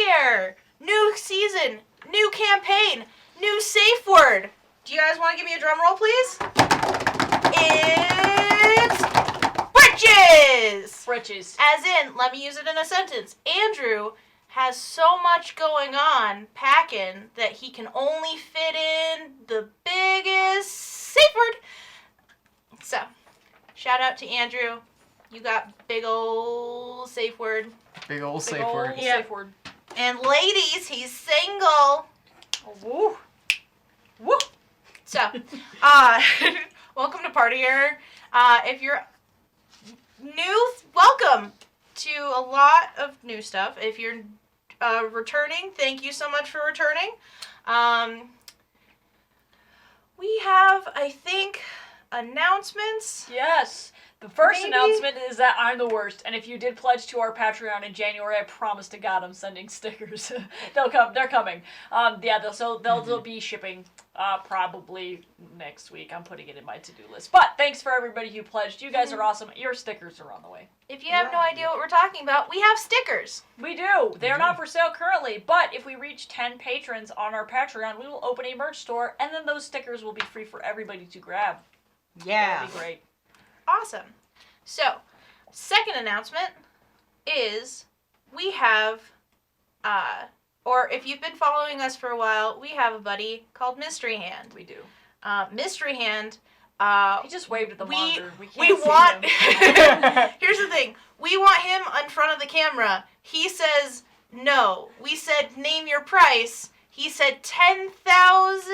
Error! New season, new campaign, new safe word. Do you guys want to give me a drum roll, please? It's britches! Britches. As in, let me use it in a sentence. Andrew has so much going on packing that he can only fit in the biggest safe word. So, shout out to Andrew. You got big ol' safe word. Big old safe Big word. old Yeah. safe word. And ladies, he's single. Oh, woo. Woo. So, welcome to Party Error. If you're new, welcome to a lot of new stuff. If you're returning, thank you so much for returning. We have, I think, announcements. Yes. The first Maybe. announcement is that I'm the worst, and if you did pledge to our Patreon in January, I promise to God I'm sending stickers. They'll come. They're coming. They'll be shipping probably next week. I'm putting it in my to-do list. But thanks for everybody who pledged. You guys are awesome. Your stickers are on the way. If you have no idea what we're talking about, we have stickers. We do. They're not for sale currently, but if we reach 10 patrons on our Patreon, we will open a merch store, and then those stickers will be free for everybody to grab. Yeah. That'll be great. Awesome. So, second announcement is we have, or if you've been following us for a while, we have a buddy called Mystery Hand. We do. Mystery Hand. He just waved at the monitor. We We can't see want. him. Here's the thing. We want him in front of the camera. He says no. We said name your price. He said 10,000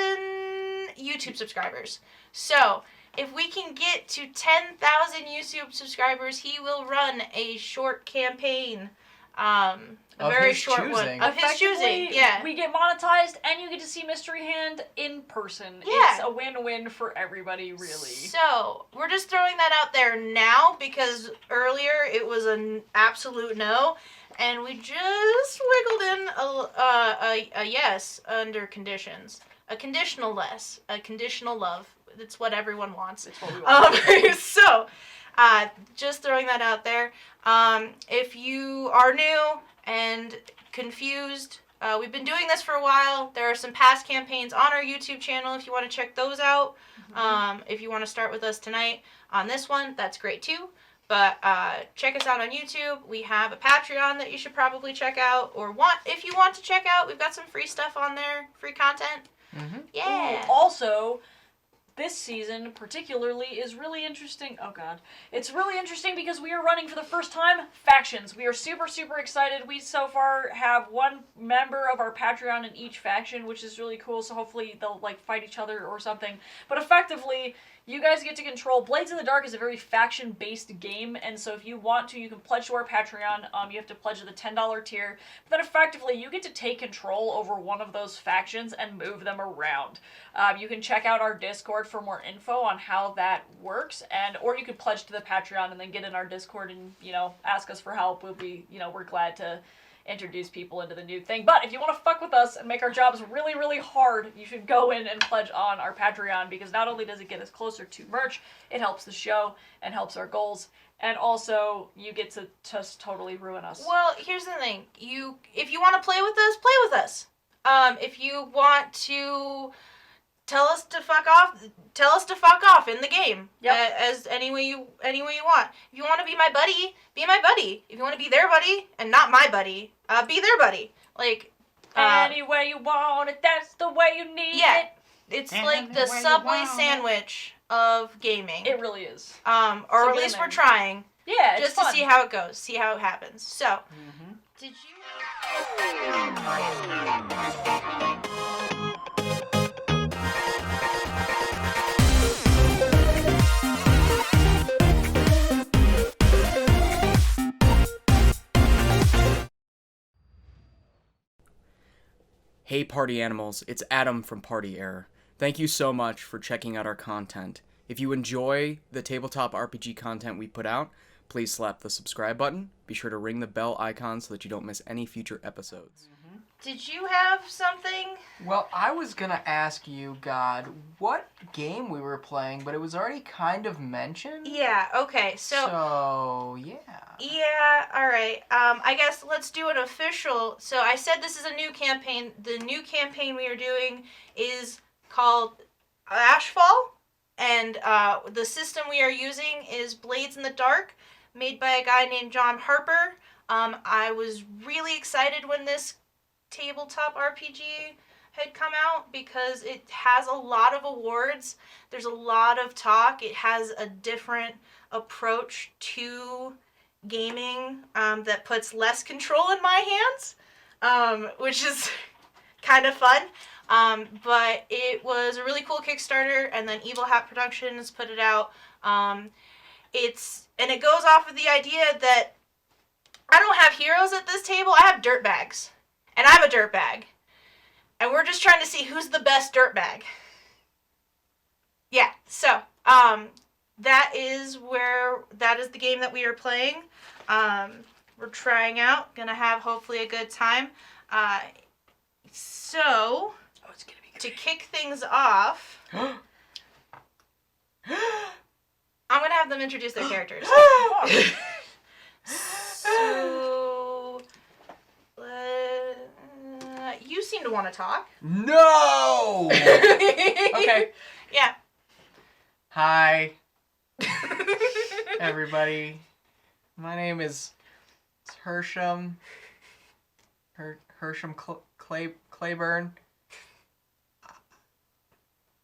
YouTube subscribers. So, if we can get to 10,000 YouTube subscribers, he will run a short campaign. A Of very his short choosing. one. Of his choosing, yeah. We get monetized, and you get to see Mystery Hand in person. Yeah. It's a win-win for everybody, really. So, we're just throwing that out there now, because earlier it was an absolute no, and we just wiggled in a yes under conditions. A conditional less. A conditional love. It's what everyone wants. It's what we want. So, just throwing that out there. If you are new and confused, we've been doing this for a while. There are some past campaigns on our YouTube channel if you want to check those out. If you want to start with us tonight on this one, that's great too. But check us out on YouTube. We have a Patreon that you should probably check out, or if you want to check out, we've got some free stuff on there, free content. Yeah. Ooh, also, this season particularly is really interesting. Oh god. It's really interesting because we are running for the first time factions. We are super, super excited. We so far have one member of our Patreon in each faction, which is really cool. So hopefully they'll like fight each other or something. But effectively, you guys get to control. Blades in the Dark is a very faction-based game, and so if you want to, you can pledge to our Patreon. You have to pledge to the $10 tier. But then effectively, you get to take control over one of those factions and move them around. You can check out our Discord for more info on how that works, or you could pledge to the Patreon and then get in our Discord and, ask us for help. We'll be, we're glad to introduce people into the new thing. But if you want to fuck with us and make our jobs really, really hard, you should go in and pledge on our Patreon, because not only does it get us closer to merch, it helps the show and helps our goals, and also you get to just totally ruin us. Well, here's the thing. If you want to play with us, play with us. If you want to tell us to fuck off in the game. Yep. As any way you want. If you want to be my buddy, be my buddy. If you want to be their buddy and not my buddy, be their buddy. Like, any way you want it, that's the way you need it. It's like the Subway sandwich of gaming. It really is. Or at least we're trying. Yeah, it's just fun. to see how it goes, see how it happens. So, did you? Hey Party Animals, it's Adam from Party Error. Thank you so much for checking out our content. If you enjoy the tabletop RPG content we put out, please slap the subscribe button. Be sure to ring the bell icon so that you don't miss any future episodes. did you have something? Well, I was gonna ask you, God, what game we were playing, but it was already kind of mentioned. Yeah, okay, So yeah. Yeah, alright. I guess let's do an official. So I said this is a new campaign. The new campaign we are doing is called Ashfall, and the system we are using is Blades in the Dark, made by a guy named John Harper. I was really excited when this tabletop RPG had come out because it has a lot of awards. There's a lot of talk. It has a different approach to gaming that puts less control in my hands, which is kind of fun. But it was a really cool Kickstarter, and then Evil Hat Productions put it out. It goes off of the idea that I don't have heroes at this table. I have dirtbags, and I'm a dirtbag, and we're just trying to see who's the best dirtbag. Yeah. So that is the game that we are playing. We're trying out. Gonna have hopefully a good time. So it's gonna be to kick things off, I'm gonna have them introduce their characters. So, you seem to want to talk. No. Okay. Yeah. Hi, everybody. My name is Hersham. Hersham Claiborne.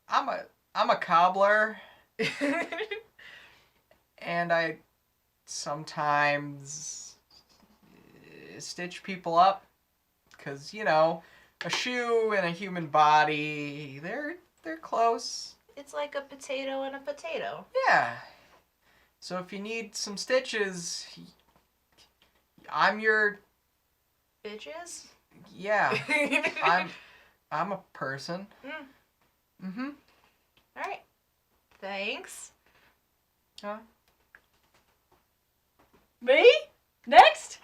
I'm a cobbler, and I sometimes stitch people up, 'cause a shoe and a human body, they're close. It's like a potato and a potato. Yeah. So if you need some stitches, I'm your... Bitches? Yeah. I'm a person. Mm-hmm. Alright. Thanks. Me? Next?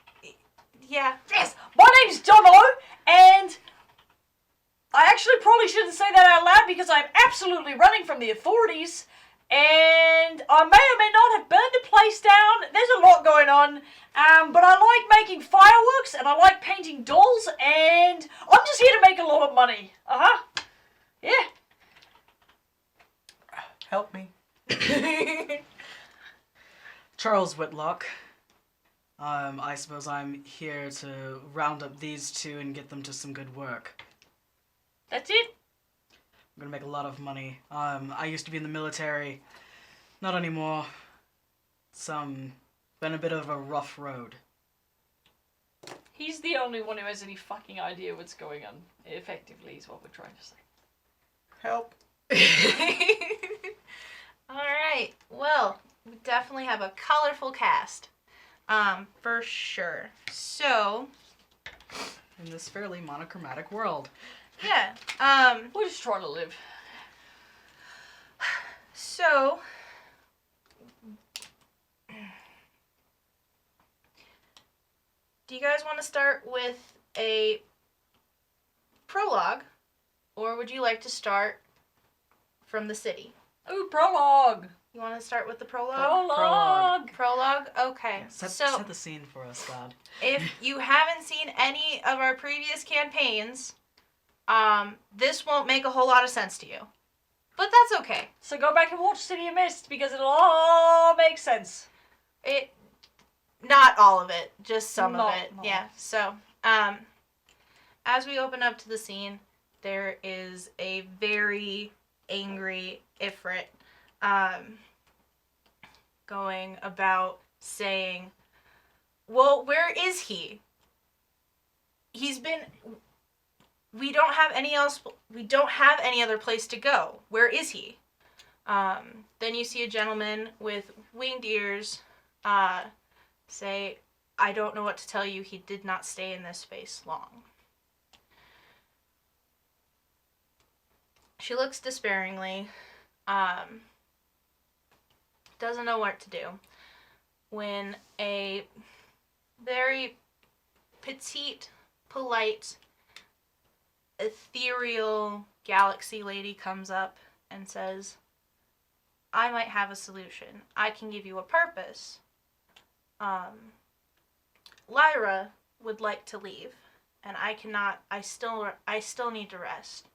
Yeah. Yes! My name's Dono, and I actually probably shouldn't say that out loud because I'm absolutely running from the authorities, and I may or may not have burned a place down. There's a lot going on, but I like making fireworks, and I like painting dolls, and I'm just here to make a lot of money. Yeah. Help me. Charles Whitlock. I suppose I'm here to round up these two and get them to some good work. That's it? I'm gonna make a lot of money. I used to be in the military. Not anymore. It's been a bit of a rough road. He's the only one who has any fucking idea what's going on. Effectively, is what we're trying to say. Help. Alright. Well, we definitely have a colorful cast. For sure. So, In this fairly monochromatic world. yeah. We're just trying to live. So, do you guys want to start with a prologue, or would you like to start from the city? Ooh, prologue! You want to start with the prologue? Prologue! Prologue? Okay. Set the scene for us, God. If you haven't seen any of our previous campaigns, this won't make a whole lot of sense to you. But that's okay. So go back and watch City of Mist because it'll all make sense. Not all of it, just some Not of it. all. Yeah. So, as we open up to the scene, there is a very angry Ifrit, going about saying, "Well, where is he? We don't have any other place to go. Where is he?" Then you see a gentleman with winged ears, say, "I don't know what to tell you. He did not stay in this space long." She looks despairingly, doesn't know what to do, when a very petite, polite, ethereal galaxy lady comes up and says, I might have a solution. I can give you a purpose. Lyra would like to leave, and I cannot. I still need to rest.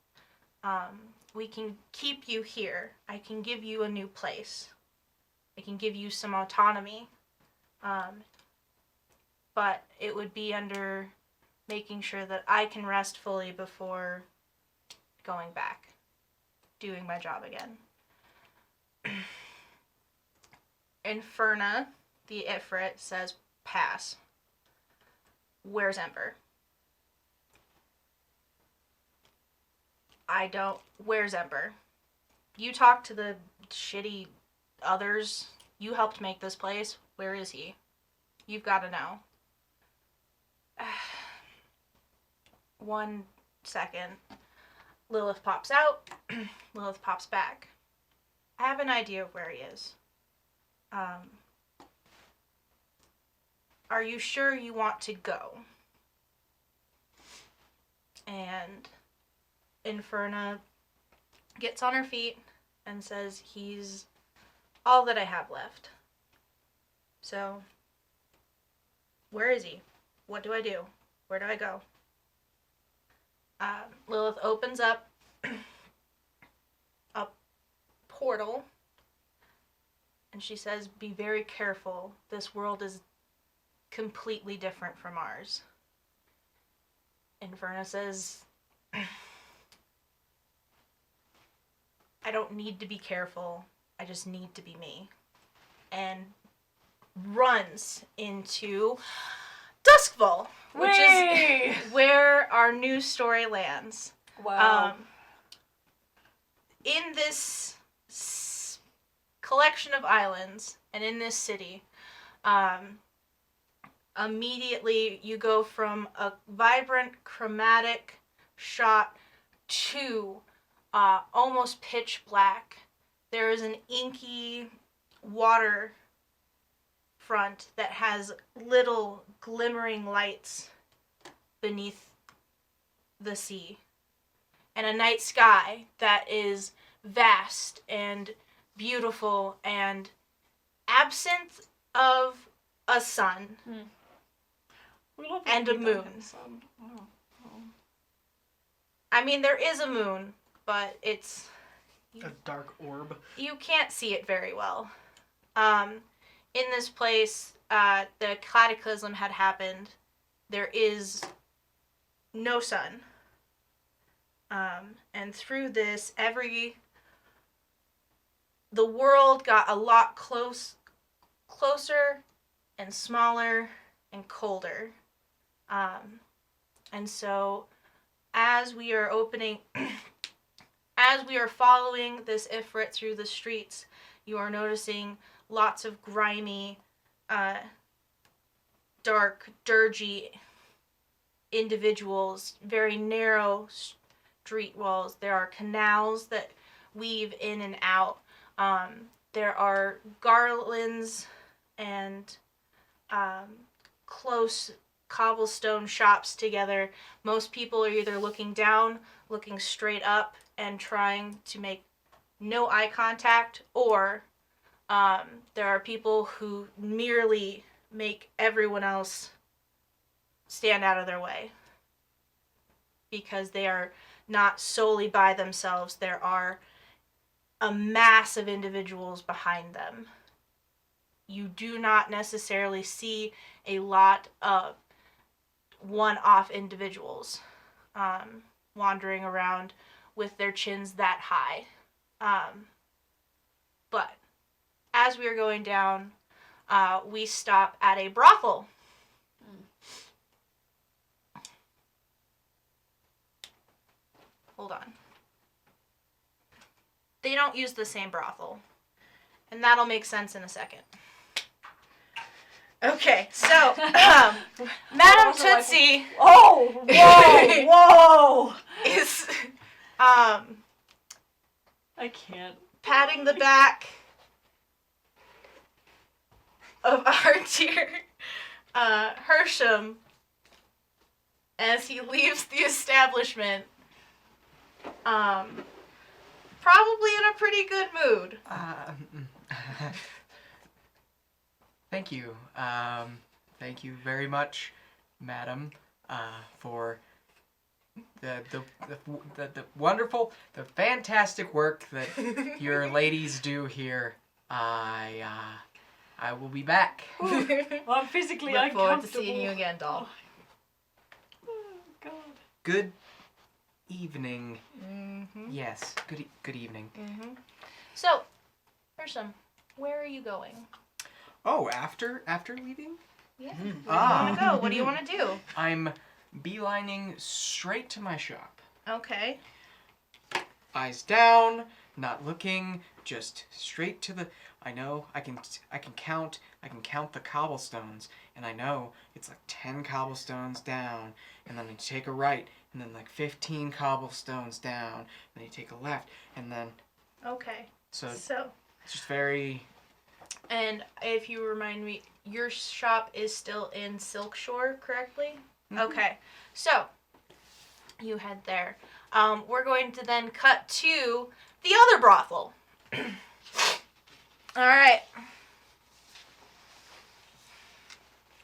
We can keep you here. I can give you a new place. I can give you some autonomy. But it would be under making sure that I can rest fully before going back, doing my job again. Inferna, the Ifrit, says, pass. Where's Ember? Where's Ember? You talked to the shitty others. You helped make this place. Where is he? You've got to know. 1 second. Lilith pops out. Lilith pops back. I have an idea of where he is. Are you sure you want to go? And Inferna gets on her feet and says, he's all that I have left. So, where is he? What do I do? Where do I go? Lilith opens up a portal, and she says, be very careful. This world is completely different from ours. Inferna says, I don't need to be careful. I just need to be me. And runs into Duskfall, which is where our new story lands. Wow. In this collection of islands and in this city, immediately you go from a vibrant, chromatic shot to almost pitch black. There is an inky water front that has little glimmering lights beneath the sea, and a night sky that is vast and beautiful and absent of a sun and a moon. I mean, there is a moon, but it's A dark orb. you can't see it very well. In this place, the cataclysm had happened. There is no sun. And through this, the world got a lot closer and smaller and colder. And so, as we are following this Ifrit through the streets, you are noticing lots of grimy, dark, dirgy individuals, very narrow street walls. There are canals that weave in and out. There are garlands and close cobblestone shops together. Most people are either looking down, looking straight up, and trying to make no eye contact, or there are people who merely make everyone else stand out of their way because they are not solely by themselves. There are a mass of individuals behind them. You do not necessarily see a lot of one-off individuals wandering around with their chins that high. But as we are going down, we stop at a brothel. Hold on. They don't use the same brothel. And that'll make sense in a second. Okay, so, Madame Tootsie... Oh, whoa, whoa! ...is, I can't. patting the back of our dear Hersham as he leaves the establishment Probably in a pretty good mood. Thank you. Thank you very much, madam, for the wonderful, the fantastic work that your ladies do here. I will be back. I'm physically Look uncomfortable. forward to seeing you again, doll. Oh, God. Good evening. Mm-hmm. Yes, good evening. Mm-hmm. So, Ursham, where are you going? Oh, after leaving? Yeah. Mm. Where do you want to go? What do you want to do? I'm beelining straight to my shop. Okay. Eyes down, not looking, just straight to the. I know I can count the cobblestones, and I know it's like 10 cobblestones down, and then you take a right, and then like 15 cobblestones down, and then you take a left, and then Okay. so So, it's just very. and if you remind me, your shop is still in Silk Shore, correctly? Mhm. Okay. So, you head there. We're going to then cut to the other brothel. All right.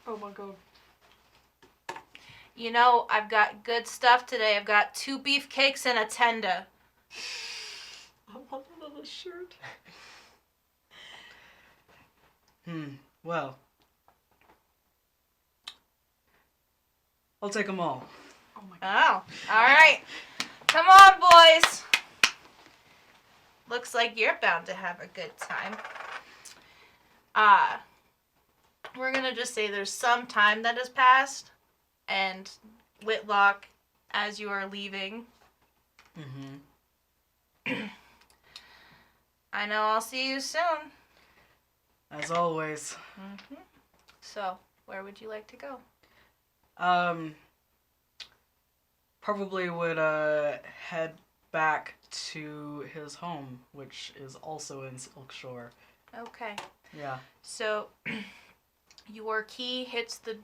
Oh, my God. You know, I've got good stuff today. I've got 2 beefcakes and a tender. I want another shirt. Well, I'll take them all. Oh, my God. Oh, all right. Come on, boys. Looks like you're bound to have a good time. We're gonna just say there's some time that has passed, and Whitlock, as you are leaving, Mm-hmm. I know I'll see you soon. As always. Mm-hmm. So, where would you like to go? Probably would head back to his home, which is also in Silk Shore. Okay. Yeah. So, your key hits the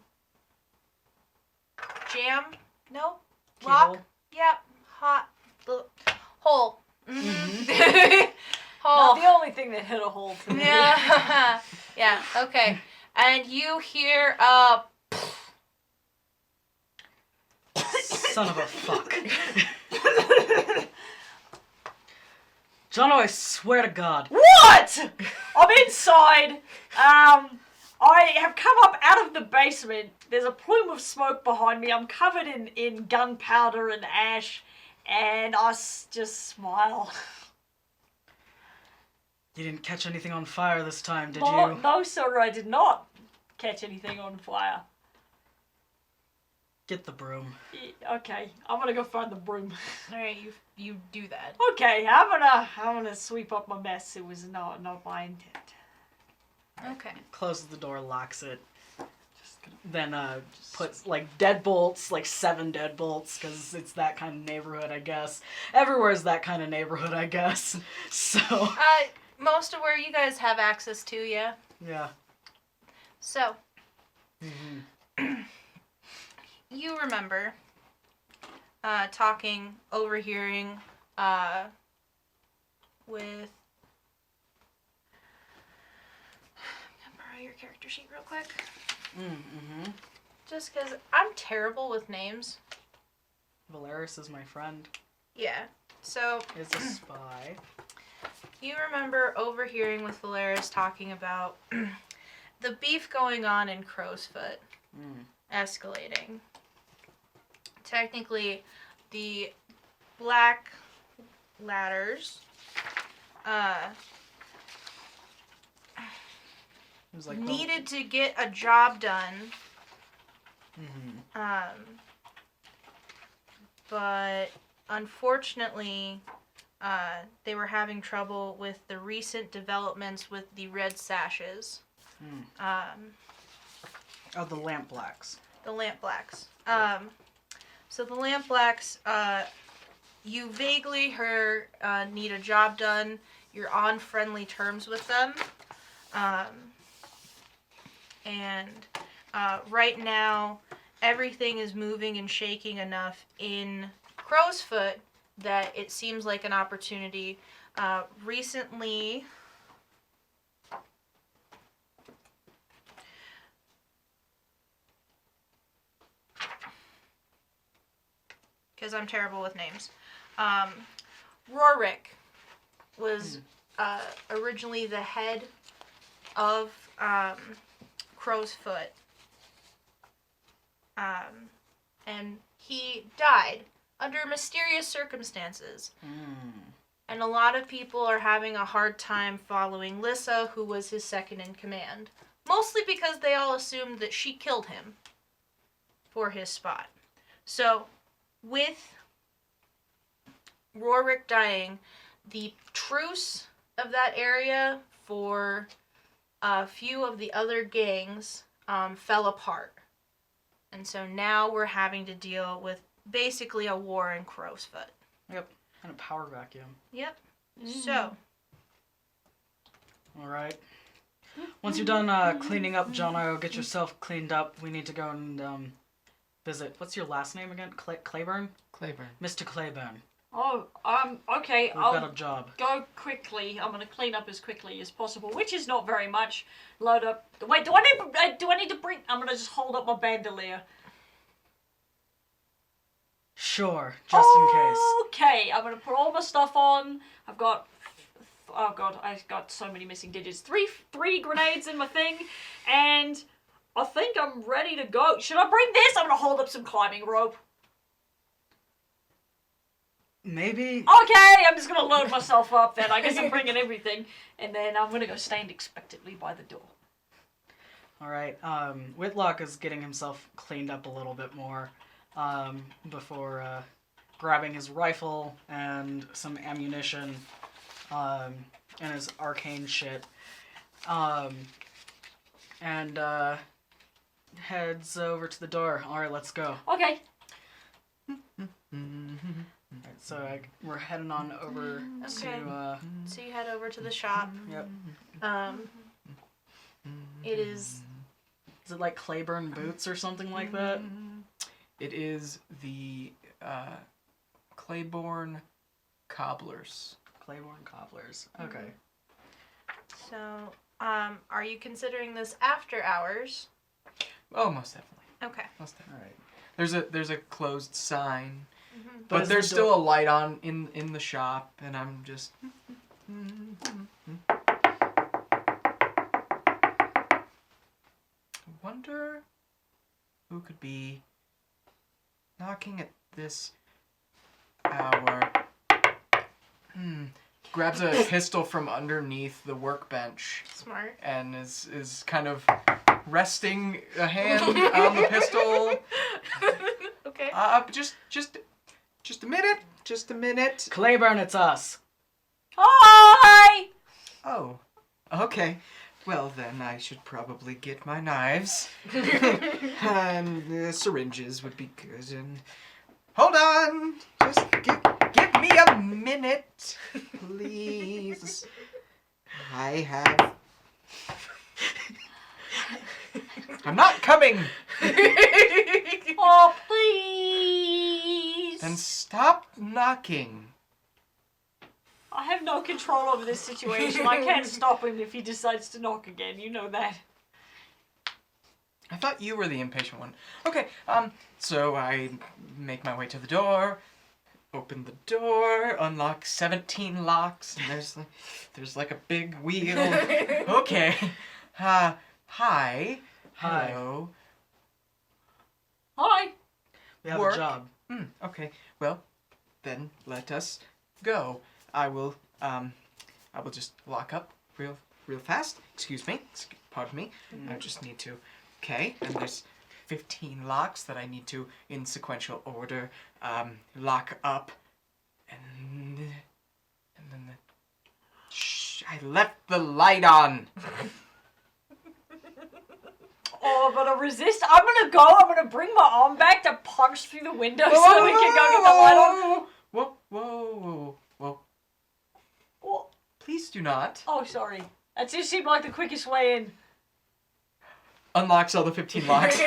jam? No? Lock? Keyhole? Yep. Hot. The hole. Mm-hmm. Not hole. the only thing that hit a hole today. Yeah. Yeah, okay. And you hear Son of a fuck. Jono, I swear to God. What? I'm inside. I have come up out of the basement. There's a plume of smoke behind me. I'm covered in gunpowder and ash, and I just smile. You didn't catch anything on fire this time, did No, you? no, sir, I did not catch anything on fire. Get the broom. Okay, I'm gonna go find the broom. Alright, you do that. Okay, I'm gonna sweep up my mess. It was not my intent. Okay. Closes the door, locks it. Then puts like deadbolts, like 7 deadbolts, because it's that kind of neighborhood, I guess. Everywhere's that kind of neighborhood, I guess. So. Most of where you guys have access to, yeah. Yeah. So, Mm-hmm. you remember talking, overhearing with. I'm gonna borrow your character sheet real quick. Mm-hmm. Just because I'm terrible with names. Valeris is my friend. Yeah. So, Is a spy. you remember overhearing with Valeris talking about the beef going on in Crowsfoot escalating. Technically, the Black Ladders It was like needed to get a job done, but unfortunately, they were having trouble with the recent developments with the red sashes. Oh, the Lamp Blacks. The Lamp Blacks. So the Lamp Blacks, you vaguely heard need a job done. You're on friendly terms with them. And right now, everything is moving and shaking enough in Crowsfoot that it seems like an opportunity. Recently, because I'm terrible with names, Rorik was originally the head of Crow's Foot. And he died under mysterious circumstances. And a lot of people are having a hard time following Lissa, who was his second in command. Mostly because they all assumed that she killed him for his spot. So, with Rorik dying, the truce of that area for a few of the other gangs fell apart. And so now we're having to deal with basically a war in Crow's Foot. Yep. And a power vacuum. Yep. So. Alright. Once you're done cleaning up, Jono, get yourself cleaned up. We need to go and visit. What's your last name again? Claiborne? Claiborne. Mr. Claiborne. Oh, okay. We've got a job. Go quickly. I'm gonna clean up as quickly as possible, which is not very much. Load up. Wait, do I need to bring? I'm gonna just hold up my bandolier. Sure, just in case. Okay, I'm gonna put all my stuff on. I've got. Oh god, I've got so many missing digits. Three grenades in my thing, and I think I'm ready to go. Should I bring this? I'm gonna hold up some climbing rope. Maybe. Okay, I'm just gonna load myself up then. I guess I'm bringing everything. And then I'm gonna go stand expectantly by the door. Alright, Whitlock is getting himself cleaned up a little bit more before grabbing his rifle and some ammunition and his arcane shit. And heads over to the door. Alright, let's go. Okay. Alright, so we're heading on over Okay. to... So you head over to the shop. Yep. It is... Is it like Claiborne Boots or something like that? It is the Claiborne Cobblers. Claiborne Cobblers. Okay. So, are you considering this after hours? Oh, most definitely. Okay. Most definitely. Alright. There's a closed sign, But but is there's the still a light on in the shop, and I'm just. Wonder who could be knocking at this hour. Grabs a pistol from underneath the workbench Smart. and is kind of resting a hand on the pistol. Okay. Just a minute. Just a minute. Claiborne, it's us. Hi! Oh, okay. Well, then I should probably get my knives. And the syringes would be good. And hold on. Just give me a minute, please. I have... I'm not coming. Oh, please! And stop knocking. I have no control over this situation. I can't stop him if he decides to knock again. You know that. I thought you were the impatient one. Okay, so I make my way to the door, open the door, unlock 17 locks, and there's like a big wheel. Okay. Hi. Hi. Hello. Hi! We have Work. a job. Okay. Well, then let us go. I will just lock up real fast. Excuse me. Pardon me. I just need to. Okay. And there's 15 locks that I need to, in sequential order, lock up. And then shh, I left the light on. Oh, I'm gonna resist. I'm gonna go. I'm gonna bring my arm back to punch through the window so we can go get the light on. Whoa. What? Please do not. Oh, sorry. That just seemed like the quickest way in. Unlocks all the 15 locks.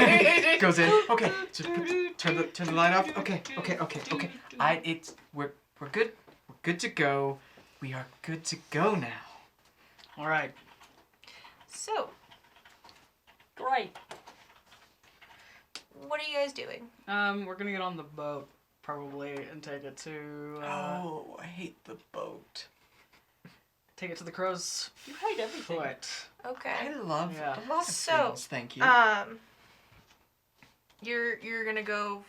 Goes in. Okay. So turn the light off. Okay. We're We're good. We're good to go. We are good to go now. All right. So, Great. what are you guys doing? We're gonna get on the boat probably and take it to Oh, I hate the boat. take it to the crow's You hate everything. foot. Okay. I love Yeah. a lot of So, things. Thank you. You're gonna go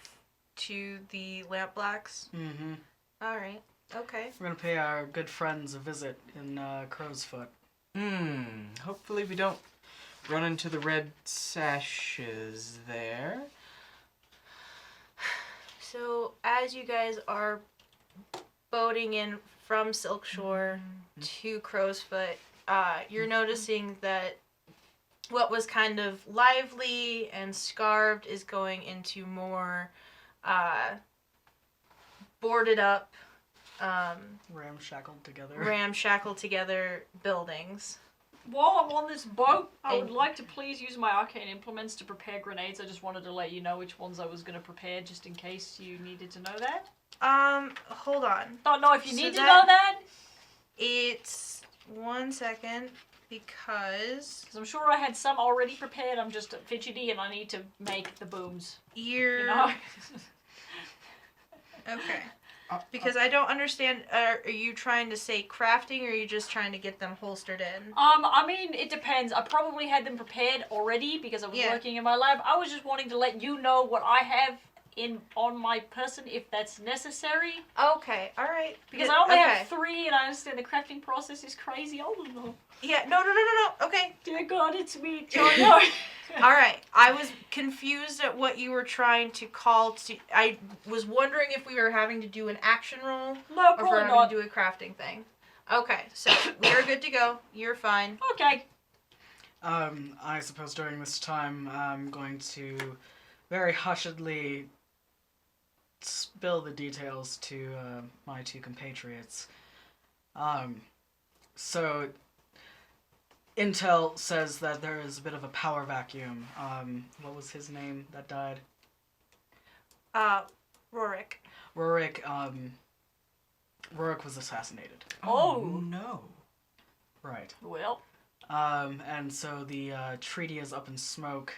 to the Lamp Blacks. Mm-hmm. All right. Okay. We're gonna pay our good friends a visit in Crow's Foot. Hopefully we don't run into the red sashes there. So as you guys are boating in from Silk Shore to Crow's Foot, you're noticing that what was kind of lively and scarved is going into more boarded up, ramshackled together buildings. While I'm on this boat, I would And- like to please use my arcane implements to prepare grenades. I just wanted to let you know which ones I was going to prepare, just in case you needed to know that. Hold on. Don't know if you So need to that- know that, It's 1 second because because I'm sure I had some already prepared. I'm just fidgety and I need to make the booms. you're You know? okay. Because I don't understand. Are you trying to say crafting, or are you just trying to get them holstered in? I mean, it depends. I probably had them prepared already because I was Yeah. working in my lab. I was just wanting to let you know what I have on my person if that's necessary. Okay, all right. Because I only okay. have 3 and I understand the crafting process is crazy. I don't know. Yeah, no. Okay. Dear God, it's me, John. No. All right. I was confused at what you were trying to call to. I was wondering if we were having to do an action roll No, or if we're probably having not. to do a crafting thing. Okay, so we're good to go. You're fine. Okay. I suppose during this time I'm going to very hushedly spill the details to my 2 compatriots. So intel says that there is a bit of a power vacuum. What was his name that died? Rorik. Rurik. Rurik was assassinated. Oh. No. Right. Well, And so the treaty is up in smoke.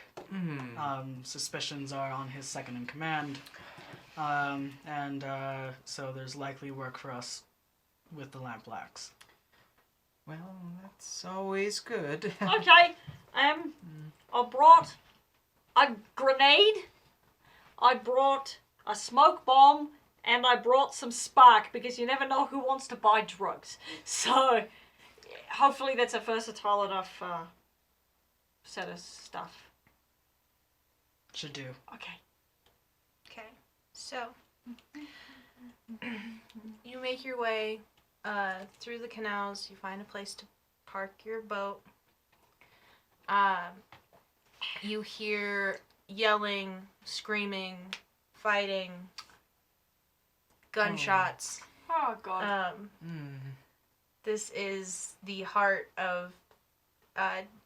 Suspicions are on his second in command. So there's likely work for us with the Lamp Blacks. Well, that's always good. okay. I brought a grenade, I brought a smoke bomb, and I brought some spark because you never know who wants to buy drugs. So, hopefully that's a versatile enough set of stuff. Should do. Okay. Okay, so you make your way through the canals. You find a place to park your boat. You hear yelling, screaming, fighting, gunshots. Oh, God. This is the heart of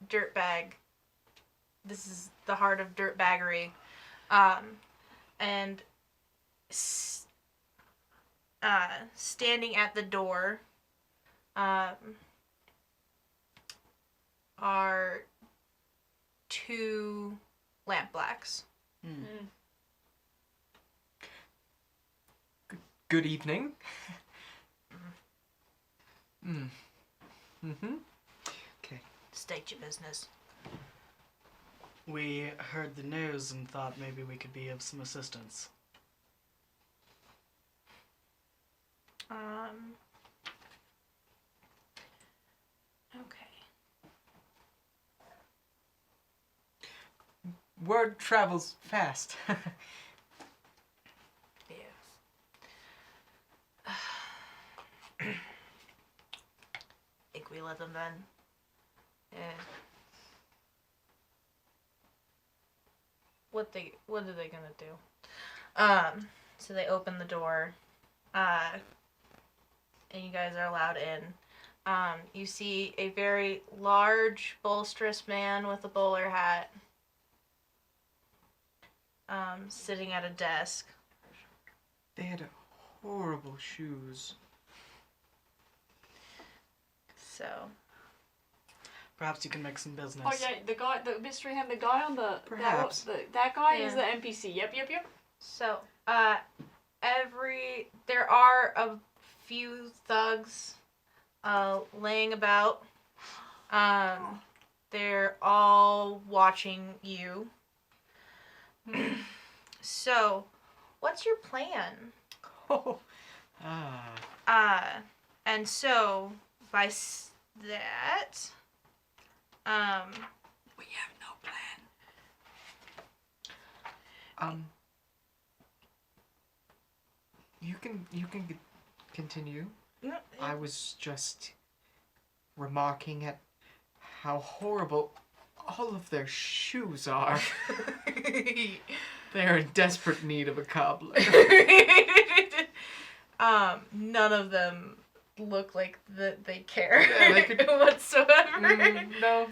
Dirtbag. This is the heart of Dirtbaggery. And standing at the door are 2 Lamp Blacks. Good evening. Okay. State your business. We heard the news and thought maybe we could be of some assistance. Okay. Word travels fast. Think we let them then? Yeah. What are they gonna do? So they open the door, and you guys are allowed in. You see a very large, bolsterous man with a bowler hat, sitting at a desk. They had a horrible shoes. So, Perhaps you can make some business. Oh yeah, the mystery hand, the guy on the Perhaps. that guy is Yeah. the NPC. Yep. so, there are a few thugs, laying about. They're all watching you. So, what's your plan? Oh. And so, by that, We have no plan. You can continue. I was just remarking at how horrible all of their shoes are. They're in desperate need of a cobbler. None of them look like that they care Yeah, they could- whatsoever. No.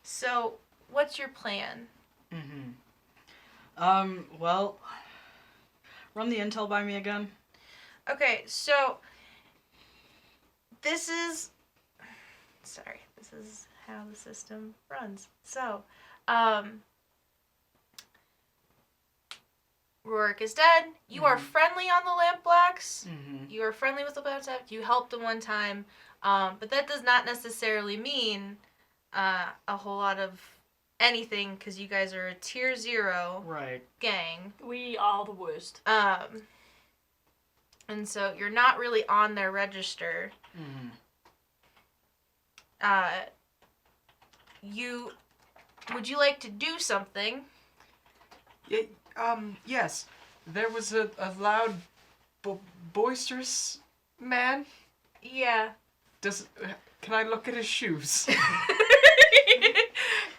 So, what's your plan? Well, run the intel by me again. Okay, so this is how the system runs. So, Rourke is dead. You are friendly on the Lamp Blacks. You are friendly with the Lamp Blacks. You helped them one time. But that does not necessarily mean a whole lot of anything, because you guys are a tier 0 Right. gang. We are the worst. And so you're not really on their register. Would you like to do something? Yes. There was a loud, boisterous man. Yeah. Can I look at his shoes?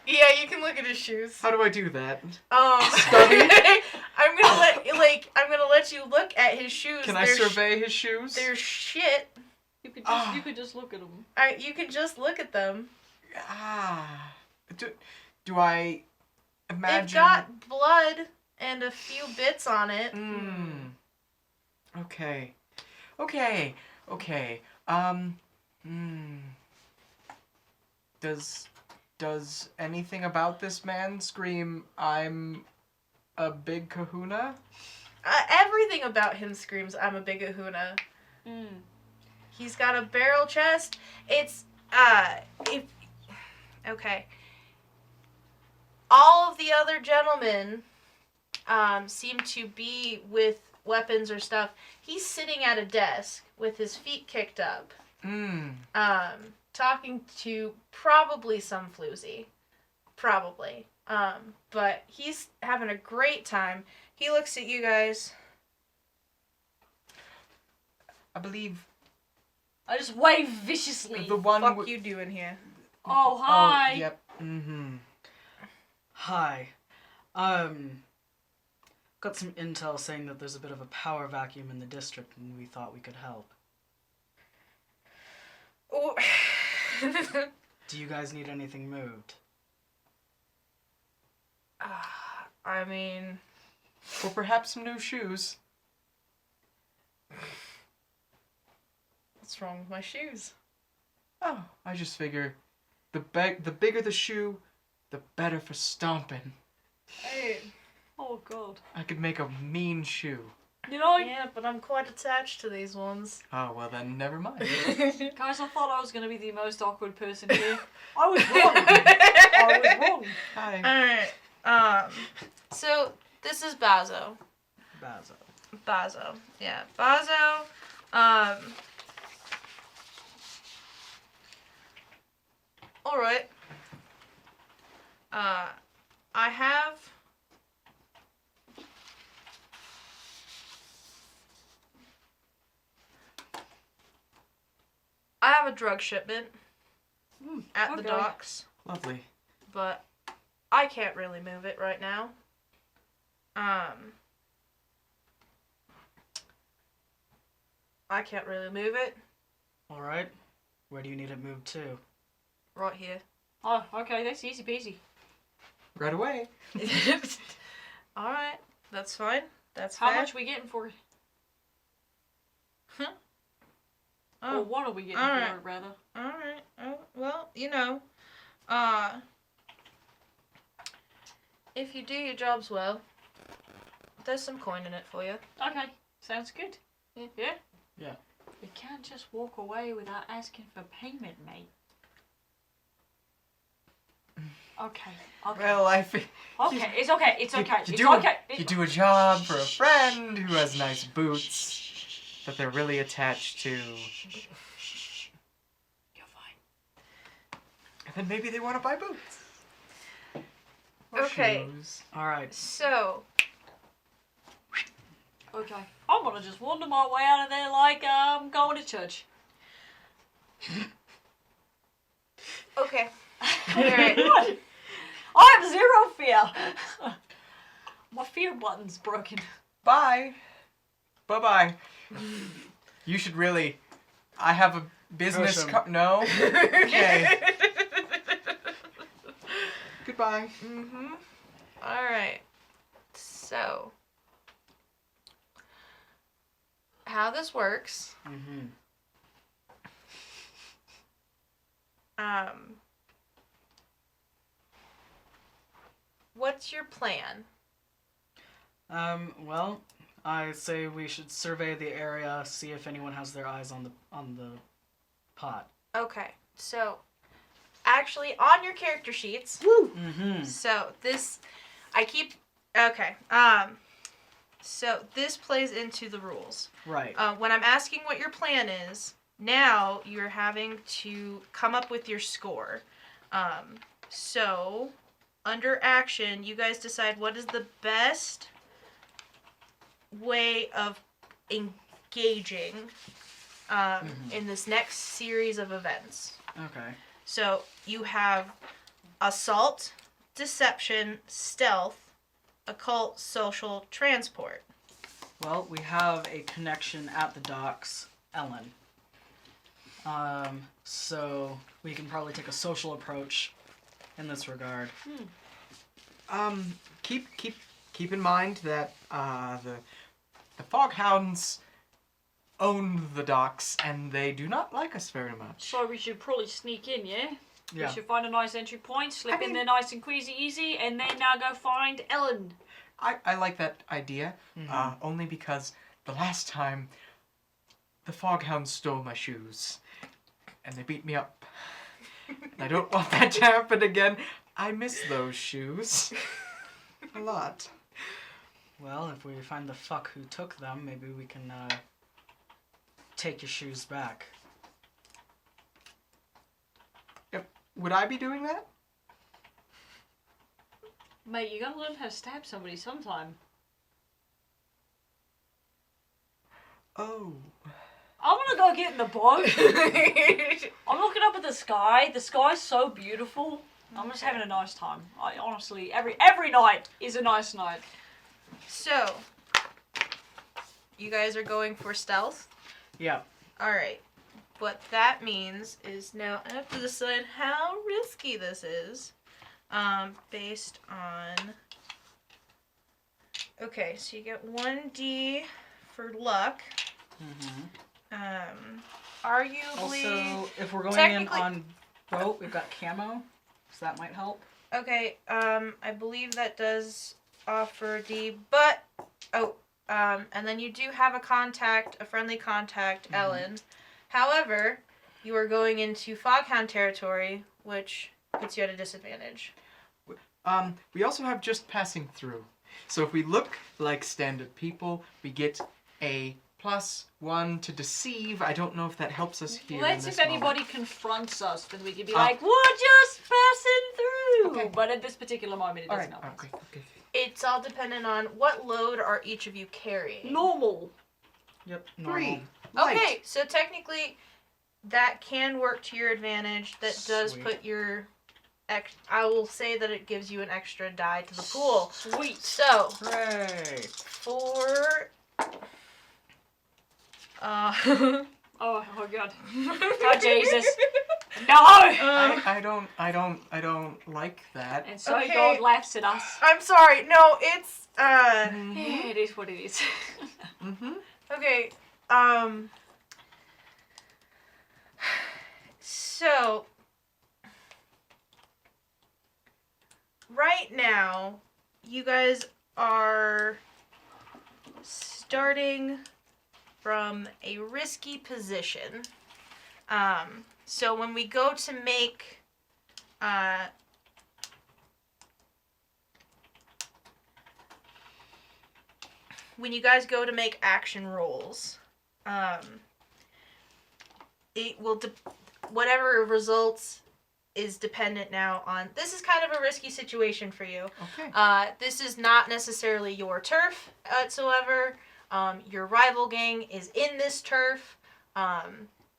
Yeah, you can look at his shoes. How do I do that? Study? I'm gonna let you look at his shoes. Can I survey his shoes? They're shit. You could just look at them. You can just look at them. Do I imagine? They've got blood and a few bits on it. Okay. Does anything about this man scream, I'm a big kahuna? Everything about him screams, I'm a big kahuna. He's got a barrel chest. Okay. All of the other gentlemen seem to be with weapons or stuff. He's sitting at a desk with his feet kicked up. Talking to probably some floozy. Probably. But he's having a great time. He looks at you guys. I believe I just wave viciously. the one. Fuck you doing here? Oh, hi. Oh, yep. Hi. Got some intel saying that there's a bit of a power vacuum in the district and we thought we could help. Oh. Do you guys need anything moved? I mean... Or perhaps some new shoes. What's wrong with my shoes? Oh, I just figure the bigger the shoe, the better for stomping. Hey. Oh god. I could make a mean shoe. You know, Yeah, but I'm quite attached to these ones. Oh, well then, never mind. guys, I thought I was gonna be the most awkward person here. I was wrong. I was wrong. Hi. Alright. So, this is Bazo. Bazo. Yeah, Bazo. Alright. I have a drug shipment at the okay. docks, Lovely. but I can't really move it right now. I can't really move it. Alright. Where do you need it moved to? Right here. Oh, okay, that's easy peasy. Right away. Alright, that's fine. That's How fair. much we getting for it? Or Oh, what are we getting all for right. it, rather? all right. Oh, well, if you do your jobs well, there's some coin in it for you. Okay, sounds good. Yeah. Yeah? Yeah. We can't just walk away without asking for payment, mate. Okay. Well, I feel Okay, it's okay. It's okay. You It's do okay. you do a job for a friend who has nice boots that they're really attached to, You're fine. and then maybe they want to buy boots. Or Okay. shoes. All right. So, Okay. I'm gonna just wander my way out of there like I'm going to church. okay. Alright. What? I have zero fear. My fear button's broken. Bye. Bye. You should really. I have a business. Push 'em. No. Okay. Goodbye. Mm-hmm. Alright. So, how this works, Mm-hmm. what's your plan? Well, I say we should survey the area, see if anyone has their eyes on the pot. Okay, so, actually, on your character sheets, Mm-hmm. so this, okay, so this plays into the rules. Right. When I'm asking what your plan is, now you're having to come up with your score. So, under action, you guys decide what is the best way of engaging in this next series of events. Okay. So, you have assault, deception, stealth, occult, social, transport. Well, we have a connection at the docks, Ellen. So we can probably take a social approach in this regard. Keep in mind that the Foghounds own the docks, and they do not like us very much. So we should probably sneak in, yeah? Yeah. We should find a nice entry point, slip I in mean- there nice and queasy easy, and then now go find Ellen. I like that idea, only because the last time the Foghounds stole my shoes, and they beat me up. And I don't want that to happen again. I miss those shoes a lot. Well, if we find the fuck who took them, maybe we can take your shoes back. Would I be doing that? Mate, you gotta learn how to stab somebody sometime. Oh. I'm gonna go get in the boat. I'm looking up at the sky. The sky's so beautiful. I'm just having a nice time. I honestly, every night is a nice night. So, you guys are going for stealth? Yeah. Alright. What that means is now I have to decide how risky this is. Based on... Okay, so you get 1d for luck. Arguably... Also, if we're going in technically- on boat, we've got camo, so that might help. Okay, I believe that does offer D, but... Oh, and then you do have a friendly contact, Ellen. However, you are going into Foghound territory, which puts you at a disadvantage. We also have just passing through. So if we look like standard people, we get a +1 to deceive. I don't know if that helps us here. Let's, in this if anybody moment. confronts us, then we can be Ah. like, we're just passing through. Okay. But at this particular moment, it All doesn't right. help us. Okay. It's all dependent on what load are each of you carrying. Normal. Yep. 3. Okay, so technically, that can work to your advantage. That does Sweet. put your... I will say that it gives you an extra die to the pool. Sweet. So, Hooray! for... Oh god. Oh Jesus. No! I don't like that. And so Okay. God laughs at us. I'm sorry. No, it's... Yeah, it is what it is. Mm-hmm. Okay, So, right now, you guys are starting from a risky position. So when we go to make, when you guys go to make action rolls, it will, whatever results is dependent now on, this is kind of a risky situation for you. Okay. This is not necessarily your turf whatsoever. Your rival gang is in this turf.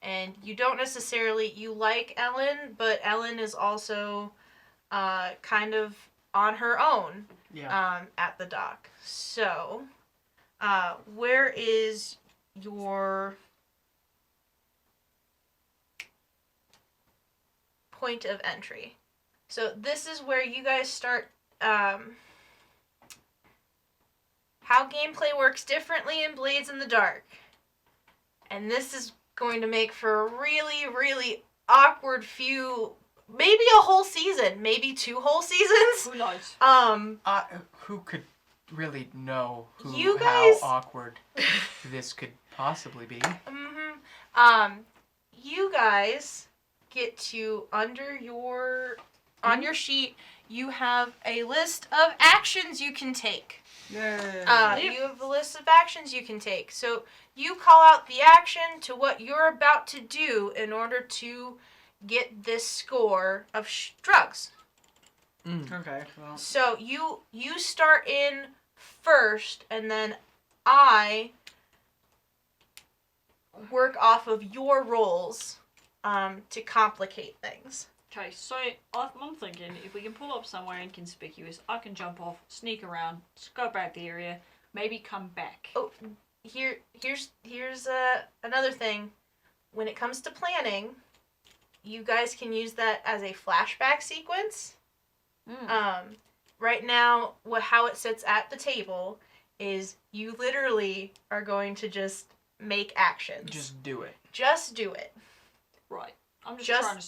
And you don't necessarily, you like Ellen, but Ellen is also kind of on her own at the dock. So, where is your point of entry? So this is where you guys start, how gameplay works differently in Blades in the Dark. And this is going to make for a really, really awkward few, maybe a whole season, maybe 2 whole seasons. Who knows? Who could really know You guys- how awkward this could possibly be? You guys get to, on your sheet, you have a list of actions you can take. Yay. You have a list of actions you can take. So you call out the action to what you're about to do in order to get this score of drugs. Okay, well. So you start in first, and then I work off of your rolls to complicate things. Okay, so I'm thinking if we can pull up somewhere inconspicuous, I can jump off, sneak around, scope out the area, maybe come back. Oh, here's another thing. When it comes to planning, you guys can use that as a flashback sequence. Right now, how it sits at the table is you literally are going to just make actions. Just do it. Just do it. Right. I'm just trying to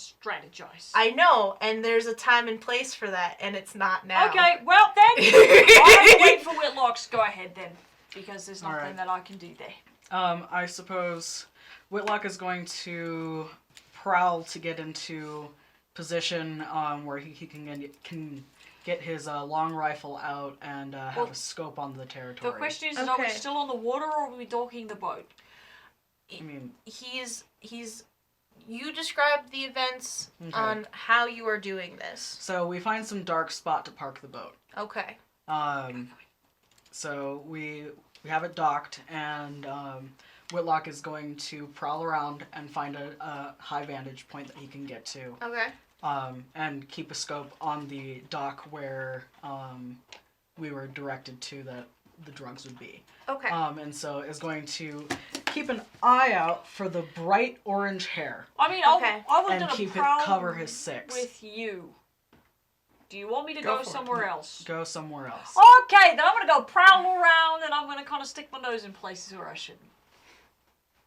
strategize. I know, and there's a time and place for that, and it's not now. Okay, well then, I'll have to wait for Whitlock's go ahead then, because there's nothing Alright. that I can do there. I suppose Whitlock is going to prowl to get into position where he can get his long rifle out and have a scope on the territory. The question is, are we Okay. still on the water or are we docking the boat? I mean, He's you described the events Okay. on how you are doing this. so we find some dark spot to park the boat. Okay. So we have it docked, and Whitlock is going to prowl around and find a high vantage point that he can get to, Okay. and keep a scope on the dock where we were directed to that the drugs would be. Okay. And so is going to keep an eye out for the bright orange hair I mean, Okay. I was and gonna keep it prowl cover his 6. with you. Do you want me to Go go for it. somewhere else? Go somewhere else. Okay, then I'm gonna go prowl around and I'm gonna kind of stick my nose in places where I shouldn't.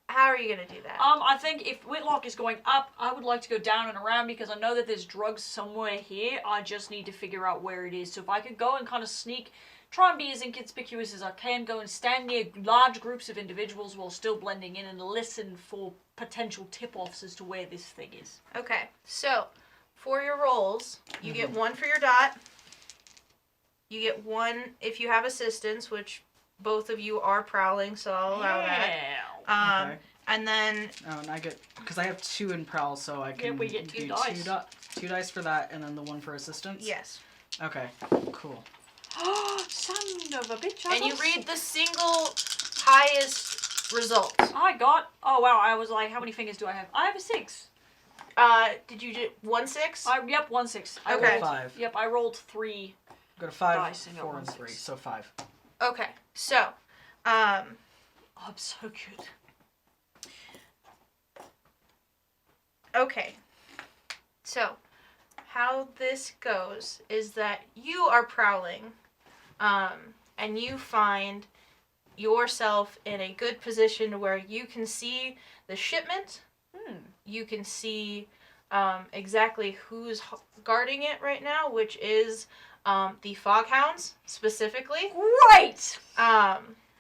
How are you gonna do that? I think if Whitlock is going up, I would like to go down and around because I know that there's drugs somewhere here. I just need to figure out where it is. So if I could go and kind of sneak, try and be as inconspicuous as I can, go and stand near large groups of individuals while still blending in and listen for potential tip-offs as to where this thing is. Okay. So, for your rolls, you get 1 for your dot. You get 1 if you have assistance, which both of you are prowling, so I'll allow that. Yeah. Okay. And then Oh, and I get, because I have 2 in prowl, so I can we get 2 do dice. 2 dice for that, and then the 1 for assistance. yes. Okay. Cool. Son of a bitch! I And you got read six. the single highest result. I got. Oh wow! I was like, how many fingers do I have? I have a 6. Did you do 1 6? Yep, 1 6. I Okay. rolled, 5. Yep, I rolled 3. Go to 5, Dice and got 4, 1 and 3, 6. so 5. Okay. So, Oh, I'm so good. okay. So, how this goes is that you are prowling, and you find yourself in a good position where you can see the shipment, you can see exactly who's guarding it right now, which is the Foghounds specifically. Right!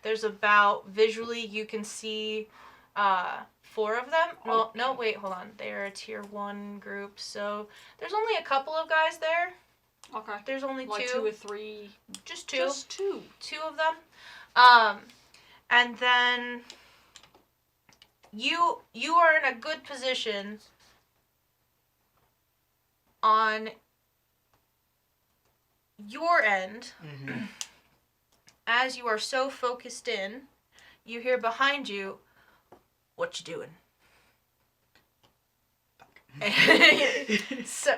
There's about, visually, you can see 4 of them. Well, no, wait, hold on. They're a tier 1 group, so there's only a couple of guys there. Okay. There's only Like 2. 2 or 3. Just 2. Just 2. 2 of them. And then you are in a good position on your end. Mm-hmm. As you are so focused in, you hear behind you, "What you doing?" So,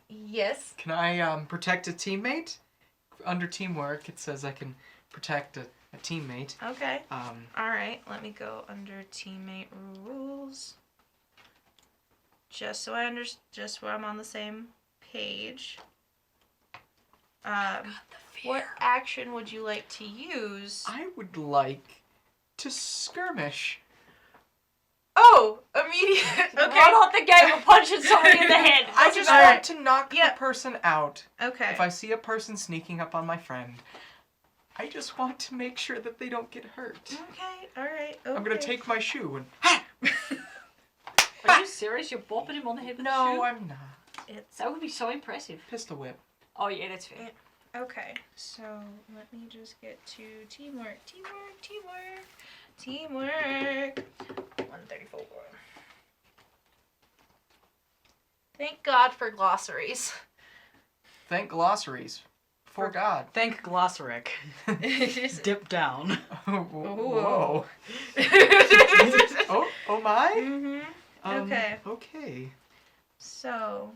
yes. Can I protect a teammate? Under teamwork, it says I can protect a teammate. Okay. All right. Let me go under teammate rules. Just so I'm on the same page. What action would you like to use? I would like to skirmish. Oh, immediate. Okay. Run out the gate and punching somebody in the head. I just Alright. want to knock Yeah. the person out. Okay. If I see a person sneaking up on my friend, I just want to make sure that they don't get hurt. Okay. All right. Okay. I'm gonna take my shoe and. Are you serious? You're bopping him on the head with a No, shoe? I'm not. It's That would be so impressive. Pistol whip. Oh, yeah, that's fair. okay. So let me just get to teamwork. 134. Thank God for glossaries. Thank glossaries. For God. Thank Glossaric. Dip down. Whoa. Oh my? Mhm. Okay. Okay. So.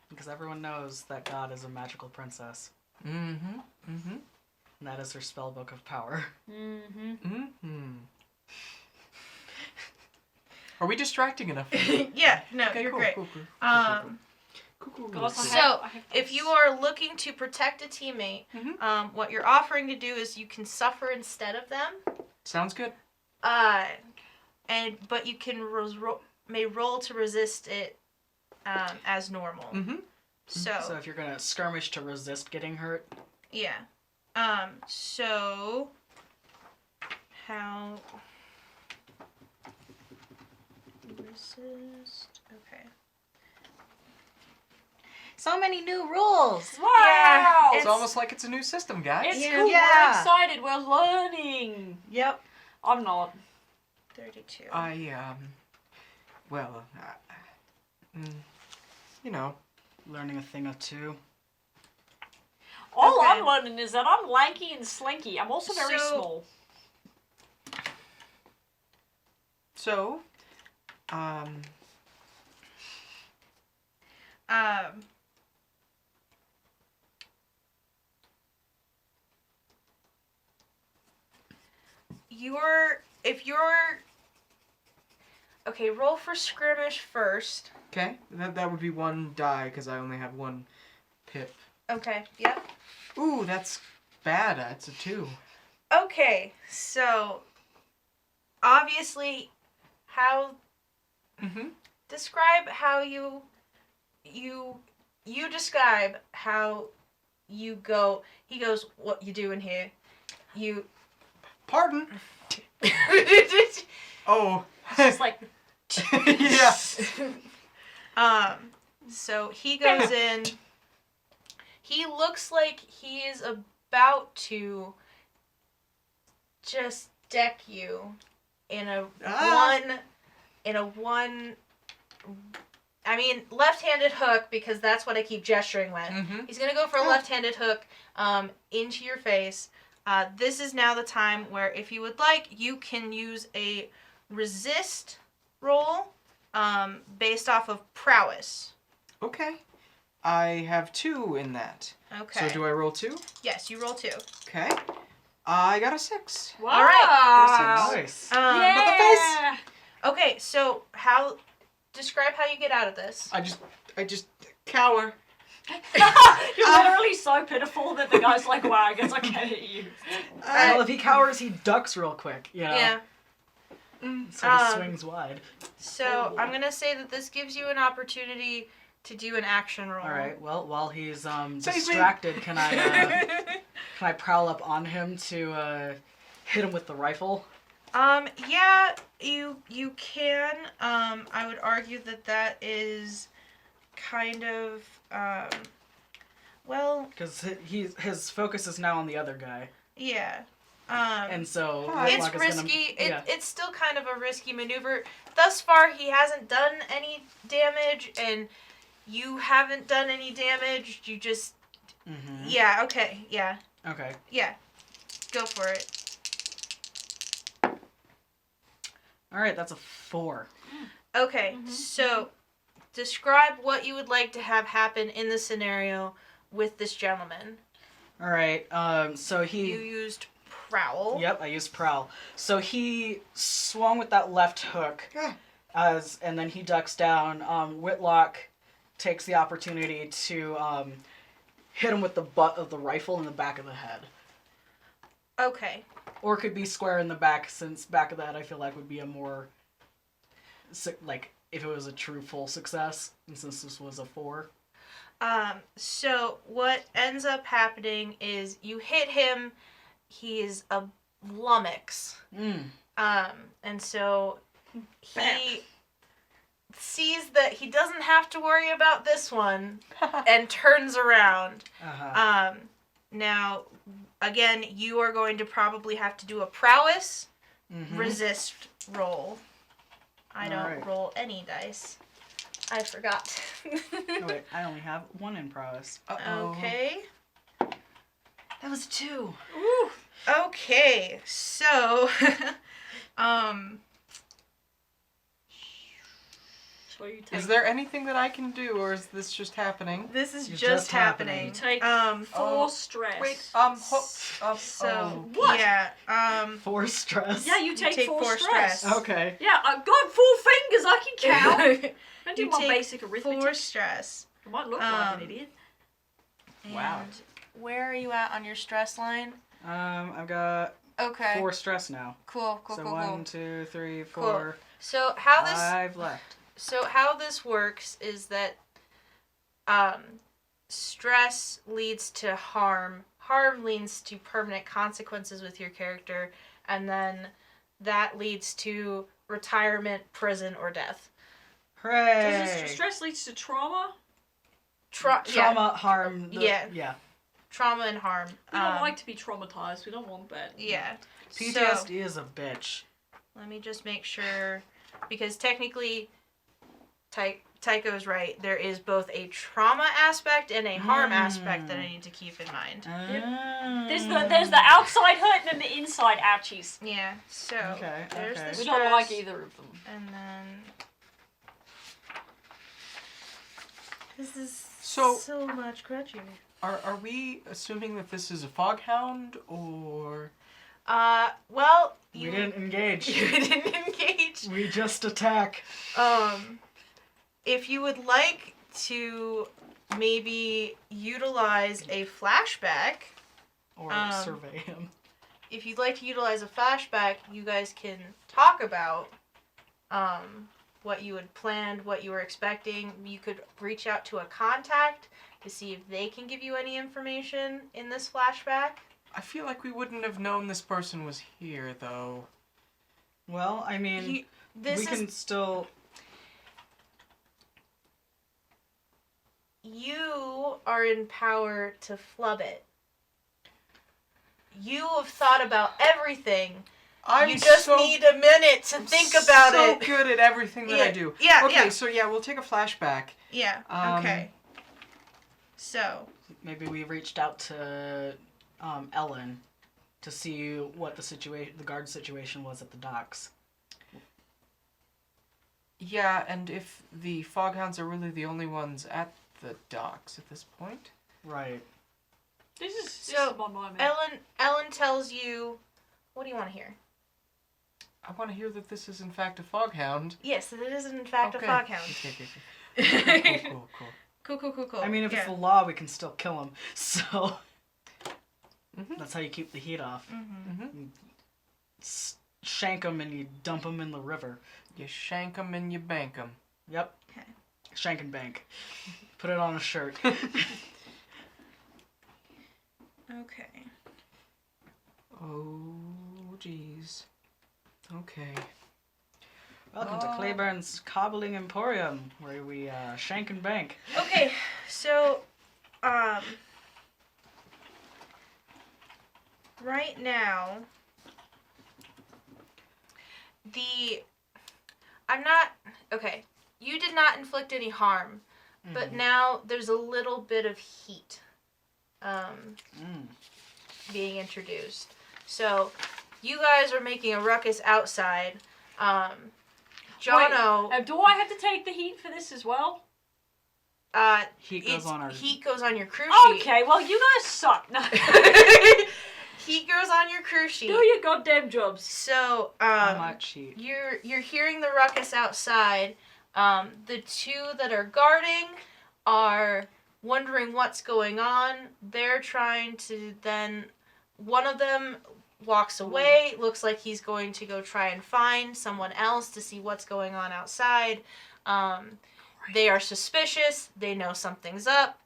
Because everyone knows that God is a magical princess. Mm-hmm. Mm-hmm. And that is her spellbook of power. Mm-hmm. Mm-hmm. Are we distracting enough? Yeah. No, Okay, you're cool, great. Cool. God, Cool. So, if you are looking to protect a teammate, Mhm. what you're offering to do is you can suffer instead of them. Sounds good. But you can may roll to resist it as normal. Mm-hmm. So if you're going to skirmish to resist getting hurt, Yeah. So how resist? Okay. so many new rules. Wow! It's almost like it's a new system, guys. It's Yeah. cool. We're Yeah. excited. We're learning. Yep. I'm not. 32. You know. Learning a thing or two. All Okay. I'm learning is that I'm lanky and slinky. I'm also very So- small. So, Okay, roll for skirmish first. okay, that would be 1 die because I only have 1 pip. Okay, yep. Ooh, that's bad. That's a 2. Okay, so obviously how Mm-hmm. describe how you describe how you go. He goes, "What you doing here?" You Pardon. Oh. It's just like, Yeah. So he goes in. He looks like he is about to just deck you in a one. I mean, left-handed hook because that's what I keep gesturing with. Mm-hmm. He's gonna go for a left-handed hook into your face. This is now the time where, if you would like, you can use a resist roll based off of prowess. Okay. I have 2 in that. Okay. So do I roll 2? Yes, you roll 2. Okay. I got a 6. wow. All right. Nice. Yeah. Okay, so describe how you get out of this. I just cower. You're literally so pitiful that the guy's like, wow, I guess I can't hit you. Well, if he cowers, he ducks real quick, you know? Yeah. So he swings wide. So I'm gonna say that this gives you an opportunity to do an action roll. All right. Well, while he's Save me. distracted, can I prowl up on him to hit him with the rifle? Yeah, you can. I would argue that is kind of well, Because his focus is now on the other guy, yeah. and so It's Whitlock is risky. Gonna, It's still kind of a risky maneuver. Thus far, he hasn't done any damage, and you haven't done any damage. You just, yeah, okay, yeah, Okay. yeah, go for it. All right. That's a 4. Okay, so describe what you would like to have happen in the scenario with this gentleman. All right. So he. You used prowl. Yep, I used prowl. So he swung with that left hook, and then he ducks down. Whitlock takes the opportunity to hit him with the butt of the rifle in the back of the head. Okay. Or it could be square in the back, since back of the head I feel like would be a more, like, if it was a true full success, and since this was a 4. So what ends up happening is you hit him, he is a lummox. And so he sees that he doesn't have to worry about this one and turns around. Now, again, you are going to probably have to do a prowess resist roll. I don't roll any dice. I forgot. Oh, wait, I only have 1 in prowess. Uh-oh. Okay. That was a 2. Ooh. Okay, so, So you take, Is there anything that I can do, or is this just happening? this is It's just just happening. happening. take 4 Oh, stress. Wait, So, What? yeah, 4 stress. Yeah, you take 4 stress. Okay. Yeah, I've got 4 fingers, I can count. I do you my take basic arithmetic. 4 stress. I might look like an idiot. Wow. And where are you at on your stress line? I've got Okay. 4 stress now. Cool. So 1, 2, 3, 4. Cool. So how this 5 left. So how this works is that stress leads to harm. Harm leads to permanent consequences with your character, and then that leads to retirement, prison, or death. Hooray! Does this stress leads to trauma? Trauma, harm. Yeah. Yeah. Trauma and harm. We don't like to be traumatized. We don't want that. Yeah. PTSD is a bitch. Let me just make sure, because technically, Tycho's right. There is both a trauma aspect and a harm aspect that I need to keep in mind. There's the outside hurt and the inside ouchies. Yeah. So Okay, there's okay. the We stress, don't like either of them. and then this is So- much grudgy. Are we assuming that this is a foghound, or... Well, We didn't engage. You didn't engage. We just attack. If you would like to maybe utilize a flashback, Or survey him. if you'd like to utilize a flashback, you guys can talk about what you had planned, what you were expecting. You could reach out to a contact to see if they can give you any information in this flashback. I feel like we wouldn't have known this person was here, though. Well, I mean, we can still... You are in power to flub it. You have thought about everything. You just need a minute to think about it. So good at everything that I do. Yeah, Okay, yeah. so we'll take a flashback. Yeah, okay. So, Maybe we reached out to Ellen to see what the guard situation was at the docks. Yeah, and if the foghounds are really the only ones at the docks at this point. Right. This is my moment. Ellen tells you, what do you want to hear? I want to hear that this is in fact a foghound. Yes, that it is in fact Okay. a foghound. Okay. Cool. Cool. I mean, if it's the law, we can still kill him. So that's how you keep the heat off. You shank him and you dump him in the river. You shank 'em and you bank 'em. Yep. Okay. Shank and bank. Put it on a shirt. Okay. Oh, jeez. Okay. Welcome to Claiborne's Cobbling Emporium, where we shank and bank. Okay, so, right now, okay, you did not inflict any harm, but now there's a little bit of heat, being introduced. So, you guys are making a ruckus outside, Jono... Wait, do I have to take the heat for this as well? Heat goes on our... Heat goes on your crew sheet. Okay, well, you guys suck. No. Heat goes on your crew sheet. Do your goddamn jobs. So, How much heat? you're hearing the ruckus outside. The two that are guarding are wondering what's going on. They're trying to then... One of them walks away. Looks like he's going to go try and find someone else to see what's going on outside. They are suspicious. They know something's up.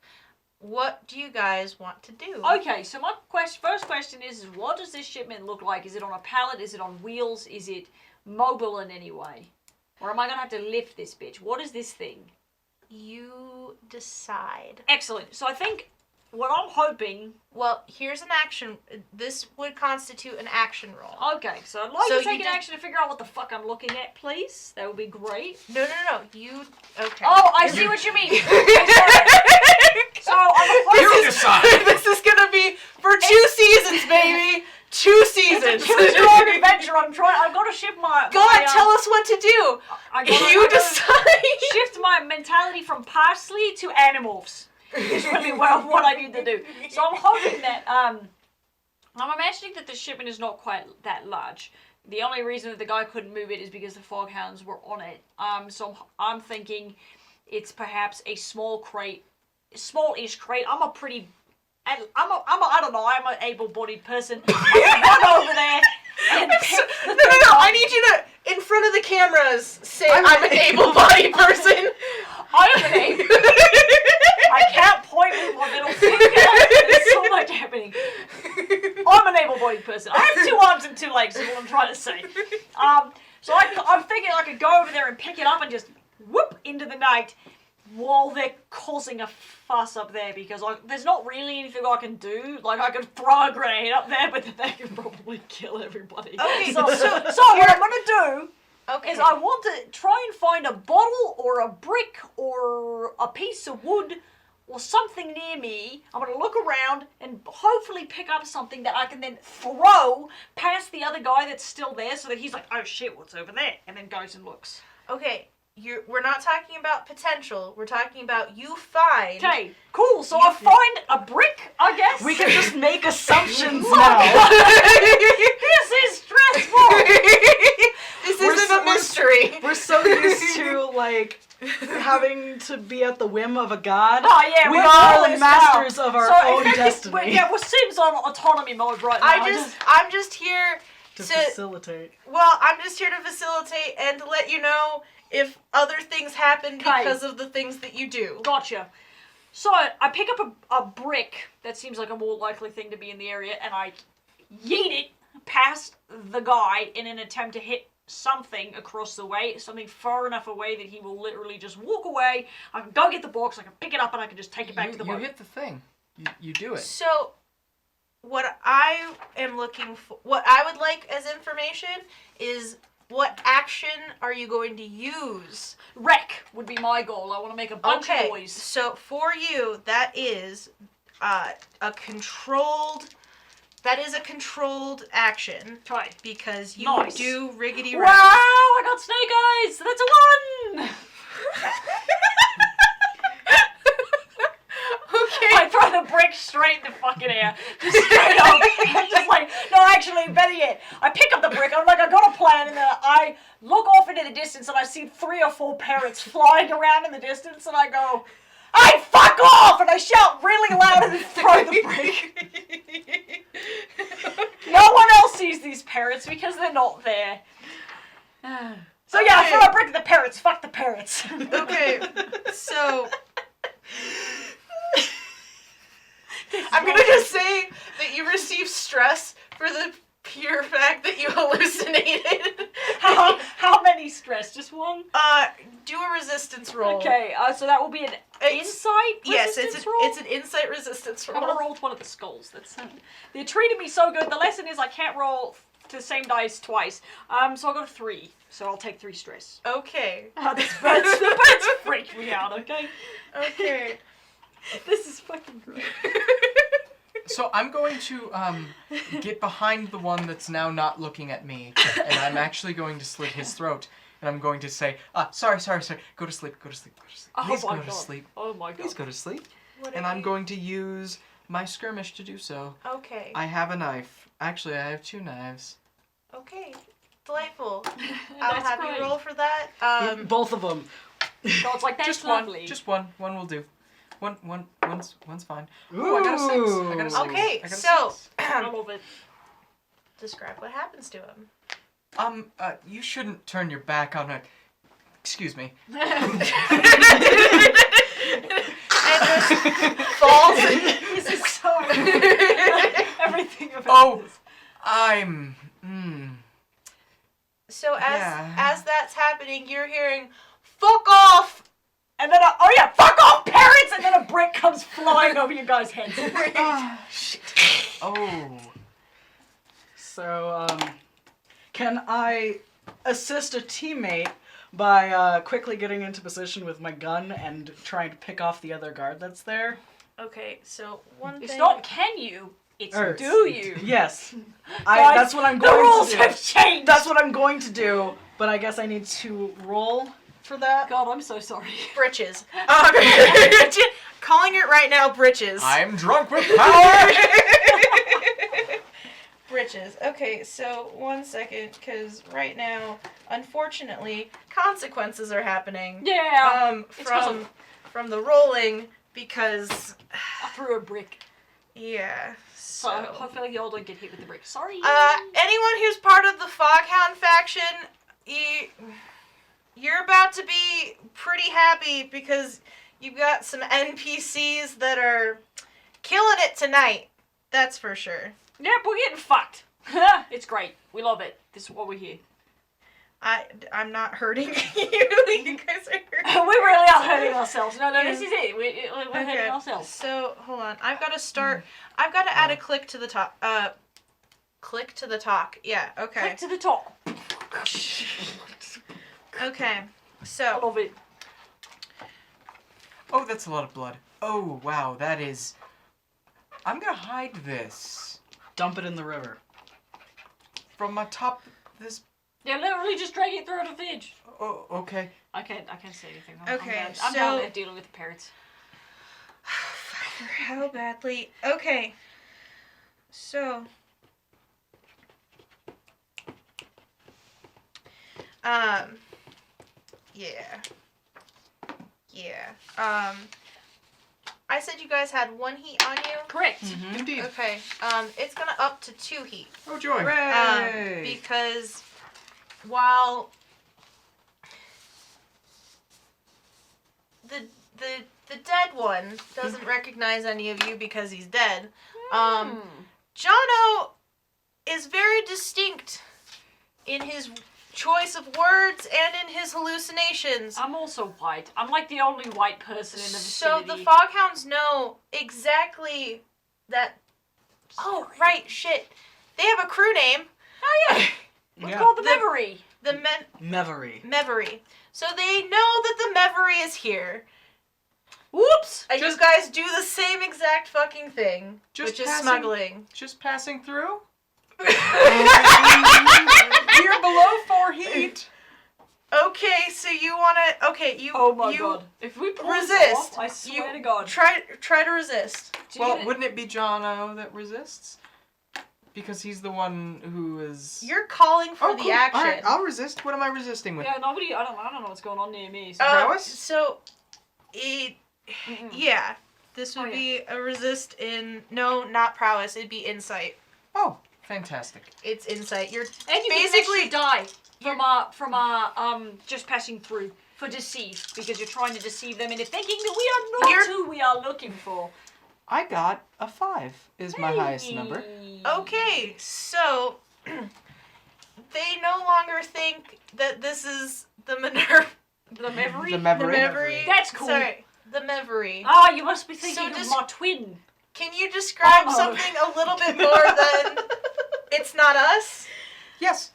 What do you guys want to do? Okay, so my first question is what does this shipment look like? Is it on a pallet? Is it on wheels? Is it mobile in any way? Or am I going to have to lift this bitch? What is this thing? You decide. Excellent. So I think what I'm hoping... Well, here's an action. This would constitute an action roll. Okay, so I'd like So to take you an just- action to figure out what the fuck I'm looking at, please. That would be great. No. You... Okay. Oh, I see what you mean. So I'm You hoping... decide! This is gonna be for 2 seasons, baby! 2 seasons! It's a choose-your-own adventure. I've got to shift my... God, tell us what to do! I gotta You decide! shift my mentality from parsley to animorphs. Is really what I need to do. So I'm hoping that I'm imagining that the shipment is not quite that large. The only reason that the guy couldn't move it is because the foghounds were on it. So I'm thinking it's perhaps a small crate, small-ish crate. I don't know. I'm an able-bodied person. I run over there and pick the thing No. up. I need you to, in front of the cameras, say I'm an able-bodied person. I'm an able. I can't point with my middle finger. There's so much happening. I'm an able-bodied person. I have 2 arms and 2 legs is what I'm trying to say. So I'm thinking I could go over there and pick it up and just whoop into the night while they're causing a fuss up there because there's not really anything I can do. Like I could throw a grenade up there, but then they could probably kill everybody. Okay, So what I'm gonna do Okay. is I want to try and find a bottle or a brick or a piece of wood or something near me. I'm going to look around and hopefully pick up something that I can then throw past the other guy that's still there so that he's like, oh shit, what's over there? And then goes and looks. Okay, we're not talking about potential. We're talking about you find... Okay, cool. So I find a brick, I guess. We can just make assumptions now. This is stressful. This isn't a mystery. We're so used to, like, having to be at the whim of a god. Oh yeah, We we're are all the masters of our own destiny. We're Sims on autonomy mode right now. I'm just here To facilitate. Well, I'm just here to facilitate and to let you know if other things happen because of the things that you do. Gotcha. So I pick up a brick that seems like a more likely thing to be in the area, and I yeet it past the guy in an attempt to hit something across the way, something far enough away that he will literally just walk away. I can go get the box, I can pick it up, and I can just take it back to the boat. You hit the thing. You do it. So, what I am looking for, what I would like as information is what action are you going to use? Wreck would be my goal. I want to make a bunch of noise. So for you, that is a controlled action. Try. Because you Nice. do riggedy Wow, wreck. I got snake eyes! That's a 1! Okay. I throw the brick straight in the fucking air. Just straight up. I'm just like, no, actually, better yet. I pick up the brick, I'm like, I got a plan, and then I look off into the distance and I see 3 or 4 parrots flying around in the distance, and I go, I fuck off! And I shout really loud and throw the brick. No one else sees these parrots because they're not there. So yeah, I Okay. throw a brick at the parrots. Fuck the parrots. Okay, so I'm gonna just say that you received stress for the pure fact that you hallucinated. How many stress? Just one? Do a resistance roll. Okay, so that will be an insight Yes, resistance roll? it's an insight resistance I'm gonna roll. roll with one of the skulls. That's they treated me so good. The lesson is I can't roll to the same dice twice. So I'll go to 3. So I'll take 3 stress. Okay. The birds freak me out. Okay. Okay. This is fucking great. So I'm going to get behind the one that's now not looking at me, and I'm actually going to slit his throat, and I'm going to say, sorry. Go to sleep. Please Oh my go to God. sleep. Oh my god. Please go to sleep. What And are I'm you- going to use my skirmish to do so. Okay. I have a knife. Actually, I have 2 knives. Okay. Delightful. I'll That's have great. you roll for that. Both of them. God's like, that's Just lovely. one. Just one. One will do. One's fine. Ooh, I got a 6. I got a 6. Okay, I got a so 6. I love it. describe what happens to him. You shouldn't turn your back on a. Excuse me. And just falls. This is so everything about Oh, this. I'm. So Yeah. as that's happening, you're hearing, "Fuck off!" And then fuck off, parrots! And then a brick comes flying over you guys' heads. Shit. Oh. So, can I assist a teammate by quickly getting into position with my gun and trying to pick off the other guard that's there? Okay, so one It's thing. not can you, it's Or- do you. Yes. Guys, That's what I'm the going rules to do. have changed. That's what I'm going to do, but I guess I need to roll for that. God, I'm so sorry. Britches. Calling it right now, britches. I'm drunk with power. Britches. Okay, so 1 second, because right now, unfortunately, consequences are happening. Yeah. It's 'cause From the rolling, because I threw a brick. yeah. So So hopefully y'all don't get hit with the brick. Sorry. anyone who's part of the Foghound faction, you're about to be pretty happy because you've got some NPCs that are killing it tonight. That's for sure. Yep, we're getting fucked. It's great. We love it. This is what we're here. I'm not hurting you. You guys are hurting. We really are hurting ourselves. No, this is it. We're hurting Okay, ourselves. so hold on. I've got to start. I've got to add a click to the top. Click to the talk. Yeah. Okay. Click to the top. Okay. I So love it. Oh, that's a lot of blood. Oh, wow, that is. I'm gonna hide this Dump it in the river. from atop this. Yeah, literally just drag it through the edge. Oh, okay. I can't say anything. Okay, I'm down so- there dealing with the parrots. how badly? Okay. So. Yeah. Yeah. I said you guys had 1 heat on you. Correct. Indeed. Okay. It's gonna up to 2 heat. Oh, joy. Because while the dead one doesn't recognize any of you because he's dead, Jono is very distinct in his choice of words and in his hallucinations. I'm also white. I'm like the only white person in the So vicinity. the Foghounds know exactly that. Oh, right, shit. They have a crew name. Oh yeah. It's Yeah. called the The- memory. The Mevery. Mevery. So they know that the Mevery is here. Whoops. And you guys do the same exact fucking thing, Just which is passing- smuggling. Just passing through? We're below 4 heat. Okay, so you wanna? Okay, you. Oh my you god. If we pull this resist. off, I swear You to God. Try to resist. Do you Well, get it? wouldn't it be Jono that resists? Because he's the one who is. You're calling for Oh, the cool. action. All right, I'll resist. What am I resisting with? Yeah, nobody. I don't know what's going on near me. So. Prowess? So, it Yeah. This would Oh, yeah. be a resist in... No, not prowess. It'd be insight. Oh, fantastic. It's insight. You're And you basically... die from just passing through for deceive, because you're trying to deceive them into thinking that we are not who we are looking for. I got a 5 is my highest number. Okay, so... they no longer think that this is the Minerva... The memory? The memory. Memory. That's cool. Sorry, the Memory. Ah, you must be thinking So of my twin. Can you describe Oh. something a little bit more than it's not us? Yes.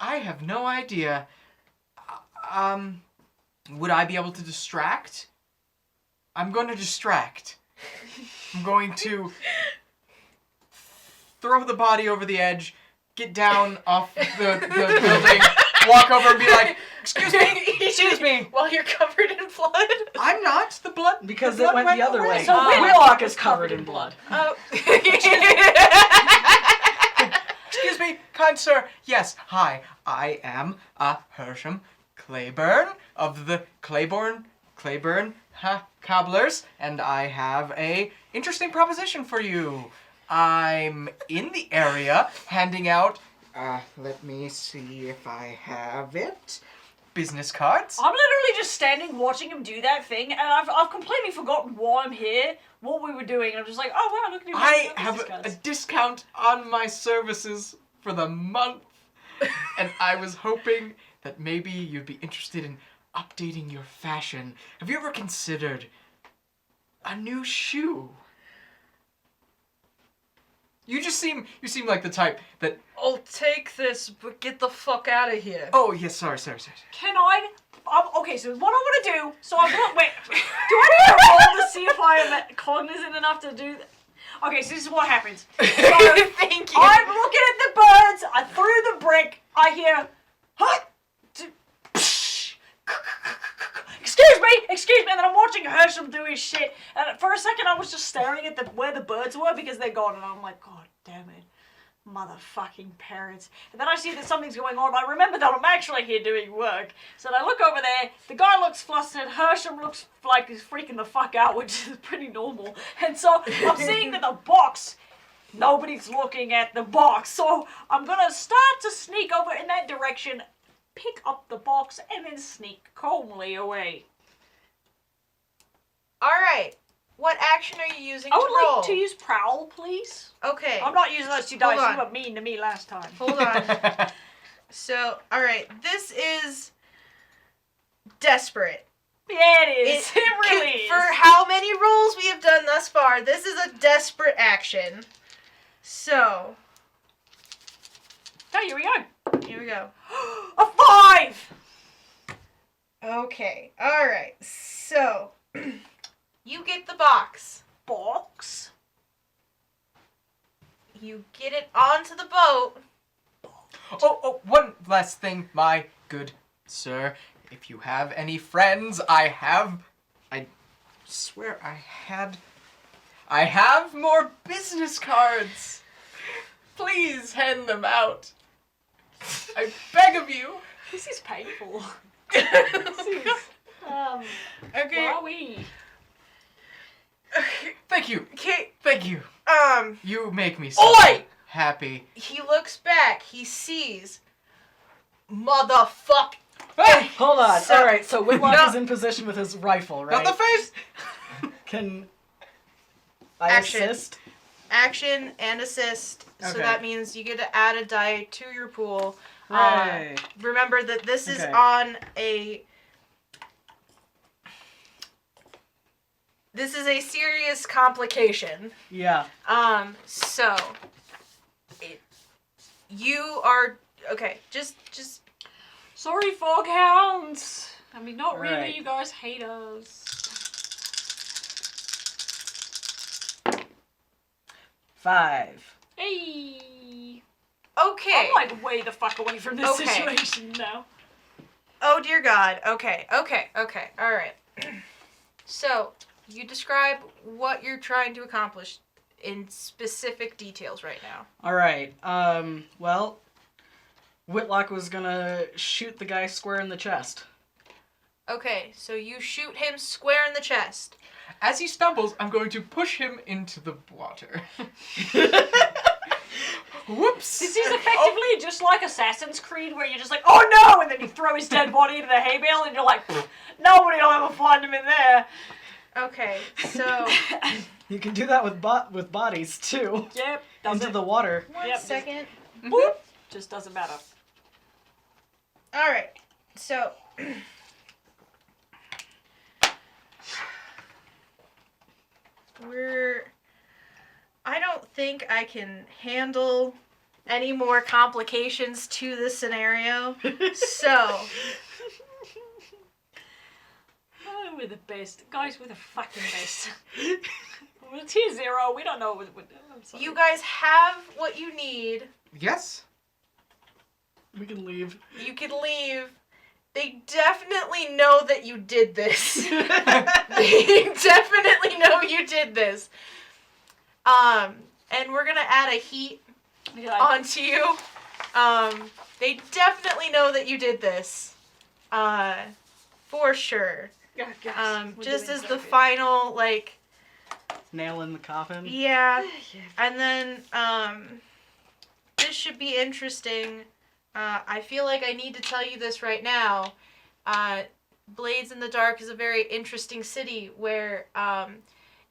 I have no idea. Would I be able to distract? I'm going to distract. I'm going to throw the body over the edge, get down off the building, walk over and be like, excuse me, excuse me. While you're covered in blood? I'm not. The blood. Because the it blood went the other away. way. So Whitlock is covered in blood. Oh. Excuse me, kind sir. Yes, hi. I am Hersham Claiborne of the Claiborne Cobblers, and I have a interesting proposition for you. I'm in the area handing out. Let me see if I have it. Business cards. I'm literally just standing watching him do that thing, and I've completely forgotten why I'm here, what we were doing. I'm just like, oh wow, look at him. I have a discount on my services for the month, and I was hoping that maybe you'd be interested in updating your fashion. Have you ever considered a new shoe? You seem like the type that... I'll take this, but get the fuck out of here. Oh, yes, sorry. Can I? Okay, so what I want to do, so I'm going, wait, do I need to roll to see if I am cognizant enough to do that? Okay, so this is what happens. So, Thank you. I'm looking at the birds, I threw the brick, I hear, excuse me, and then I'm watching Hersham do his shit, and for a second I was just staring at where the birds were because they're gone, and I'm like, God damn it, motherfucking parrots. And then I see that something's going on, I remember that I'm actually here doing work, so then I look over there, the guy looks flustered, Hersham looks like he's freaking the fuck out, which is pretty normal, and so I'm seeing that the box, nobody's looking at the box, so I'm gonna start to sneak over in that direction, pick up the box, and then sneak calmly away. Alright. What action are you using I to would roll? like to use Prowl, please. Okay. I'm not using those two Hold dice. on. You were mean to me last time. Hold on. So, alright. This is desperate. Yeah, it is. It really is. For how many rolls we have done thus far, this is a desperate action. So, Oh, here we go. here we go. A 5! Okay. Alright. So, you get the box. Box? You get it onto the boat. Oh, one last thing, my good sir. If you have any friends, I swear I have more business cards. Please hand them out. I beg of you. This is painful. Okay. Wowie. Thank you. Okay. Thank you. Um. You make me so Oi! happy. He looks back. He sees. Motherfuck. Hey! Hold on. So- All right, so Whitlock No. is in position with his rifle, right? Not the face. Can I Action. assist? Action and assist. So Okay. that means you get to add a die to your pool. Right. Remember that this is Okay. on a. This is a serious complication. Yeah. So. You are. Okay, just. Sorry, Foghounds. I mean, not really. Right. You guys hate us. 5. Hey. Okay. I'm like way the fuck away from this Okay. situation now. Oh dear God. Okay. Alright. So, you describe what you're trying to accomplish in specific details right now. All right. Well, Whitlock was gonna shoot the guy square in the chest. Okay, so you shoot him square in the chest. As he stumbles, I'm going to push him into the water. Whoops! This is effectively just like Assassin's Creed, where you're just like, oh no! And then you throw his dead body into the hay bale, and you're like, nobody will ever find him in there. Okay, so You can do that with bodies too. Yep. Into the water. one second. Boop. Just doesn't matter. All right, so I don't think I can handle any more complications to this scenario. So, Oh, we're the best. Guys, we're the fucking best. We're tier 0. We don't know what we're doing. I'm sorry. you guys have what you need. Yes? We can leave. You can leave. They definitely know that you did this. They definitely know you did this. And we're gonna add a heat Yeah. onto you. They definitely know that you did this. For sure. We're Just doing as so the good. final, like, Nail in the coffin. yeah. And then, this should be interesting. I feel like I need to tell you this right now. Blades in the Dark is a very interesting city where,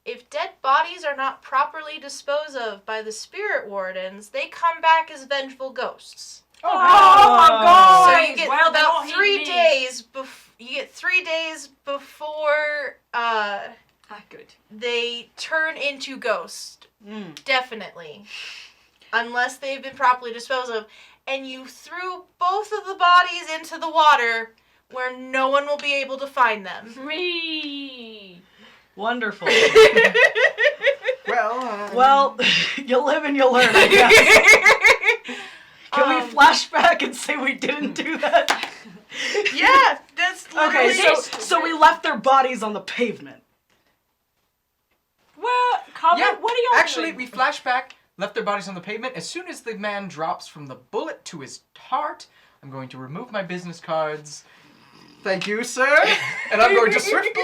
if dead bodies are not properly disposed of by the spirit wardens, they come back as vengeful ghosts. Oh my god! So you get Well, they're about not 3 hitting me. days. You get 3 days before Good. they turn into ghosts. Mm. Definitely, unless they've been properly disposed of, and you threw both of the bodies into the water where no one will be able to find them. Me. Wonderful. Well, Well, you live and you learn, I guess. Can we flashback and say we didn't do that? Yeah, that's Okay, literally- so we left their bodies on the pavement. Well, comment. yeah, What are y'all actually, doing? we flash back, left their bodies on the pavement. As soon as the man drops from the bullet to his heart, I'm going to remove my business cards. Thank you, sir. And I'm going to swiftly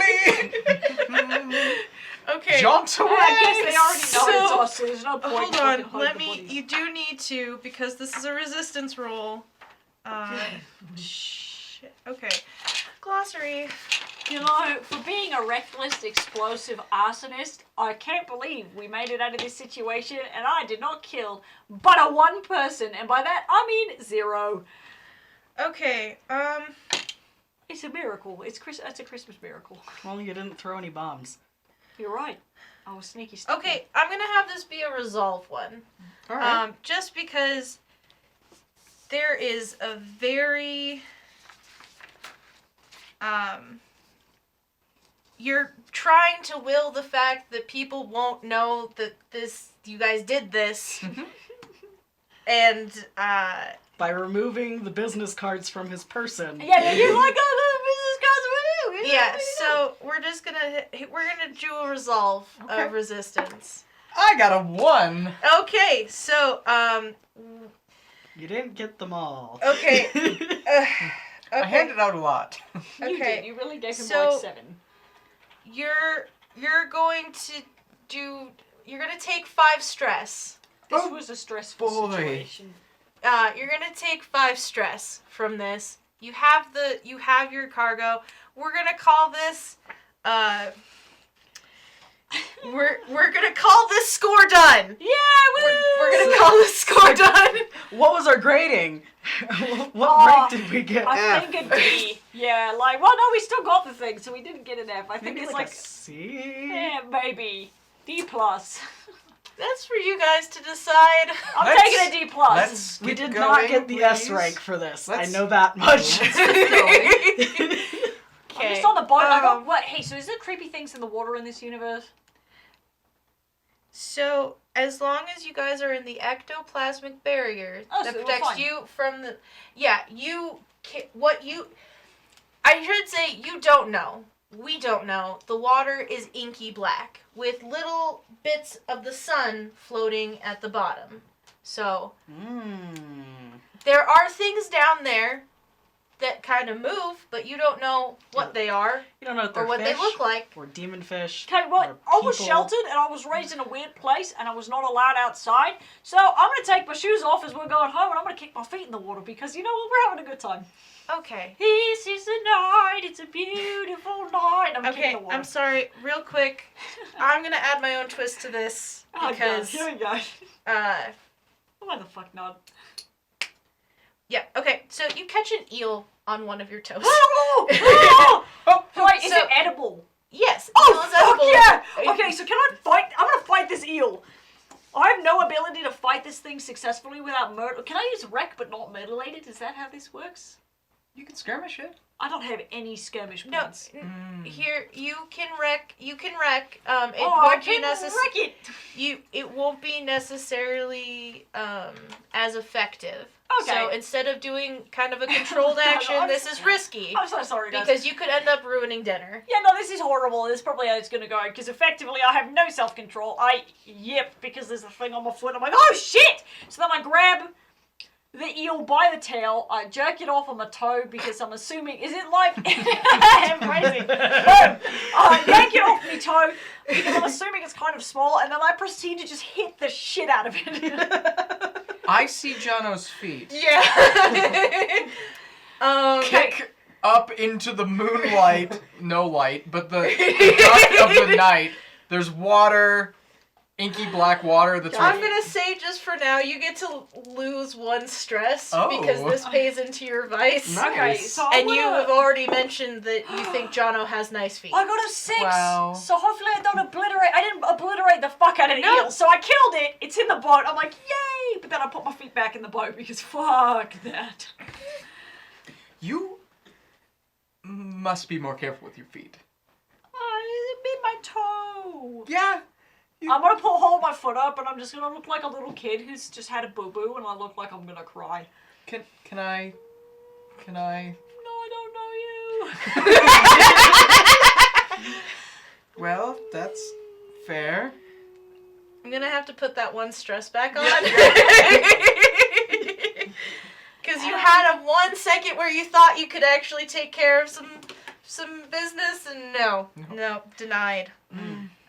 Okay. jaunt away. I guess they already know it's So- us, so there's no point. Hold in on, fucking let hiding the me. bodies. You do need to, because this is a resistance roll. Shit. Okay. Glossary. You know, for being a reckless, explosive arsonist, I can't believe we made it out of this situation and I did not kill but a one person, and by that I mean 0. Okay. It's a miracle. It's a Christmas miracle. Well, you didn't throw any bombs. You're right. I was sneaky. Okay, I'm gonna have this be a resolve one. All right. Just because there is a very you're trying to will the fact that people won't know that you guys did this. And By removing the business cards from his person. Yeah, you're like, oh, the business cards. yeah, so we're just gonna do a resolve Okay. of resistance. I got a 1. Okay, so You didn't get them all. okay. I handed out a lot. You Okay. did. You really gave him So- like 7. You're going to take 5 stress. This Oh, was a stressful boy. situation. You're gonna take 5 stress from this. You have your cargo. We're gonna call this we're gonna call this score done. Yeah, We're gonna call this score done. What was our grading? What Oh, rank did we get? I F. think a D. Yeah, like, well, no, we still got the thing, so we didn't get an F. I think Maybe it's like like, a C? yeah, maybe D plus. That's for you guys to decide. I'm Let's- taking a D plus. Let's We get did going, not get the S please. rank for this. Let's- I know that much. I'm just on the boat. I got Um, what? Hey, so is there creepy things in the water in this universe? So, as long as you guys are in the ectoplasmic barrier Oh, that so we're protects fine. you from the... Yeah, I should say, you don't know. We don't know. The water is inky black, with little bits of the sun floating at the bottom. So, there are things down there that kind of move, but you don't know what they are You don't know if they're or what fish, they look like. or demon fish. Okay, well, or I was people. sheltered and I was raised in a weird place and I was not allowed outside. So I'm going to take my shoes off as we're going home and I'm going to kick my feet in the water because you know what? We're having a good time. Okay. This is the night. It's a beautiful night. I'm kicking Okay, the water. I'm sorry. Real quick, I'm gonna add my own twist to this Oh, because, God. Here we go. Why the fuck not? yeah. Okay, so you catch an eel on one of your toes. Oh! Wait, is So- it edible? Yes. Oh, eel is fuck edible. yeah! Okay, so can I fight? I'm gonna fight this eel. I have no ability to fight this thing successfully without murder. Can I use wreck but not mutilated? it? Is that how this works? You can skirmish it. I don't have any skirmish No, points. here you can wreck. You can wreck. It I won't be can wreck it. It won't be necessarily as effective. Okay. So instead of doing kind of a controlled action, I'm this is risky I'm so sorry, guys. because you could end up ruining dinner. Yeah, no, this is horrible. This is probably how it's gonna go. Because effectively, I have no self-control. I yip because there's a thing on my foot. I'm like, oh shit! So then I grab the eel by the tail. I jerk it off on my toe because I'm assuming is it like I'm crazy. No, I yank it off my toe because I'm assuming it's kind of small, and then I proceed to just hit the shit out of it. I see Jono's feet. Yeah. Kick up into the moonlight. No light, but the dark of the night. There's water, inky black water that's I'm gonna say just for now, you get to lose one stress Oh. because this pays into your vice. Nice. Okay, so And you have already mentioned that you think Jono has nice feet. I got a 6, Wow. so hopefully I don't obliterate. I didn't obliterate the fuck out of the No. eel, so I killed it. It's in the boat. I'm like, yay! But then I put my feet back in the boat because fuck that. You must be more careful with your feet. It bit my toe. Yeah. I'm gonna hold my foot up, and I'm just gonna look like a little kid who's just had a boo boo, and I look like I'm gonna cry. Can I? No, I don't know you. Well, that's fair. I'm gonna have to put that one stress back on. Because you had a 1 second where you thought you could actually take care of some business, and no, denied.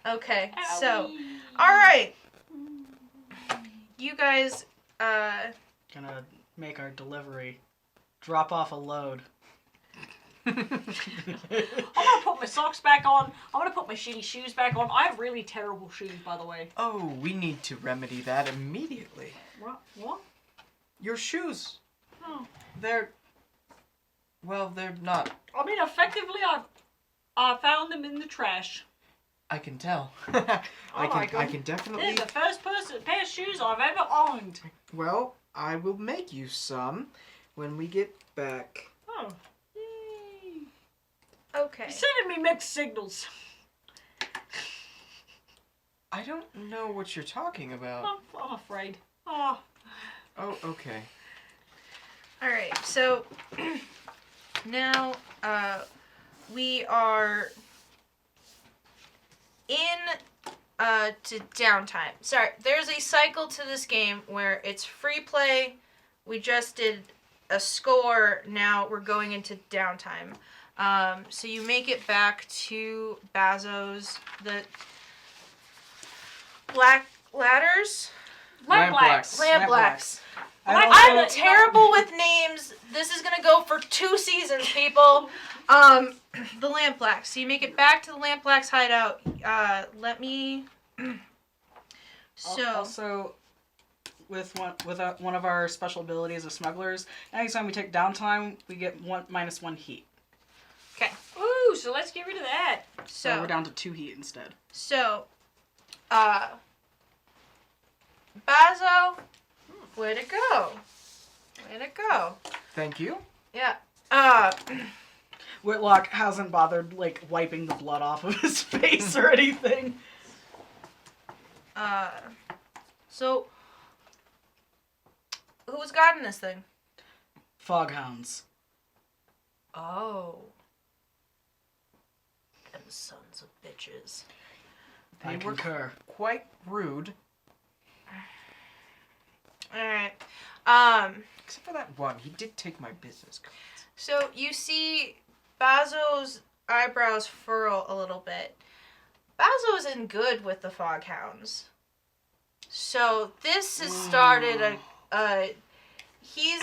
Okay, so, alright. You guys, Gonna make our delivery. Drop off a load. I'm gonna put my socks back on. I'm gonna put my shitty shoes back on. I have really terrible shoes, by the way. Oh, we need to remedy that immediately. What? Your shoes. Oh. They're not. I mean, effectively, I found them in the trash. I can tell. my I can God. Definitely. This is the first pair of shoes I've ever owned. Well, I will make you some when we get back. Oh. Yay. okay. You're sending me mixed signals. I don't know what you're talking about. I'm afraid. Oh. Oh, okay. Alright, so, now, we are to downtime. Sorry, there's a cycle to this game where it's free play. We just did a score. Now we're going into downtime. So you make it back to Bazo's, the black ladders? Lampblacks. Lampblacks. I I'm terrible with names. This is gonna go for 2 seasons, people. The Lampblacks. So you make it back to the Lampblacks hideout. Let me. So Also, with one of our special abilities of smugglers, anytime we take downtime, we get -1 heat. okay. Ooh, so let's get rid of that. So we're down to 2 heat instead. So, Bazo, way to go. Way to go. Thank you. Yeah. Whitlock hasn't bothered like wiping the blood off of his face or anything. So, who's guarding this thing? Foghounds. Oh. Them sons of bitches. They I were concur. quite rude. Alright. Except for that one, he did take my business cards. So you see Bazo's eyebrows furrow a little bit. Bazo isn't good with the Foghounds. So this has started he's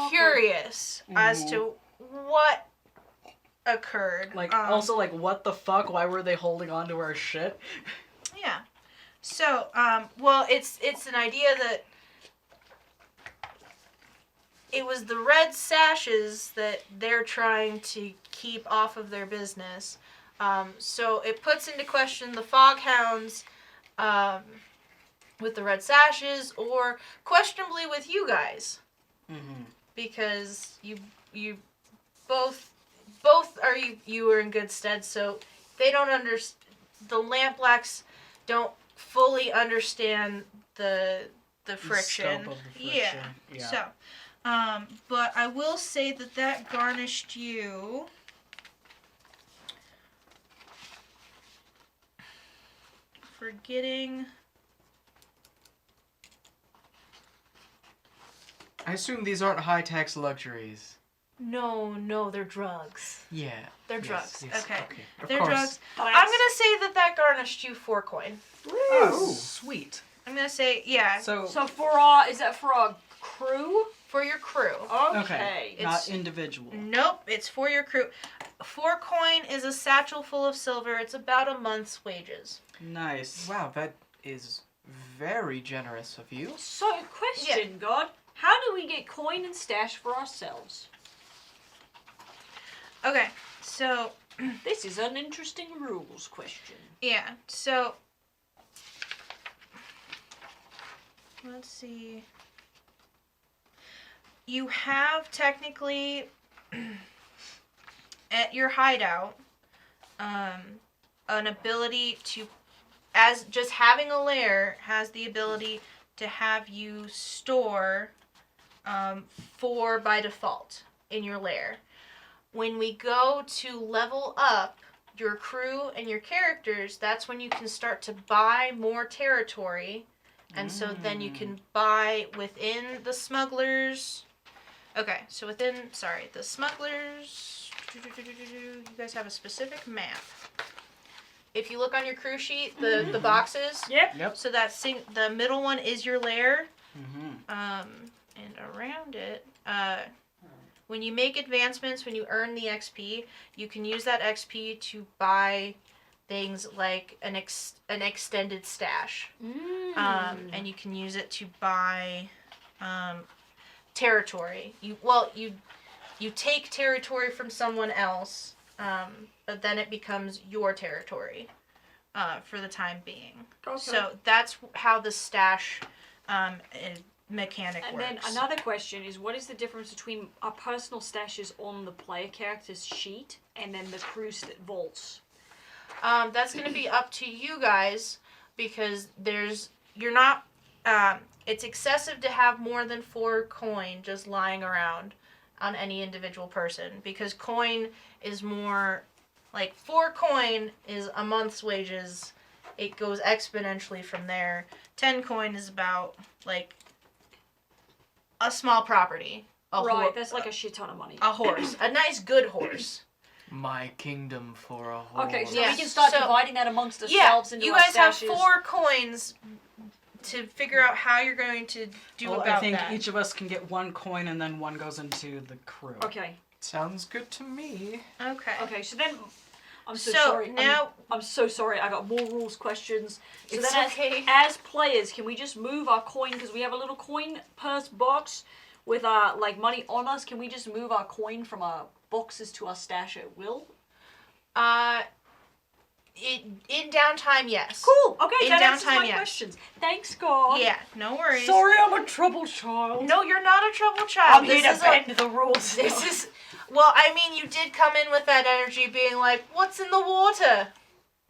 curious as to what occurred. Like, also, like, what the fuck? Why were they holding on to our shit? Yeah. So, well, it's an idea that it was the red sashes that they're trying to keep off of their business. So it puts into question the Foghounds with the red sashes, or questionably with you guys, because you both are you are in good stead. So they don't the Lampblacks don't fully understand the friction. The scope of the friction. Yeah. So, but I will say that garnished you. For getting. I assume these aren't high-tax luxuries. No, they're drugs. Yeah. They're yes, drugs. yes, Okay. Of They're course. drugs. I'm gonna say that garnished you 4 coin. Oh, sweet. I'm gonna say, yeah. So for is that for our crew? For your crew. Okay. not individual. Nope, it's for your crew. 4 coin is a satchel full of silver. It's about a month's wages. Nice. Wow, that is very generous of you. So, question, God. How do we get coin and stash for ourselves? Okay, so This is an interesting rules question. yeah, so let's see. You have technically at your hideout an ability to, as just having a lair has the ability to have you store 4 by default in your lair. When we go to level up your crew and your characters, that's when you can start to buy more territory. And so then you can buy within the smugglers. Okay, so within, the smugglers, you guys have a specific map. If you look on your crew sheet, the boxes. Yep. So the middle one is your lair. Mm-hmm. And around it, when you make advancements, when you earn the XP, you can use that XP to buy things like an extended stash. And you can use it to buy territory. You take territory from someone else, but then it becomes your territory for the time being. Okay. So that's how the stash mechanic And works. then another question is, what is the difference between our personal stashes on the player character's sheet and then the crew vaults? That's going to be up to you guys, because it's excessive to have more than 4 coin just lying around on any individual person, because coin is more like 4 coin is a month's wages. It goes exponentially from there. 10 coin is about like a small property. That's like a shit ton of money. A horse. A nice good horse. My kingdom for a horse. Okay, so Yeah, we can start so- dividing that amongst ourselves into you our guys have stashes. 4 coins to figure out how you're going to do Well, about I think that. each of us can get 1 coin and then 1 goes into the crew. Okay. Sounds good to me. Okay. Okay, so then I'm so, So, sorry. now- I'm so sorry. I got more rules questions. So It's then okay. as players, can we just move our coin, because we have a little coin purse box with our money on us? Can we just move our coin from our boxes to our stash at will? In downtime, yes. Cool. Okay, In that answers downtime, my yes. questions. Thanks, God. Yeah, no worries. Sorry, I'm a trouble child. No, you're not a trouble child. I'm here to bend the rules. This is. Well, I mean, you did come in with that energy, being like, "What's in the water?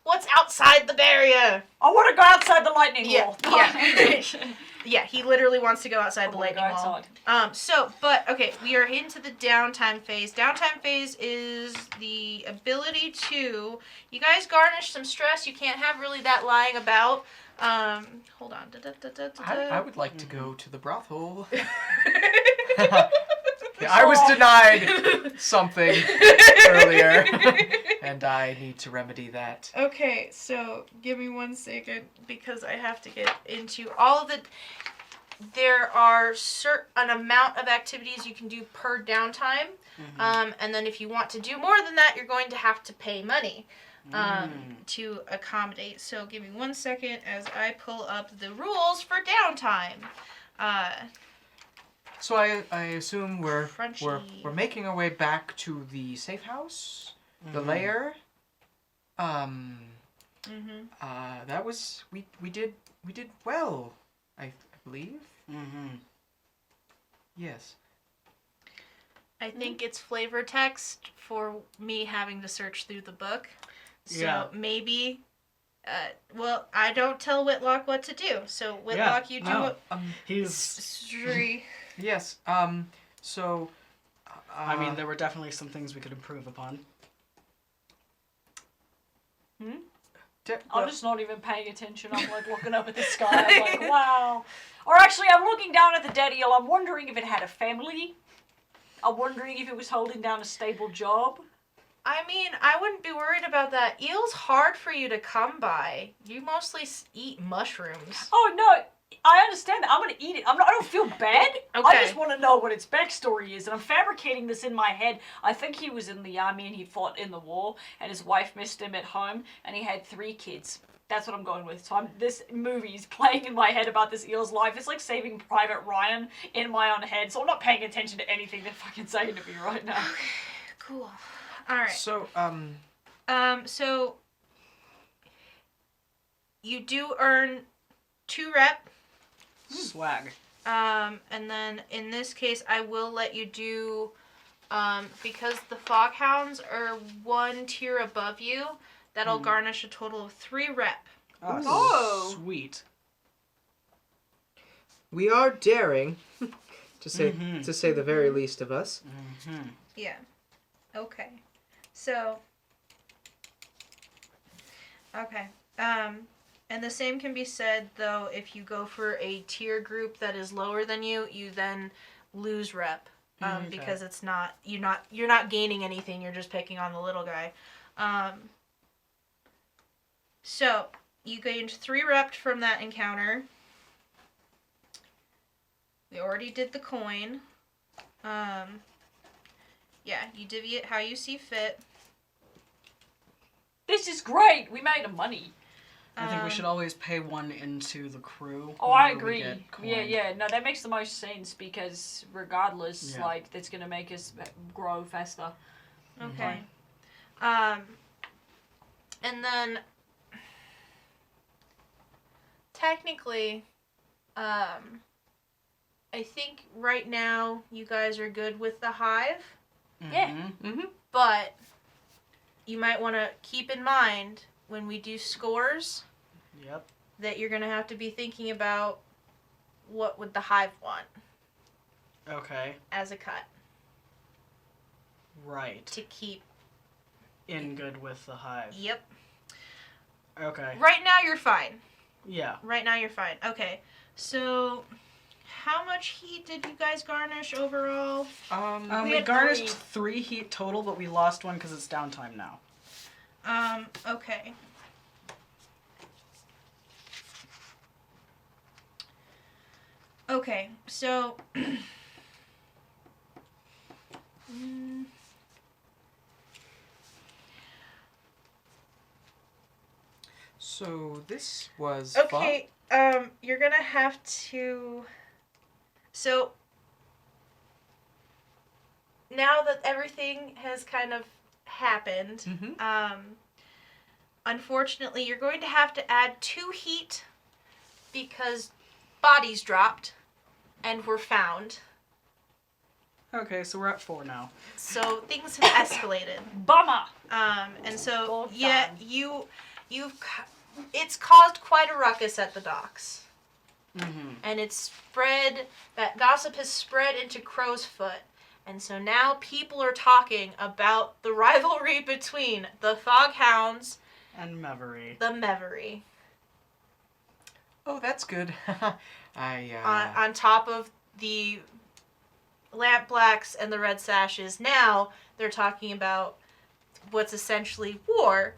What's outside the barrier?" I want to go outside the lightning Yeah, wall. yeah. Yeah, he literally wants to go outside the wanna lightning go wall. outside. But okay, we are into the downtime phase. Downtime phase is the ability to. You guys garnish some stress. You can't have really that lying about. Hold on. I would like to go to the brothel. Yeah, I was denied something earlier, and I need to remedy that. Okay, so give me 1 second because I have to get into all of the. There are an amount of activities you can do per downtime, and then if you want to do more than that, you're going to have to pay money to accommodate. So give me 1 second as I pull up the rules for downtime. So I assume we're Crunchy. making our way back to the safe house, the lair. That was we did well, I believe. Yes. I think it's flavor text for me having to search through the book. So maybe, well, I don't tell Whitlock what to do. So Whitlock, you do what. He's. Yes. So. I mean, there were definitely some things we could improve upon. I'm just not even paying attention. I'm like looking up at the sky. I'm like, wow. Or actually, I'm looking down at the dead eel. I'm wondering if it had a family. I'm wondering if it was holding down a stable job. I mean, I wouldn't be worried about that. Eel's hard for you to come by. You mostly eat mushrooms. Oh no, I understand that. I'm gonna eat it. I don't feel bad. Okay. I just want to know what its backstory is, and I'm fabricating this in my head. I think he was in the army and he fought in the war, and his wife missed him at home, and he had 3 kids. That's what I'm going with. So this movie's playing in my head about this eel's life. It's like Saving Private Ryan in my own head. So I'm not paying attention to anything they're fucking saying to me right now. Cool. All right. So So you do earn 2 rep. Swag. And then in this case, I will let you do, because the Foghounds are 1 tier above you, that'll garnish a total of 3 rep. Oh. Sweet. We are daring, to say the very least of us. Yeah. Okay. So. Okay. And the same can be said though if you go for a tier group that is lower than you, you then lose rep. Because it's not you're not gaining anything, you're just picking on the little guy. So you gained 3 rep from that encounter. We already did the coin. Yeah, you divvy it how you see fit. This is great. We made money. I think we should always pay 1 into the crew. Oh, I whenever we agree. get coin. Yeah. No, that makes the most sense because regardless, like, it's gonna make us grow faster. Okay. And then technically, I think right now you guys are good with the hive. Yeah. But you might want to keep in mind when we do scores that you're going to have to be thinking about what would the hive want. Okay. As a cut. Right. To keep in good with the hive. Yep. Okay. Right now you're fine. Yeah. Right now you're fine. Okay. So how much heat did you guys garnish overall? We garnished 3 heat total, but we lost 1 because it's downtime now. Okay. Okay, so So this was okay. You're gonna have to. So now that everything has kind of happened, unfortunately, you're going to have to add 2 heat because bodies dropped and were found. Okay, so we're at 4 now. So things have escalated. Bummer. And so it's caused quite a ruckus at the docks. And it's spread, that gossip has spread into Crow's Foot. And so now people are talking about the rivalry between the Foghounds and Mevery. The Mevery. Oh, that's good. On top of the lamp blacks and the red sashes. Now they're talking about what's essentially war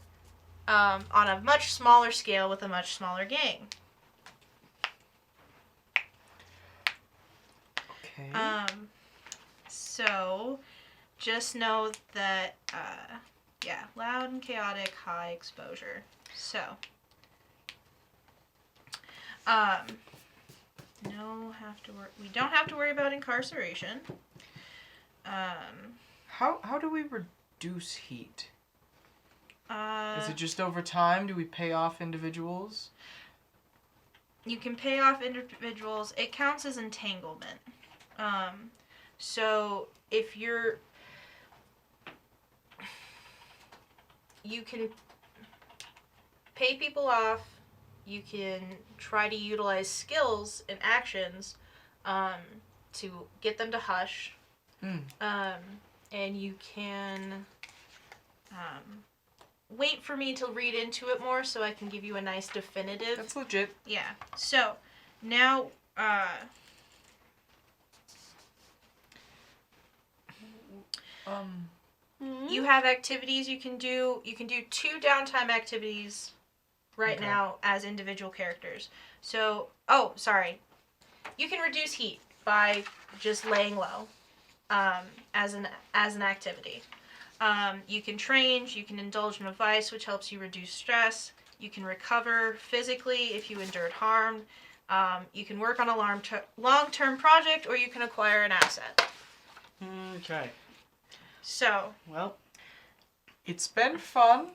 on a much smaller scale with a much smaller gang. Okay. So just know that, loud and chaotic, high exposure. So, we don't have to worry about incarceration. How do we reduce heat? Is it Uh, just over time? Do we pay off individuals? you can pay off individuals. It counts as entanglement. So if you can pay people off, you can try to utilize skills and actions to get them to hush. And you can wait for me to read into it more so I can give you a nice definitive. That's legit. Yeah. So now you have activities you can do. You can do 2 downtime activities right Okay. now as individual characters. So, you can reduce heat by just laying low as an activity. You can train. You can indulge in a vice, which helps you reduce stress. You can recover physically if you endured harm. You can work on a long-term project, or you can acquire an asset. Okay. So, Well, It's been fun.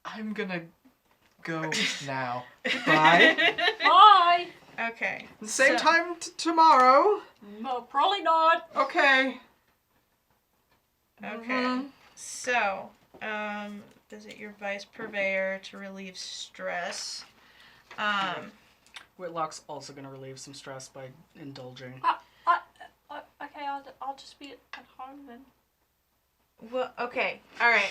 I'm gonna go now. Bye. Bye. okay. Same So- time tomorrow. No, probably not. Okay. Okay. So, visit your vice purveyor to relieve stress. Whitlock's also going to relieve some stress by indulging. Okay, I'll just be at home then. Well, okay. All right.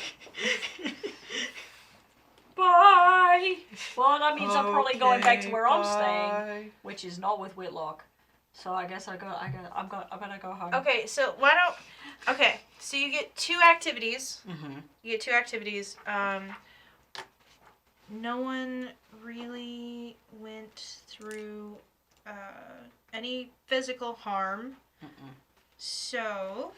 Bye. Well, that means I'm probably going back to where I'm staying, Bye. which is not with Whitlock. So I guess I'm gonna go home. Okay. So why don't? Okay. So you get 2 activities. Mm-hmm. You get 2 activities. No one really went through any physical harm. Mm-mm. So,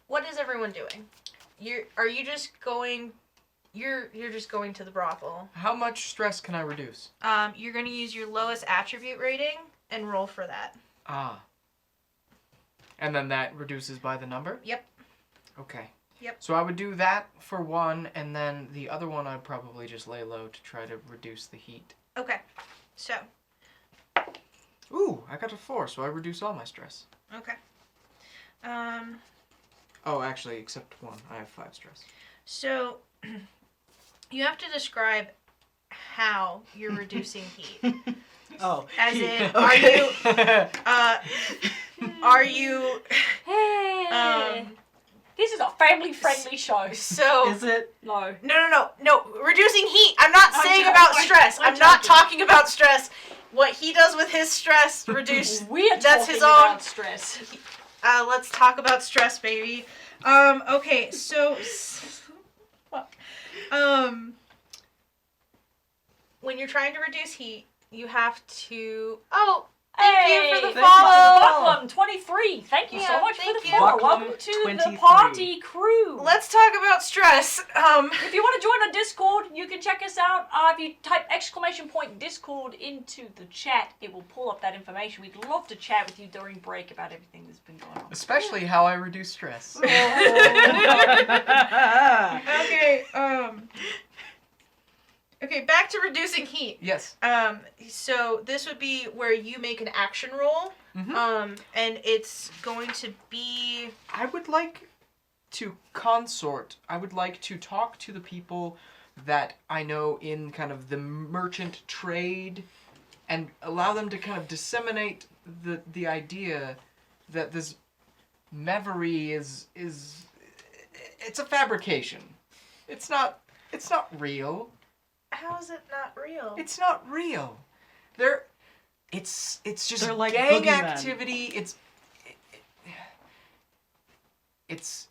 what is everyone doing? Are you just going? You're just going to the brothel. How much stress can I reduce? You're going to use your lowest attribute rating and roll for that. Ah. And then that reduces by the number? Yep. Okay. Yep. So I would do that for one, and then the other one I'd probably just lay low to try to reduce the heat. Okay. So, Ooh, I got a 4, so I reduce all my stress. okay. Oh, actually, except 1. I have 5 stress. So, you have to describe how you're reducing heat. Oh. As in, Okay. are you, Hey. This is a family-friendly show. so, Is it? No. no, reducing heat. I'm not I'm saying joking. about stress. I'm I'm not joking. talking about stress. What he does with his stress, reduce, We're that's talking his about own. stress. Let's talk about stress, baby. Okay, so, when you're trying to reduce heat, you have to, thank you for the Hey, follow. Bucklam 23. Thank you Yeah, so much for thank the you. follow. Bucklam Welcome to 23. the party crew. Let's talk about stress. If you want to join our Discord, you can check us out. If you type !Discord into the chat, it will pull up that information. We'd love to chat with you during break about everything that's been going on. Especially how I reduce stress. Okay, back to reducing heat. Yes. So this would be where you make an action roll. Mhm. And it's going to be, I would like to consort. I would like to talk to the people that I know in kind of the merchant trade and allow them to kind of disseminate the idea that Memory is it's a fabrication. It's not real. How is it not real? It's not real. It's just They're like gang boogeymen. activity. It's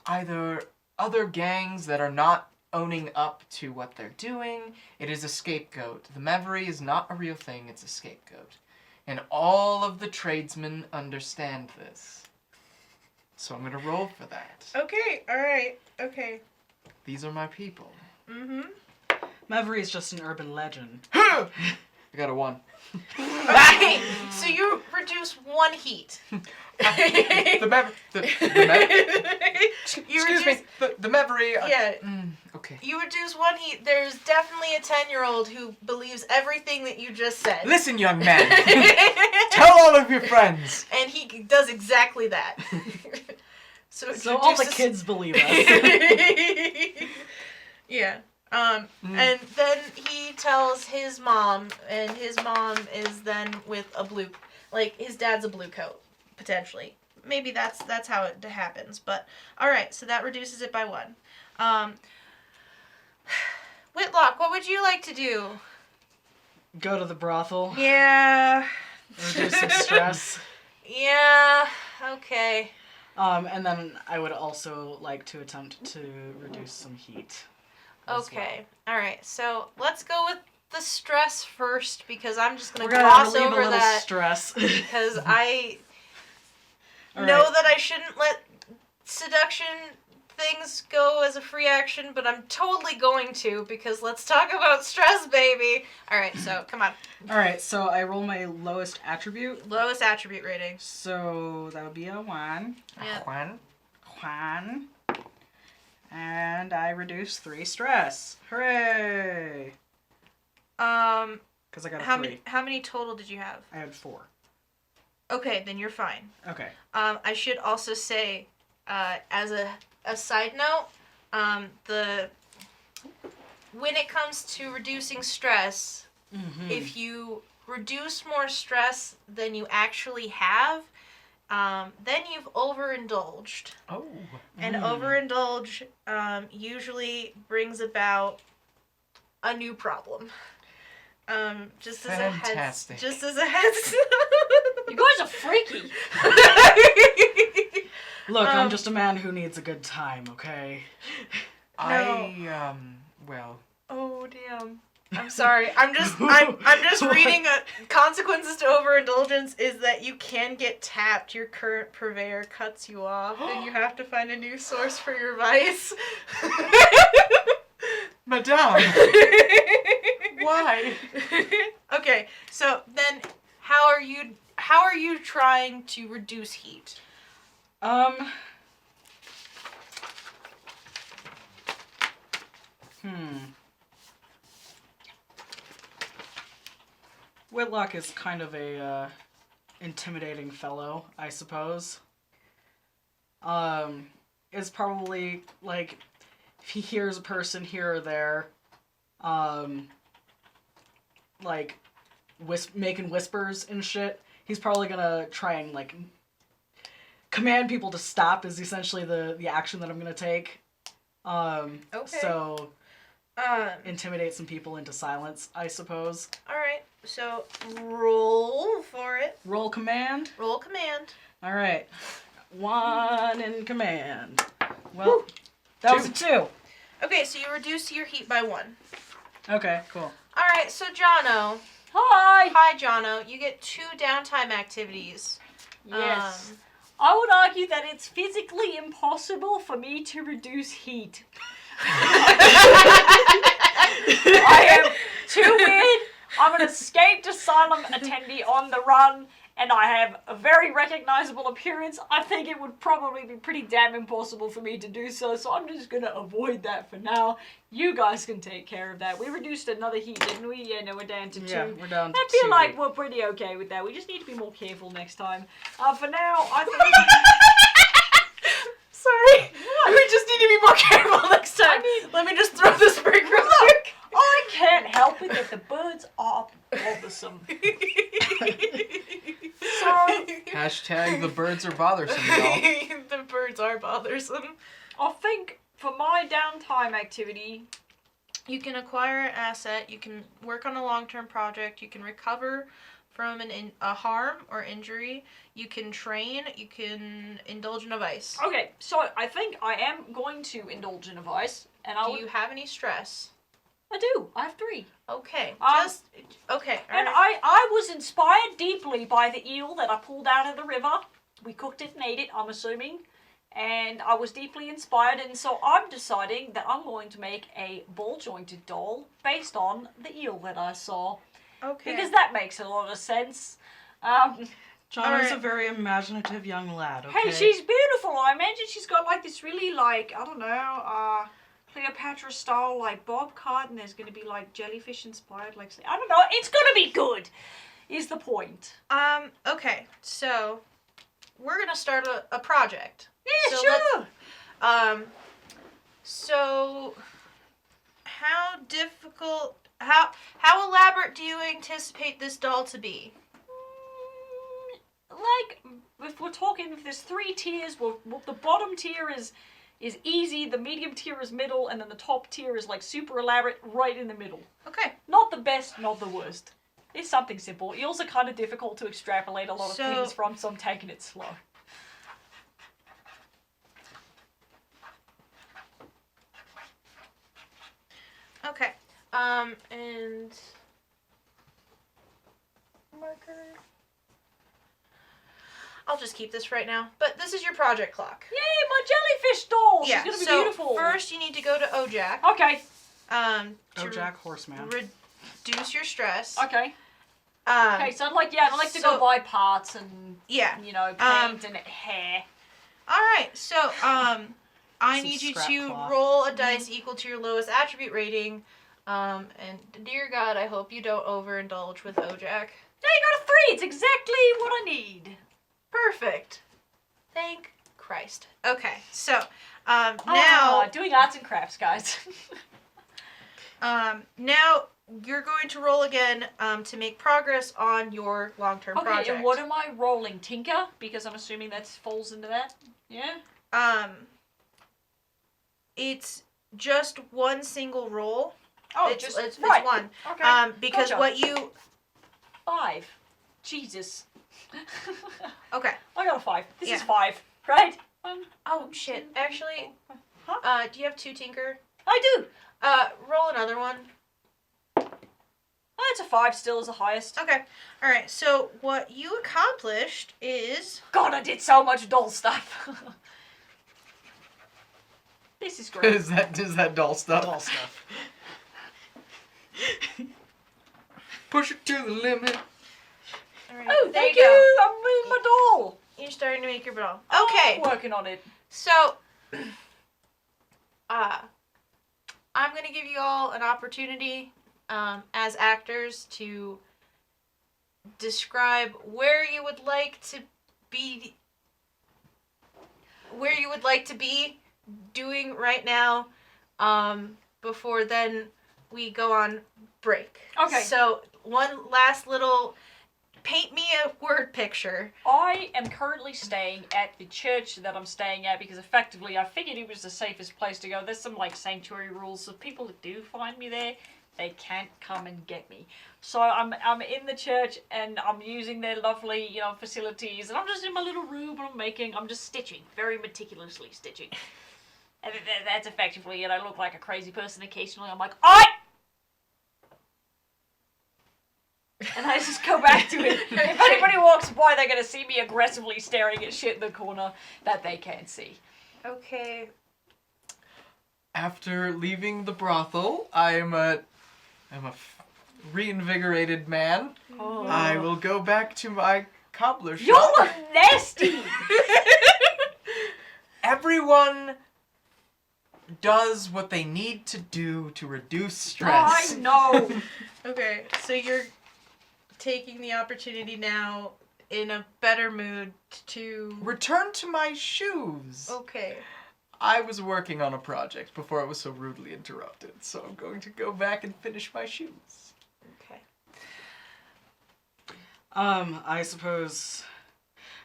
either other gangs that are not owning up to what they're doing. It is a scapegoat. The memory is not a real thing. It's a scapegoat. And all of the tradesmen understand this. So I'm going to roll for that. Okay, alright, okay. These are my people. Mm-hmm. Memory is just an urban legend. I got a 1. Okay, so you reduce 1 heat. The memory. Yeah. Okay. You reduce 1 heat. There's definitely a 10-year-old who believes everything that you just said. Listen, young man. Tell all of your friends. And he does exactly that. So all the kids believe us. Yeah. And then he tells his mom, and his mom is then with a blue, like his dad's a blue coat, potentially. Maybe that's how it happens. But all right, so that reduces it by 1. Whitlock, what would you like to do? Go to the brothel. Yeah. Reduce some stress. Yeah. Okay. And then I would also like to attempt to reduce some heat. Okay. All right. So let's go with the stress first because I'm just gonna We're gonna gloss relieve over a little that stress. because I All know right. that I shouldn't let seduction things go as a free action, but I'm totally going to because let's talk about stress, baby. All right. So come on. All right, so I roll my lowest attribute. Lowest attribute rating. So that would be a 1. Yeah. Juan. And I reduce 3 stress. Hooray! Because I got a 3. How many total did you have? I had 4. Okay, then you're fine. Okay. I should also say, as a side note, when it comes to reducing stress, if you reduce more stress than you actually have, then you've overindulged. Oh. And overindulge usually brings about a new problem. Just as Fantastic. a heads. You guys are freaky. Look, I'm just a man who needs a good time, okay? Well. Oh damn. I'm sorry. I'm just reading consequences to overindulgence is that you can get tapped. Your current purveyor cuts you off, and you have to find a new source for your vice. Madame. Why? Okay, so then how are you trying to reduce heat? Whitlock is kind of a intimidating fellow, I suppose. Is probably like if he hears a person here or there, like making whispers and shit, he's probably gonna try and like command people to stop. Is essentially the action that I'm gonna take. Okay. So intimidate some people into silence, I suppose. All right. So roll for it. Roll command. Roll command. All right. 1 in command. Well, that was a 2. Okay, so you reduce your heat by 1. Okay, cool. All right. So Jono. Hi. Hi, Jono. You get 2 downtime activities. Yes. I would argue that it's physically impossible for me to reduce heat. I am too weird. I'm an escaped asylum attendee on the run, and I have a very recognizable appearance. I think it would probably be pretty damn impossible for me to do so I'm just gonna avoid that for now. You guys can take care of that. We reduced another heat, didn't we? Yeah, no, we're down to 2. Yeah, we're down to I feel 2. like we're pretty okay with that. We just need to be more careful next time. For now, I think... Sorry. We just need to be more careful next time. Let me just throw this break real quick. I can't help it that the birds are bothersome. So, Hashtag the birds are bothersome, y'all. The birds are bothersome. I think for my downtime activity, You can acquire an asset. You can work on a long-term project. You can recover from a harm or injury. You can train. You can indulge in a vice. okay, so I think I am going to indulge in a vice, and Do you have any stress? I do. I have 3. Okay, Um, okay. And alright. I was inspired deeply by the eel that I pulled out of the river. We cooked it and ate it, I'm assuming. And I was deeply inspired, and so I'm deciding that I'm going to make a ball-jointed doll based on the eel that I saw. Okay. Because that makes a lot of sense. John is a Alright. very imaginative young lad, okay? Hey, she's beautiful. I imagine she's got like this really like, I don't know, Cleopatra style like bob cut, and there's going to be like jellyfish inspired, like, I don't know. It's going to be good, is the point. Okay. So, we're gonna start a project. Yeah, So sure. So, how difficult? How elaborate do you anticipate this doll to be? Like, if we're talking, if there's 3 tiers, well, the bottom tier is easy, the medium tier is middle, and then the top tier is like super elaborate, right in the middle. Okay. Not the best, not the worst. It's something simple. Eels are kind of difficult to extrapolate a lot of things from, so I'm taking it slow. Okay. And marker. I'll just keep this right now. But this is your project clock. Yay, my jellyfish doll! Yeah. She's gonna be so beautiful. first, you need to go to OJAC. Okay. To Jack Horseman. reduce your stress. Okay. Um, Okay, so I'd like to go so- buy parts and, Yeah. you know, paint and hair. All right. So I Some need you scrap to cloth. roll a dice equal to your lowest attribute rating. And dear God, I hope you don't overindulge with OJAC. Yeah, you got a 3. It's exactly what I need. Perfect. Thank Christ. Okay. So now doing arts and crafts, guys. now you're going to roll again to make progress on your long-term Okay, project. and what am I rolling? Tinker? Because I'm assuming that falls into that. Yeah? It's just one single roll. Oh, it's right. one. Okay. Because Gotcha. what you 5. Jesus. okay. I got a 5. This is Yeah. 5, right? Oh shit. Actually, Huh? do you have 2 tinker? I do. Roll another one. Oh, it's a 5 still is the highest. Okay. All right. So what you accomplished is God, I did so much doll stuff. This is great. Is that doll stuff? Doll stuff. Push it to the limit. all right, Oh, there thank you you. go. I'm with my doll. You're starting to make your doll. Oh, Okay. I'm working on it. So, I'm going to give you all an opportunity as actors to describe where you would like to be doing right now before then we go on break. Okay. So, one last little paint me a word picture. I am currently staying at the church that I'm staying at because effectively I figured it was the safest place to go. There's some like sanctuary rules, so people that do find me there, they can't come and get me. So I'm in the church and I'm using their lovely, you know, facilities, and I'm just in my little room and I'm just stitching, very meticulously stitching. And that's effectively it. I look like a crazy person occasionally. I'm like, "Oi!" And I just go back to it. If anybody walks by, they're going to see me aggressively staring at shit in the corner that they can't see. Okay. After leaving the brothel, I'm a reinvigorated man. Oh. I will go back to my cobbler shop. You look nasty! Everyone does what they need to do to reduce stress. I know. Okay, so you're taking the opportunity now in a better mood to... Return to my shoes. Okay. I was working on a project before I was so rudely interrupted, so I'm going to go back and finish my shoes. Okay. I suppose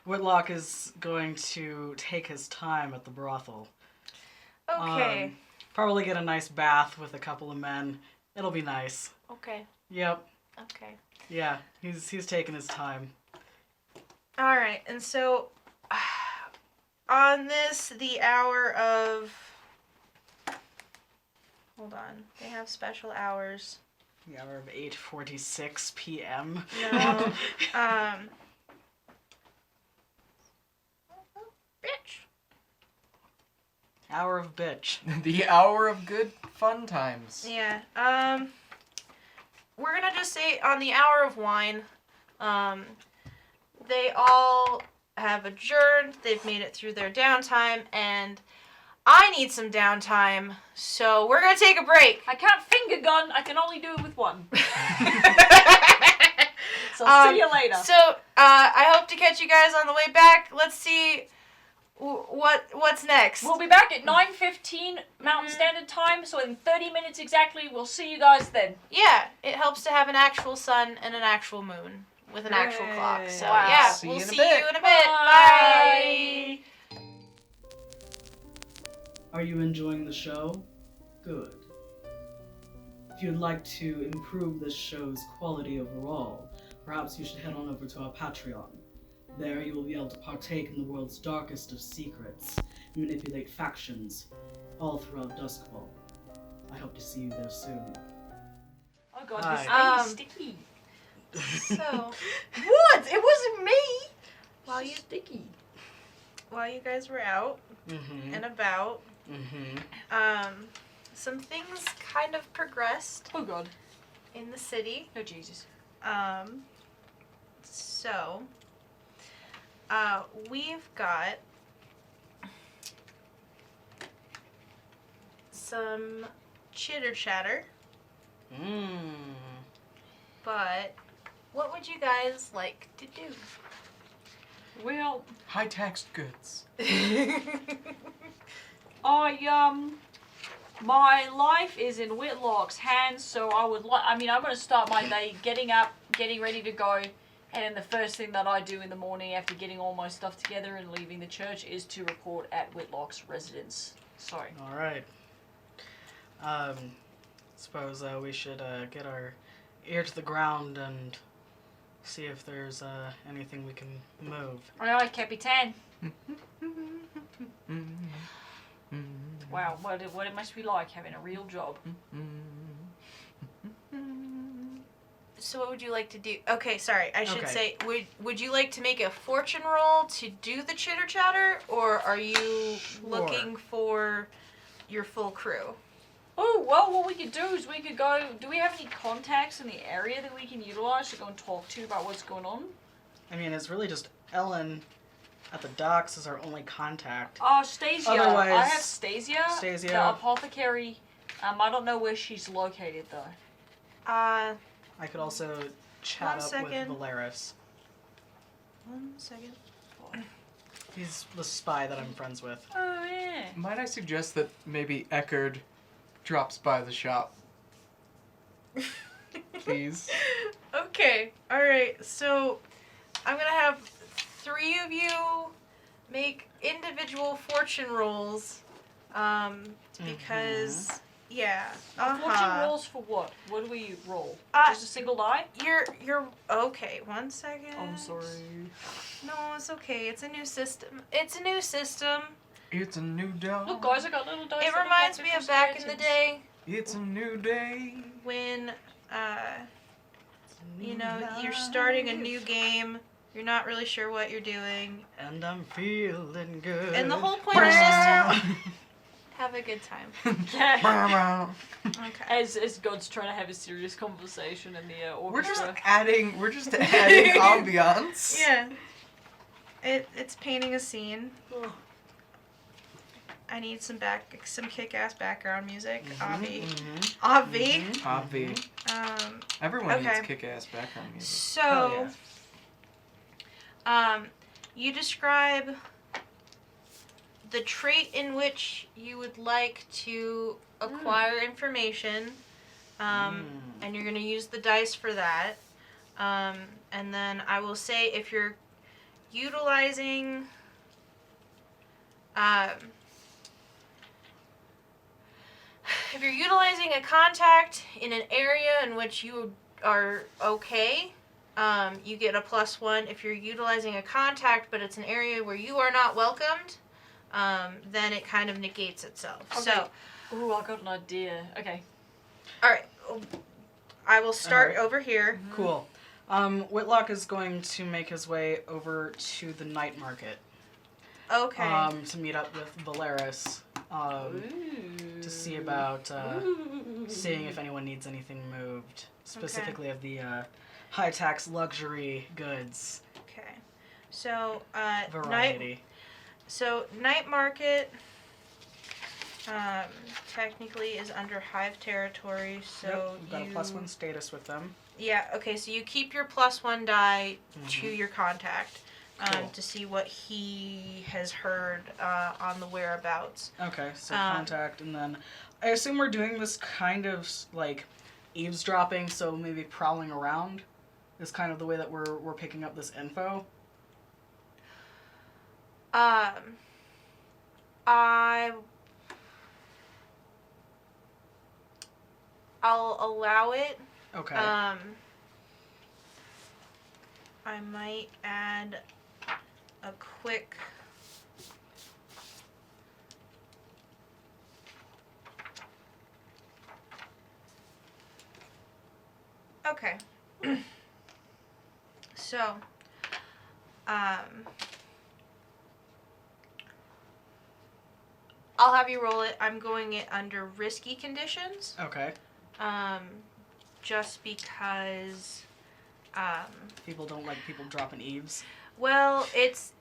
Whitlock is going to take his time at the brothel. Okay. Probably get a nice bath with a couple of men. It'll be nice. Okay. Yep. Okay. Yeah, he's taking his time. All right, and so on this, the hour of. Hold on, they have special hours. The hour of 8:46 p.m. No. Bitch. Hour of bitch. The hour of good fun times. Yeah. We're gonna just say on the hour of wine, they all have adjourned. They've made it through their downtime, and I need some downtime, so we're gonna take a break. I can't finger gun. I can only do it with one. So see you later. So I hope to catch you guys on the way back. Let's see what's next. We'll be back at 9:15 Mountain Standard Time, so in 30 minutes exactly, we'll see you guys then. Yeah, it helps to have an actual sun and an actual moon with an actual clock. So Wow. yeah, See we'll you in a see bit. you in a bit. Bye. Are you enjoying the show? Good. If you'd like to improve this show's quality overall, perhaps you should head on over to our Patreon. There you will be able to partake in the world's darkest of secrets and manipulate factions all throughout Duskwall. I hope to see you there soon. Oh god, Hi. this thing is sticky. So What? It wasn't me! while you Sticky. while you guys were out Mm-hmm. and about, Mm-hmm. some things kind of progressed Oh god. in the city. Oh Jesus. So we've got some chitter chatter, but what would you guys like to do? Well, High taxed goods. my life is in Whitlock's hands, so I'm gonna start my day getting up, getting ready to go, and then the first thing that I do in the morning after getting all my stuff together and leaving the church is to report at Whitlock's residence. Sorry. All right. Suppose we should get our ear to the ground and see if there's anything we can move. Alright, Capitan. Wow, what it must be like having a real job. So what would you like to do? Okay, sorry. I should Okay. say, would you like to make a fortune roll to do the chitter chatter, or are you looking for your full crew? Oh, well, what we could do is we could go... Do we have any contacts in the area that we can utilize to go and talk to about what's going on? I mean, it's really just Ellen at the docks is our only contact. Oh, Stasia. Otherwise- I have Stasia. Stasia. The apothecary. I don't know where she's located, though. I could also chat One up second. with Valeris. 1 second. He's the spy that I'm friends with. Oh, yeah. Might I suggest that maybe Eckerd drops by the shop? Please. Okay. All right. So I'm gonna have 3 of you make individual fortune rolls, because yeah. Fortune rolls for what? What do we roll? Uh, Just a single die? You're okay. 1 second. Oh, I'm sorry. No, it's okay. It's a new system. It's a new system. It's a new dawn. Look, guys, I got little dice. It that reminds look me like of back in the skeletons. day It's a new day. when you know, you're starting a new game. You're not really sure what you're doing, And I'm feeling good. and the whole point is just to have a good time. Okay. As God's trying to have a serious conversation in the We're just orchestra. adding ambiance. Yeah. It's painting a scene. I need some kick-ass background music. Avi. Avi. Obvi. Everyone Okay. needs kick-ass background music. So, you describe the trait in which you would like to acquire information, and you're going to use the dice for that. And then I will say if you're utilizing if you're utilizing a contact in an area in which you are okay, you get a +1. If you're utilizing a contact but it's an area where you are not welcomed, then it kind of negates itself. Okay. So, Ooh, I got an idea. Okay. all right, I will start Alright. over here. Cool. Whitlock is going to make his way over to the night market. Okay. To meet up with Valeris. To see about seeing if anyone needs anything moved, specifically of the high tax luxury goods Okay. So, variety. night market technically is under hive territory, so Yep, we've got you a +1 status with them. Yeah, okay, so you keep your +1 die to Mhm. your contact Cool. to see what he has heard on the whereabouts. Okay, so contact, and then I assume we're doing this kind of like eavesdropping, so maybe prowling around is kind of the way that we're picking up this info. I'll allow it. Okay. I might add a quick. Okay. So, I'll have you roll it. I'm going it under risky conditions. Okay. Just because, People don't like people dropping eaves. well, it's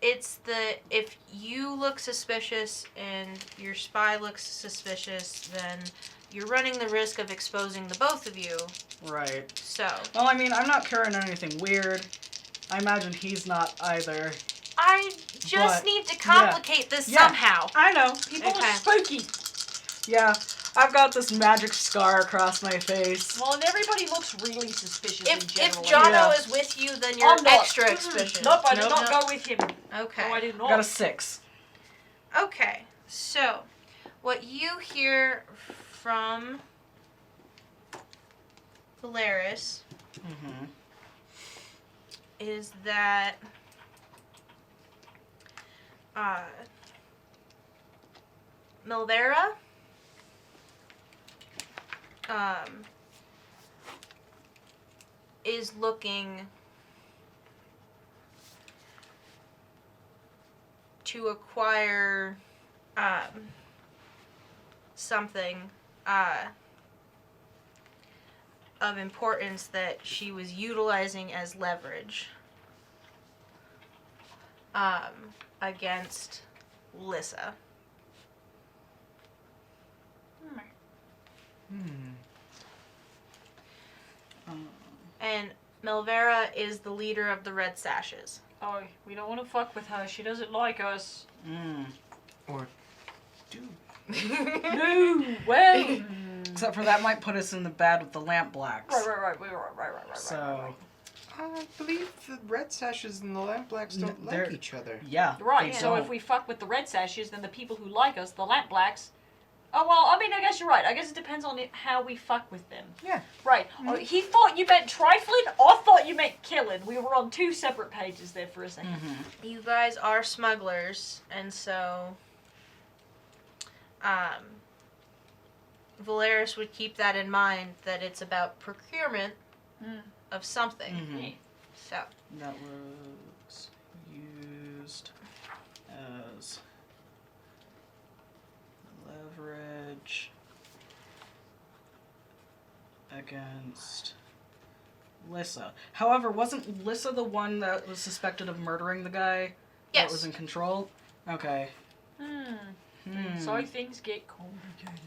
the, if you look suspicious and your spy looks suspicious, then you're running the risk of exposing the both of you. Right. So, Well, I mean, I'm not carrying anything weird. I imagine he's not either. I just But, need to complicate this Yeah. somehow. I know. People Okay. are spooky. Yeah. I've got this magic scar across my face. Well, and everybody looks really suspicious in If general. Jono Yeah. is with you, then you're I'm not. extra suspicious. Nope, I do Nope. not go with him. Okay. No, I do I got a not. 6. Okay, so what you hear from Valeris Mm-hmm. is that Milvera is looking to acquire something of importance that she was utilizing as leverage against Lissa. And Milvera is the leader of the Red Sashes. Oh, we don't want to fuck with her. She doesn't like us. Or do. No, well. Except for that might put us in the bad with the lamp blacks. Right. So, I believe the red sashes and the lamp blacks don't They're- like each other. yeah. Right, they so if don't. we fuck with the red sashes, then the people who like us, the lamp blacks. Oh, well, I mean, I guess you're right. I guess it depends on how we fuck with them. Yeah. Right. Oh, he thought you meant trifling. I thought you meant killing. We were on two separate pages there for a second. Mm-hmm. You guys are smugglers, and so Valeris would keep that in mind, that it's about procurement of something. Mhm. So, That was used as leverage against Lissa. However, wasn't Lissa the one that was suspected of murdering the guy that yes. was in control? Okay. So things get complicated.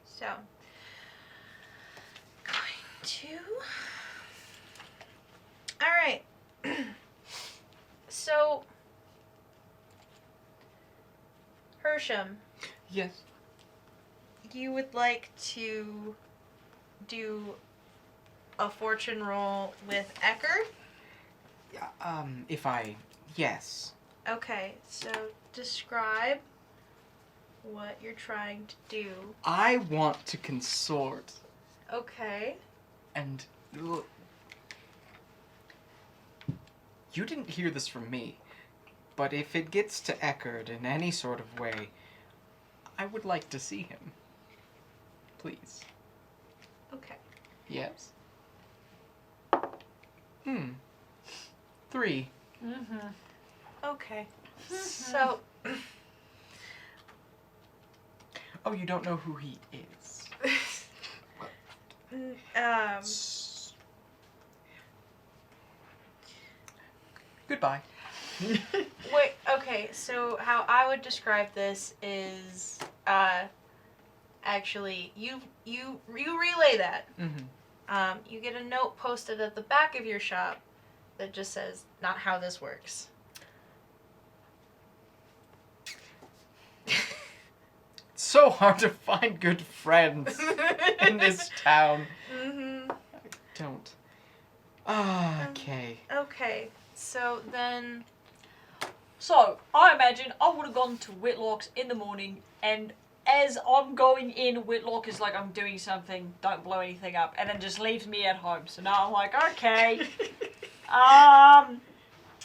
So, going to. Alright. So, Hersham, Yes. you would like to do a fortune roll with Eckert. Yes. Okay, so describe what you're trying to do. I want to consort. Okay. And look, you didn't hear this from me, but if it gets to Eckert in any sort of way, I would like to see him. Please. Okay. Yes? 3. Mm-hmm. Okay. So, Oh, you don't know who he is. Goodbye. wait, okay, so how I would describe this is, actually, you relay that. Mm-hmm. You get a note posted at the back of your shop that just says, not how this works. It's so hard to find good friends in this town. Mm-hmm. Don't. Okay. Okay, so then... So, I imagine I would have gone to Whitlock's in the morning, and as I'm going in, Whitlock is like, I'm doing something, don't blow anything up, and then just leaves me at home. So now I'm like, okay.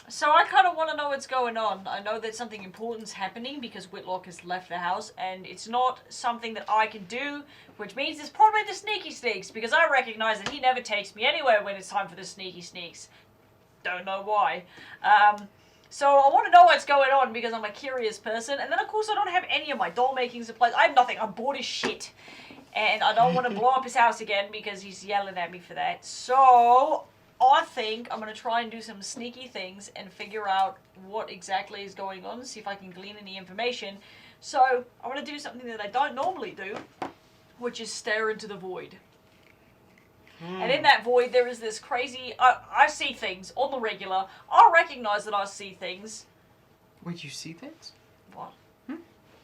So I kind of want to know what's going on. I know that something important's happening because Whitlock has left the house, and it's not something that I can do, which means it's probably the sneaky sneaks, because I recognize that he never takes me anywhere when it's time for the sneaky sneaks. Don't know why. So I want to know what's going on because I'm a curious person, and then of course I don't have any of my doll making supplies. I have nothing. I'm bored as shit, and I don't want to blow up his house again because he's yelling at me for that. So I think I'm going to try and do some sneaky things and figure out what exactly is going on, see if I can glean any information. So I want to do something that I don't normally do, which is stare into the void. And in that void, there is this crazy... I see things on the regular. I recognize that I see things. Wait, you see things? What?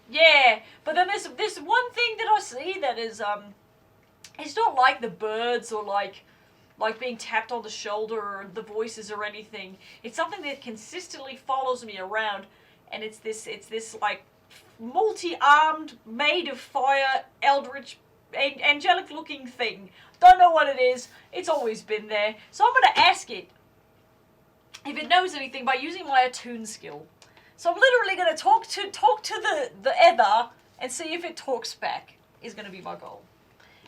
Yeah, but then there's one thing that I see that is, it's not like the birds or like being tapped on the shoulder or the voices or anything. It's something that consistently follows me around, and it's this like multi-armed, made of fire, eldritch, angelic looking thing. Don't know what it is. It's always been there. So I'm going to ask it if it knows anything by using my attune skill. So I'm literally going to talk to the ether and see if it talks back is going to be my goal.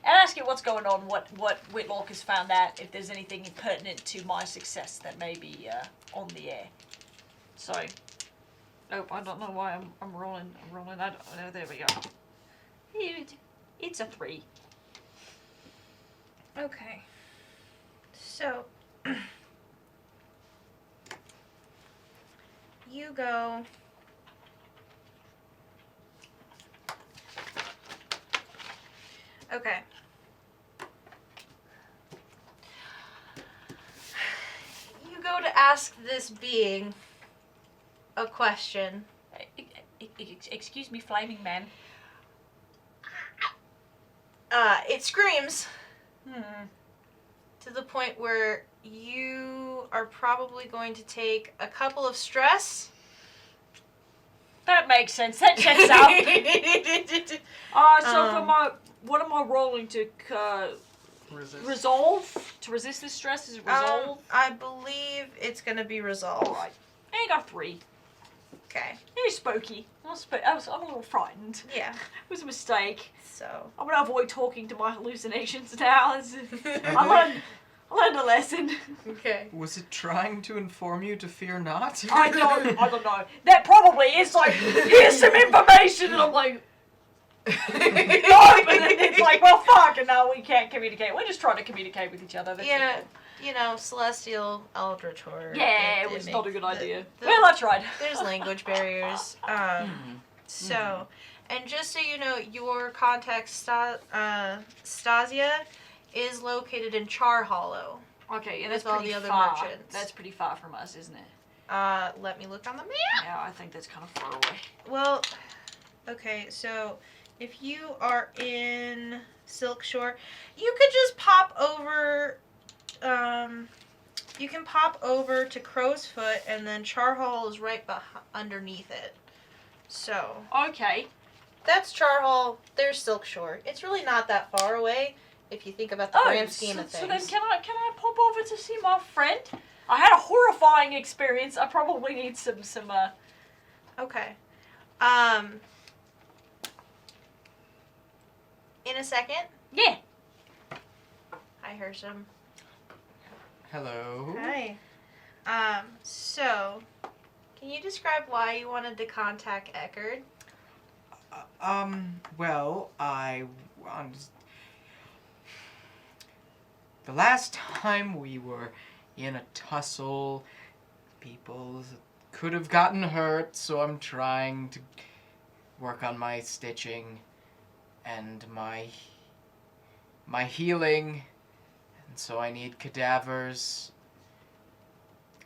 And ask it what's going on, what Whitlock has found out, if there's anything pertinent to my success that may be on the air. So, oh, I don't know why I'm rolling. I don't know. There we go. It's a 3. Okay. So, you go... Okay. You go to ask this being a question. Excuse me, flaming man. It screams. To the point where you are probably going to take a couple of stress. That makes sense. That checks out. So for what am I rolling to resolve? To resist this stress is it resolve? I believe it's going to be resolve. Alright. I got 3. Okay. It was spooky. I'm a little frightened. Yeah. It was a mistake. So. I'm gonna avoid talking to my hallucinations now. I learned a lesson. Okay. Was it trying to inform you to fear not? I don't know. That probably is like, here's some information, and I'm like, no, but then it's like, well, fuck, and no, we can't communicate. We're just trying to communicate with each other. That's Yeah, it. you know, celestial eldritch horror. Yeah, it was not a good idea. Well, I tried. There's language barriers. So, and just so you know, your contact Stasia is located in Char Hollow. Okay, and that's with all pretty the other far. merchants. That's pretty far from us, isn't it? Let me look on the map. Yeah, I think that's kind of far away. Well, okay, so if you are in Silk Shore, you could just pop over you can pop over to Crow's Foot, and then Charhall is right underneath it. So Okay. that's Charhall. There's Silk Shore. It's really not that far away if you think about the grand scheme of things. So then can I pop over to see my friend? I had a horrifying experience. I probably need some Okay. In a second. Yeah. Hi, Hersham. Hello. Hi. So, can you describe why you wanted to contact Eckerd? Well, the last time we were in a tussle, people could have gotten hurt, so I'm trying to work on my stitching and my healing, and so I need cadavers.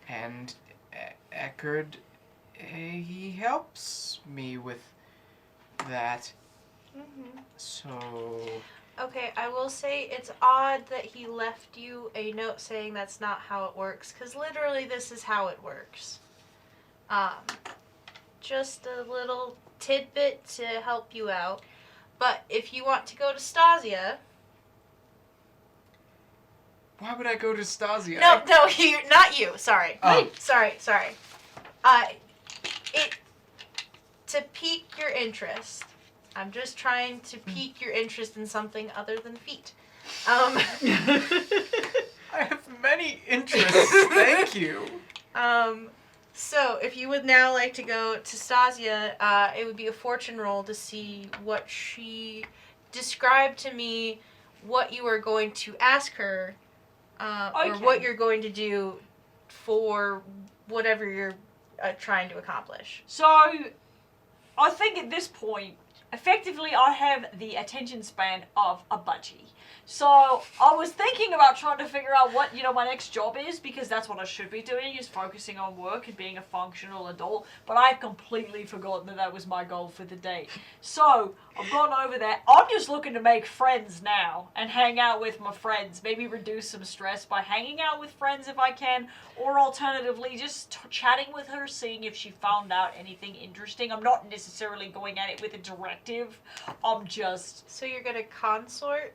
And Eckerd, he helps me with that. Mm-hmm. So Okay, I will say it's odd that he left you a note saying that's not how it works, because literally this is how it works. Just a little tidbit to help you out. But if you want to go to Stasia... why would I go to Stasia? No, not you. Sorry. Oh. Sorry. To pique your interest. I'm just trying to pique your interest in something other than feet. I have many interests. Thank you. So if you would now like to go to Stasia, it would be a fortune roll to see what she described to me, what you are going to ask her, or what you're going to do for whatever you're trying to accomplish. So, I think at this point, effectively, I have the attention span of a budgie. So, I was thinking about trying to figure out what, my next job is, because that's what I should be doing, is focusing on work and being a functional adult, but I've completely forgotten that was my goal for the day. So, I've gone over there. I'm just looking to make friends now, and hang out with my friends. Maybe reduce some stress by hanging out with friends if I can, or alternatively, just chatting with her, seeing if she found out anything interesting. I'm not necessarily going at it with a directive. I'm just... So you're gonna consort?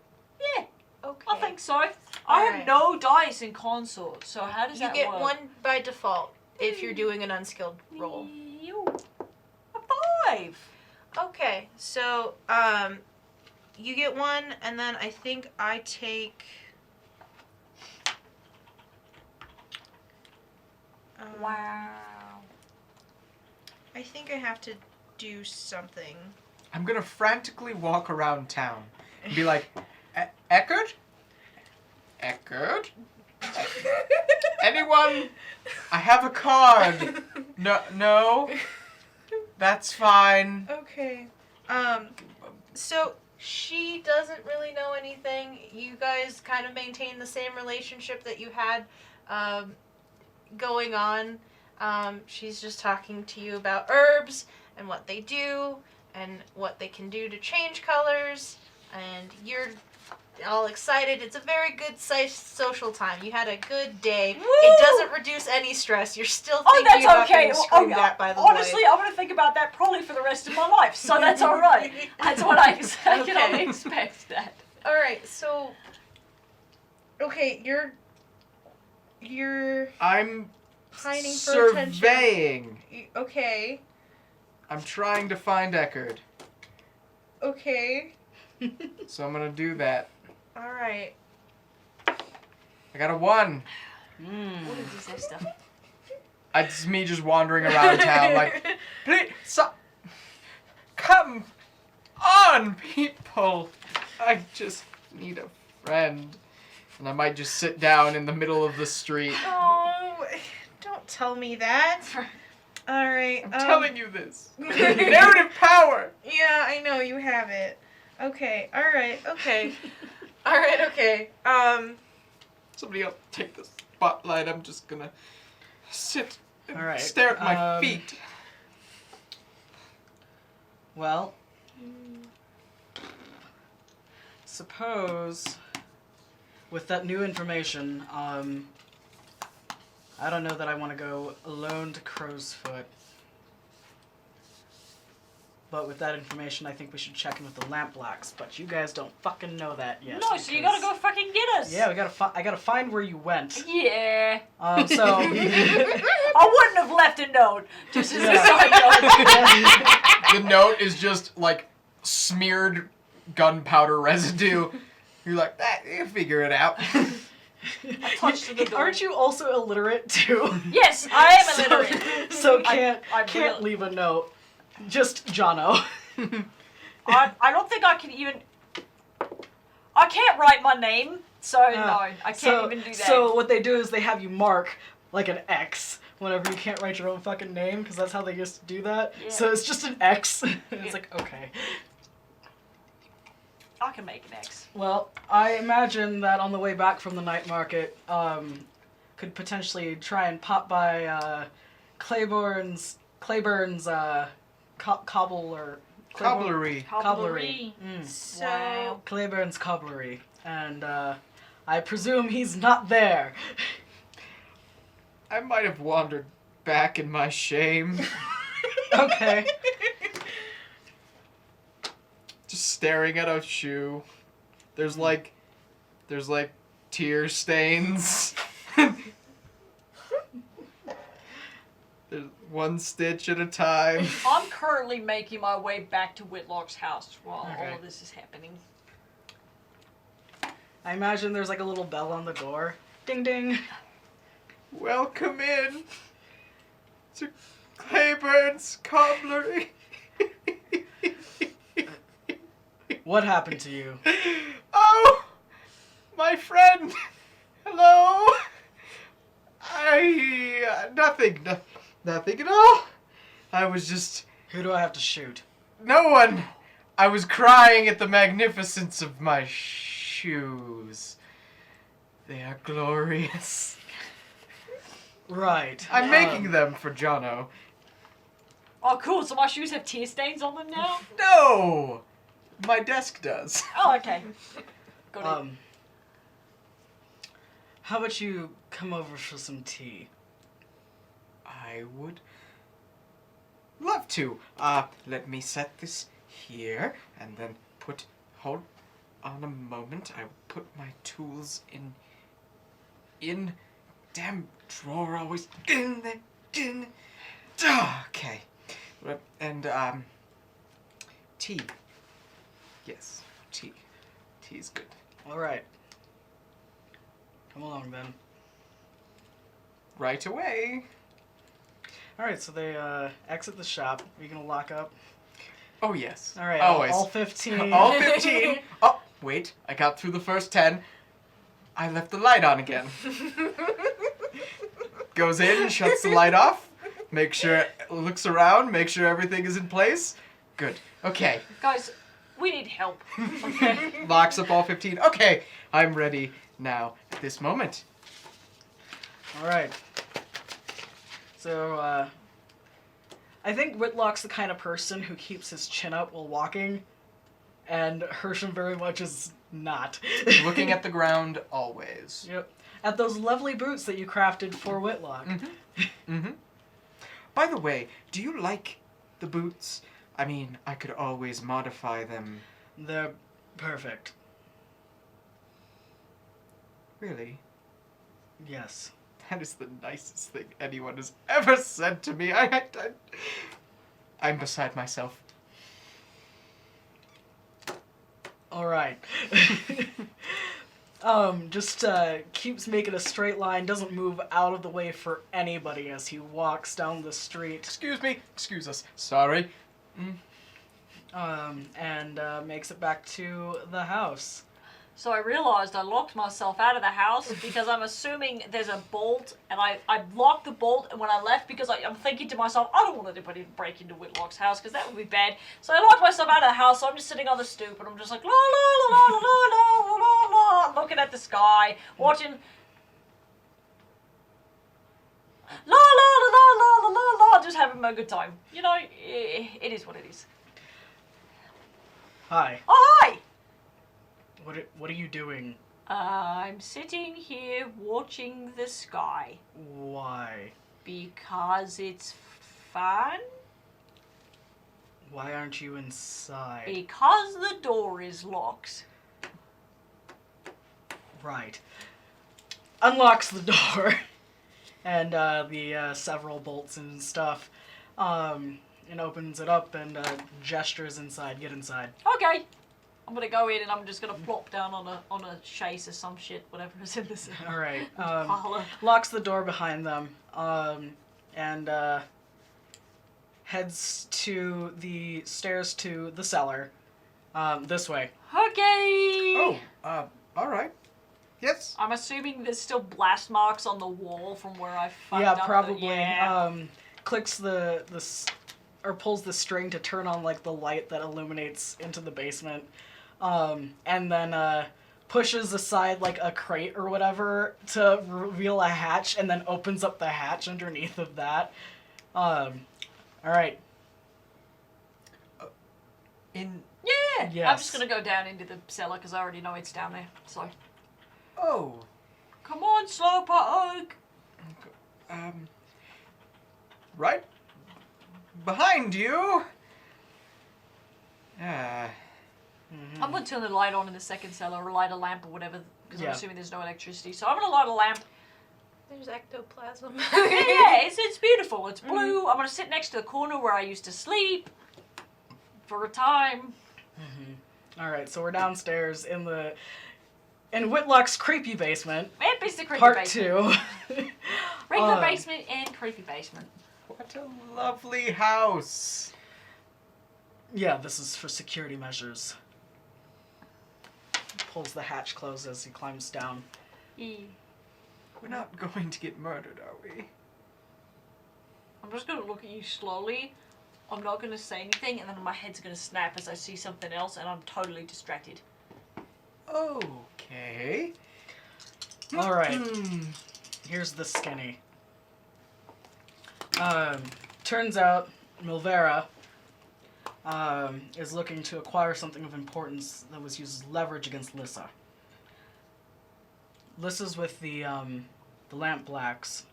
Yeah, Okay. I think so. I have Alright. no dice in consort, so how does You that get work? one by default if you're doing an unskilled roll. A 5. Okay, so you get one, and then I think I take. Wow. I think I have to do something. I'm gonna frantically walk around town and be like, Eckerd? Eckerd? Anyone? I have a card. No. That's fine. Okay. So she doesn't really know anything. You guys kind of maintain the same relationship that you had going on. She's just talking to you about herbs and what they do and what they can do to change colors. And you're all excited. It's a very good social time. You had a good day. Woo! It doesn't reduce any stress. You're still Oh, thinking that's about okay. being screamed at by the honestly, boy. I'm going to think about that probably for the rest of my life, so that's alright. That's what I can only Okay. expect that. All right, so okay, you're I'm pining for attention. surveying. Okay, I'm trying to find Eckerd. okay, So I'm gonna do that. all right. I got a 1. What is this next stuff? It's me just wandering around town like, please, come on, people. I just need a friend. And I might just sit down in the middle of the street. Oh, don't tell me that. All right. I'm telling you this. Narrative power. Yeah, I know you have it. Okay. All right. Okay. All right. Okay. Somebody else take the spotlight. I'm just gonna sit and All right, stare at my feet. Well, suppose with that new information, I don't know that I want to go alone to Crow's Foot. But with that information, I think we should check in with the Lamp Blacks. But you guys don't fucking know that yet. No, so you gotta go fucking get us. Yeah, I gotta find where you went. Yeah. So I wouldn't have left a note. Just as a Yeah. side note. The note is just like smeared gunpowder residue. You're like, you figure it out. I touched the door. Aren't you also illiterate too? Yes, I am illiterate. So can't I can't really- leave a note. Just Jono. I don't think I can even. I can't write my name, so no, I can't even do that. So what they do is they have you mark like an X whenever you can't write your own fucking name, because that's how they used to do that. Yeah. So it's just an X. It's Yeah. like, okay. I can make an X. Well, I imagine that on the way back from the night market, could potentially try and pop by Claiborne's cobblery. Cobblery. Cobblery. So Wow. Claiborne's cobblery, and I presume he's not there. I might have wandered back in my shame, Okay. just staring at a shoe. There's like tear stains. There's one stitch at a time. I'm currently making my way back to Whitlock's house while Okay. all of this is happening. I imagine there's like a little bell on the door. Ding ding. Welcome in to Claiborne's cobblery. What happened to you? Oh, my friend. Hello. Nothing at all. I was just Who do I have to shoot? no one. I was crying at the magnificence of my shoes. They are glorious. Right. I'm making them for Jono. Oh, cool. So my shoes have tear stains on them now? No, my desk does. Oh, okay. Got it. How about you come over for some tea? I would love to. Let me set this here and then hold on a moment. I will put my tools in damn drawer always in there. Okay. And tea. Yes, tea. Tea's good. All right. Come along then. Right away. All right. So they exit the shop. Are you gonna lock up? Oh yes. All right. Always. All 15. All 15. Oh, wait. I got through the first 10. I left the light on again. Goes in, shuts the light off, looks around, make sure everything is in place. Good. Okay. Guys, we need help. Okay. Locks up all 15. Okay. I'm ready now at this moment. All right. So I think Whitlock's the kind of person who keeps his chin up while walking, and Hersham very much is not. Looking at the ground always. Yep. At those lovely boots that you crafted for Whitlock. Mm-hmm. By the way, do you like the boots? I mean, I could always modify them. They're perfect. Really? Yes. That is the nicest thing anyone has ever said to me. I'm beside myself. All right. Just keeps making a straight line, doesn't move out of the way for anybody as he walks down the street. Excuse us. Sorry. And makes it back to the house. So I realized I locked myself out of the house because I'm assuming there's a bolt, and I locked the bolt, and when I left, because I'm thinking to myself, I don't want anybody to break into Whitlock's house because that would be bad. So I locked myself out of the house, so I'm just sitting on the stoop, and I'm just like, la la la la la la la la, looking at the sky, watching. La la la la la la la la, just having a good time. You know, it is what it is. Hi. Oh, hi! What are you doing I'm sitting here watching the sky Why? because it's fun. Why aren't you inside? Because the door is locked. Right. Unlocks the door. And the several bolts and stuff. And opens it up and gestures inside. Get inside. Okay. I'm gonna go in and I'm just gonna plop down on a chaise or some shit, whatever is in this Alright. parlor. Locks the door behind them. And heads to the stairs to the cellar. This way. Okay. Oh, all right. Yes. I'm assuming there's still blast marks on the wall from where I fucked Yeah, up. probably. Yeah. Clicks or pulls the string to turn on like the light that illuminates into the basement. And then pushes aside like a crate or whatever to reveal a hatch, and then opens up the hatch underneath of that. All right. Yeah. Yes. I'm just gonna go down into the cellar because I already know it's down there. So. Oh. Come on, Slowpoke. Right behind you. I'm gonna turn the light on in the second cellar, or light a lamp or whatever, because Yeah. I'm assuming there's no electricity. So I'm gonna light a lamp. There's ectoplasm. yeah, it's beautiful. It's blue. I'm gonna sit next to the corner where I used to sleep for a time. All right, so we're downstairs in Whitlock's creepy basement, Yep, it's the creepy part basement. 2. Regular basement and creepy basement. What a lovely house. Yeah, this is for security measures. Pulls the hatch closed as he climbs down. Yeah. We're not going to get murdered, are we? I'm just gonna look at you slowly. I'm not gonna say anything, and then my head's gonna snap as I see something else, and I'm totally distracted. Okay. All right, here's the skinny. Turns out Milvera is looking to acquire something of importance that was used as leverage against Lissa. Lissa's with the lamp blacks.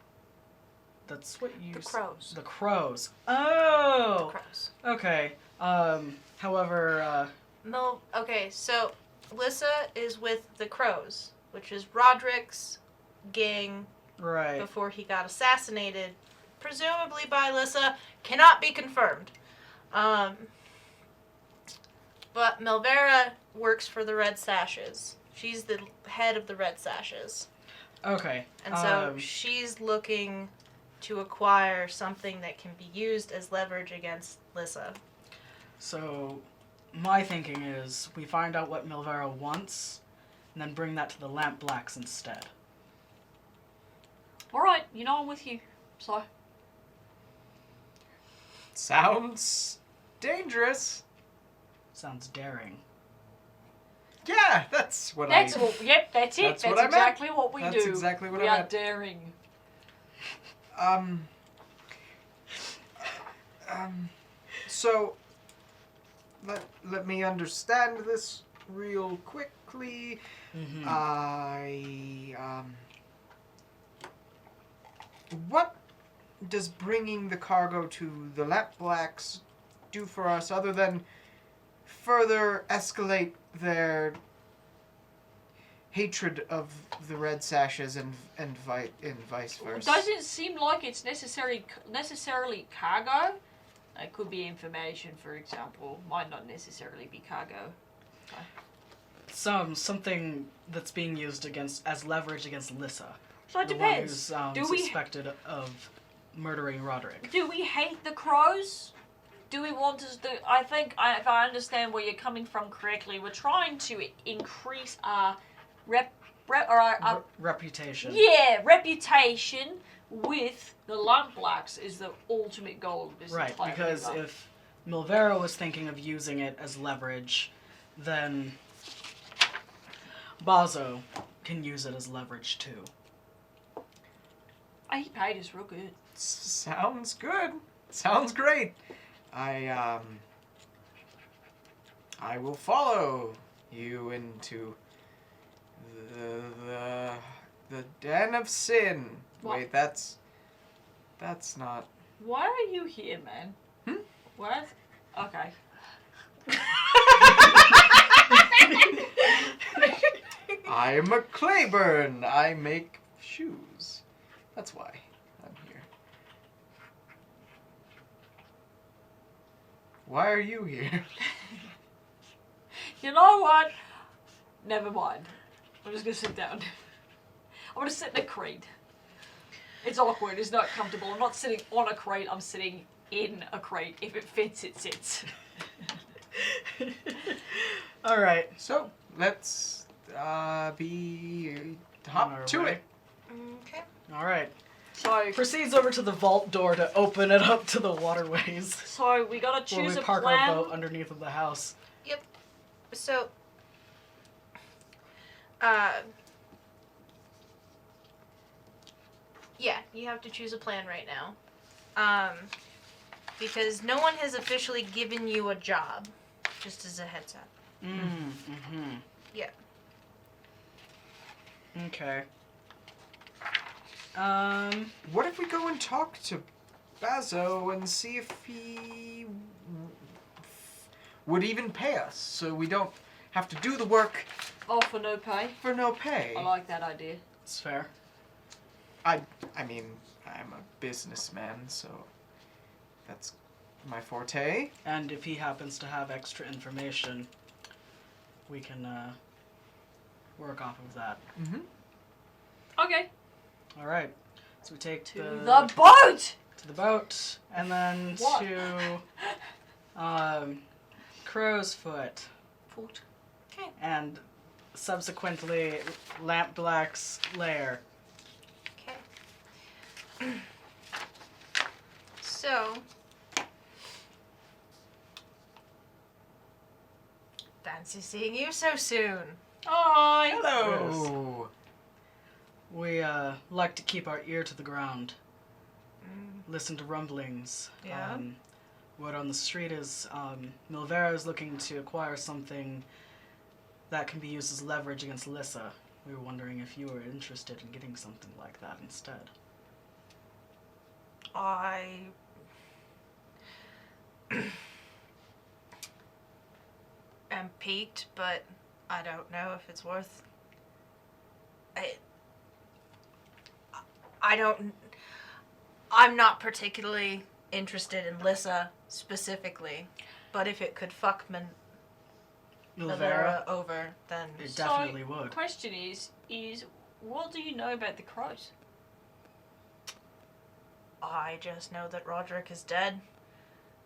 That's what you... The crows. The crows. Oh! The crows. Okay. However, Okay, so Lissa is with the crows, which is Roderick's gang right. before he got assassinated, presumably by Lissa. Cannot be confirmed. But Milvera works for the Red Sashes. She's the head of the Red Sashes. Okay. And so she's looking to acquire something that can be used as leverage against Lissa. So, my thinking is we find out what Milvera wants, and then bring that to the lamp blacks instead. Alright, you know I'm with you. So. Sounds dangerous. Sounds daring. Yeah, that's what That's I... what, yep, that's it. That's That's, what I meant. exactly what we That's do. exactly what we I are meant. daring. So, let me understand this real quickly. What does bringing the cargo to the Lamp Blacks do for us other than further escalate their hatred of the Red Sashes and vice versa? It doesn't seem like it's necessarily cargo. It could be information, for example. Might not necessarily be cargo. Something that's being used as leverage against Lissa. So it the depends. One Do who's we suspected of murdering Roderick. do we hate the crows? Do we want to do? I think if I understand where you're coming from correctly, we're trying to increase our Reputation. reputation with the Lamp Blacks is the ultimate goal of this Right, entire because movie. if Milvera was thinking of using it as leverage, then Bazo can use it as leverage too. He paid us real good. Sounds good. Sounds great. I will follow you into The den of sin. What? Wait, that's not. Why are you here, man? What? Okay. I'm a Claiborne. I make shoes. That's why I'm here. Why are you here? You know what? Never mind. I'm just gonna sit down. I'm gonna sit in a crate. It's awkward, it's not comfortable. I'm not sitting on a crate, I'm sitting in a crate. If it fits, it sits. All right. So let's be On hop our to way. it. Okay. All right. So, Proceeds over to the vault door to open it up to the waterways. so we gotta Where choose we a park plan. our boat underneath of the house. So, yeah, you have to choose a plan right now. Because no one has officially given you a job, just as a heads up. Mm-hmm. Yeah. Okay. What if we go and talk to Bazo and see if he would even pay us, so we don't have to do the work Oh, for no pay? for no pay? I like that idea. It's fair. I mean, I'm a businessman, so that's my forte. And if he happens to have extra information, we can work off of that. Mm-hmm. Okay. All right. So we take To the the boat! to the boat, and then What? to Crow's Foot, Foot. and subsequently Lamp Black's lair. Okay. So, fancy seeing you so soon. Hi. Hello. We like to keep our ear to the ground, Mm, listen to rumblings. Yeah. Word on the street is Milvera is looking to acquire something that can be used as leverage against Lissa. We were wondering if you were interested in getting something like that instead. I am piqued, but I don't know if it's worth. I don't. I'm not particularly interested in Lissa specifically, but if it could fuck Milvera, Milvera over, then it definitely would. Question is what do you know about the crows? I just know that Roderick is dead.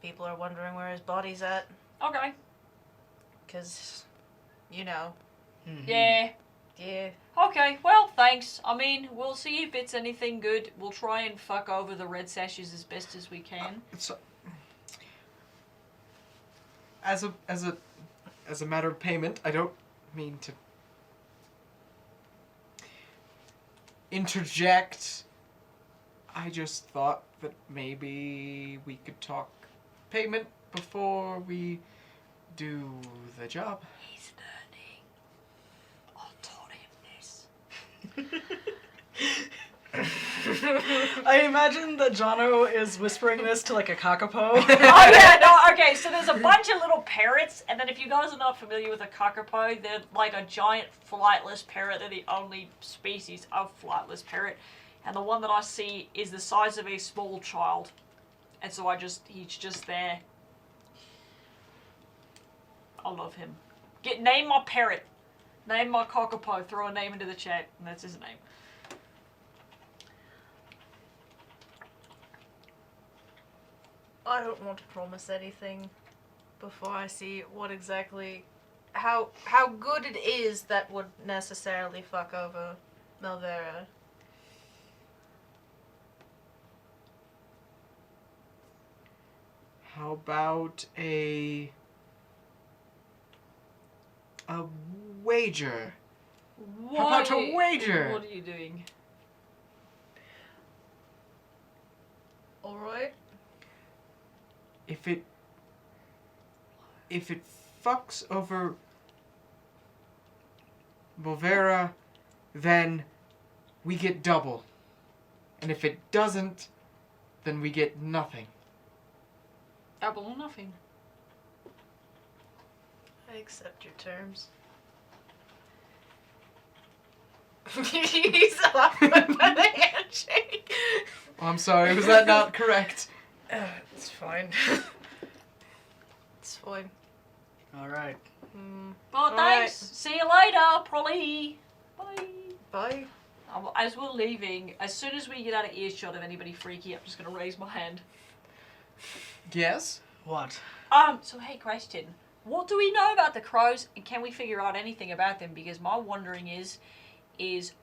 People are wondering where his body's at, Okay. because, you know, Mhm. Yeah. yeah. Okay, well, thanks. I mean, we'll see if it's anything good. We'll try and fuck over the red sashes as best as we can. So, as a matter of payment, I don't mean to interject. I just thought that maybe we could talk payment before we do the job. He's learning. I taught him this. I imagine that Jono is whispering this to like a kakapo. Oh yeah, no, okay, so there's a bunch of little parrots, and then if you guys are not familiar with a kakapo, they're like a giant flightless parrot. They're the only species of flightless parrot. And the one that I see is the size of a small child. And so he's just there. I love him. Name my parrot. Name my kakapo. Throw a name into the chat, and that's his name. I don't want to promise anything before I see what exactly, how good it is that would necessarily fuck over Milvera. How about a wager? How about a wager? What are you doing? Alright. If it fucks over Volvera, then we get double. And if it doesn't, then we get nothing. Double or nothing. I accept your terms. He's awkward by the handshake. Oh, I'm sorry, was that not correct? It's fine. It's fine. All right. Well, All thanks. See you later, Polly. Bye. Bye. As we're leaving, as soon as we get out of earshot of anybody freaky, I'm just going to raise my hand. Yes? What? So hey, question. What do we know about the crows, and can we figure out anything about them? Because my wondering is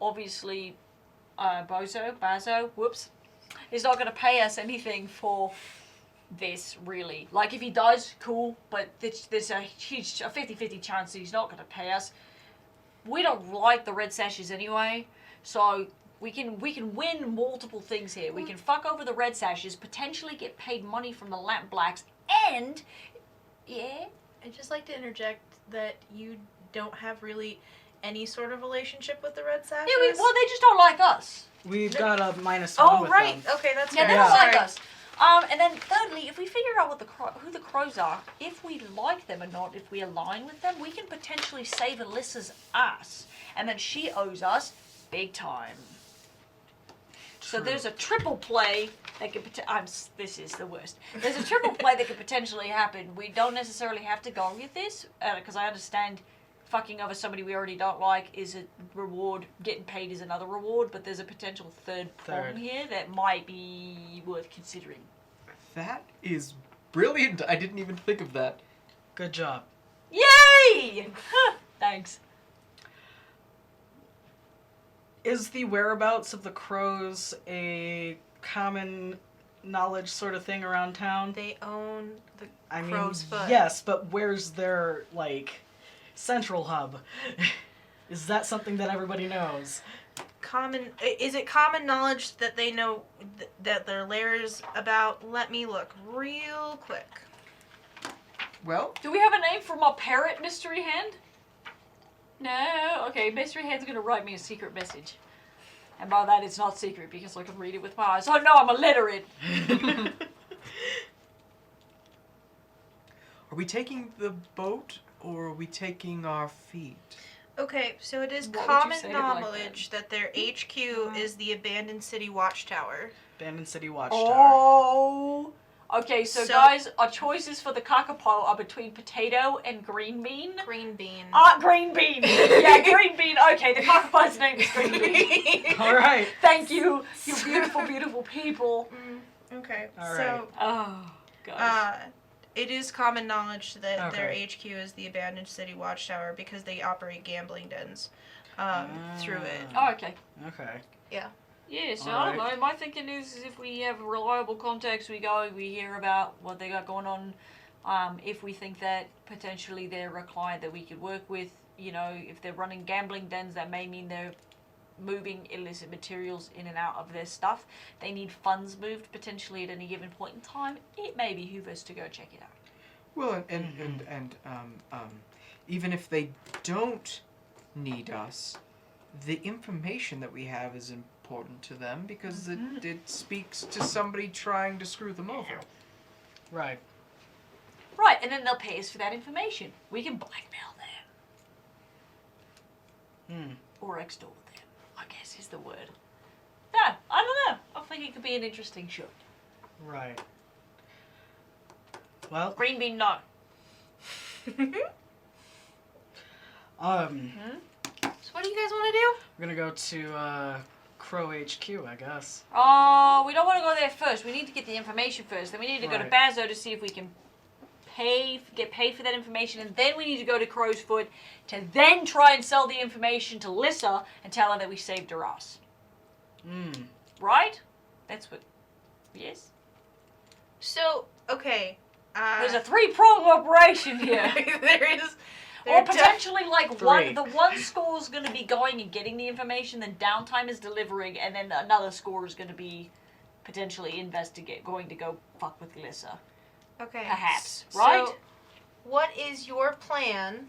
obviously, Bazo, whoops, is not going to pay us anything for this, really. Like, if he does, cool, but there's a huge, a 50-50 chance that he's not going to pay us. We don't like the red sashes anyway, so we can win multiple things here. We can fuck over the red sashes, potentially get paid money from the lamp blacks, and, yeah? I'd just like to interject that you don't have really any sort of relationship with the Red Sashes. Yeah, well, they just don't like us. We've got a -1 Oh, with right. them. Okay, that's Yeah, fair. they don't Sorry. like us. And then thirdly, if we figure out who the crows are, if we like them or not, if we align with them, we can potentially save Alyssa's ass, and then she owes us big time. So True. there's a triple play that could this is the worst. There's a triple play that could potentially happen. We don't necessarily have to go with this, because I understand fucking over somebody we already don't like is a reward, getting paid is another reward, but there's a potential third prong here that might be worth considering. That is brilliant. I didn't even think of that. Good job. Yay! Thanks. Is the whereabouts of the crows a common knowledge sort of thing around town? They own the I mean, Crow's Foot. yes, but where's their, like, central hub? Is that something that everybody knows? Is it common knowledge that they know that their lair is about? Let me look real quick. Well, Do we have a name for my parrot, Mystery Hand? No? Okay, Mystery Hand's gonna write me a secret message. And by that, it's not secret because I can read it with my eyes. Oh no, I'm illiterate! are we taking the boat or are we taking our feet? Okay, so it is What would you common say it like knowledge that their HQ is the abandoned city watchtower. Abandoned City Watchtower. Oh! Okay, so So- guys, our choices for the kakapo are between potato and green bean. Green bean. Green bean! Yeah, green bean. Okay, the kakapo's name is green bean. All right. Thank you, you beautiful, beautiful people. Okay, All so Oh, guys. it is common knowledge that their Okay. HQ is the abandoned city watchtower because they operate gambling dens through it. Oh, okay. Okay. Yeah, so All I don't know. My thinking is if we have reliable contacts, we hear about what they got going on. If we think that potentially they're a client that we could work with, you know, if they're running gambling dens, that may mean they're moving illicit materials in and out of their stuff. They need funds moved potentially at any given point in time. It may behoove us to go check it out. Well, and even if they don't need us, the information that we have is important to them because it speaks to somebody trying to screw them over. Right. Right, and then they'll pay us for that information. We can blackmail them. Or extort them, I guess is the word. No, I don't know. I think it could be an interesting show. Right. Well, Green bean, no. So what do you guys want to do? we're gonna go to Crow HQ, I guess. Oh, we don't want to go there first. We need to get the information first. Then we need to go to Right. Bazo to see if we can get paid for that information, and then we need to go to Crow's Foot to then try and sell the information to Lissa and tell her that we saved her ass. Right? That's what. Yes. So, okay. There's a 3-pronged operation here. there is. Or potentially, like, Three. the one score is going to be going and getting the information, then downtime is delivering, and then another score is going to be potentially going to go fuck with Lissa. Okay. Perhaps, right? So, what is your plan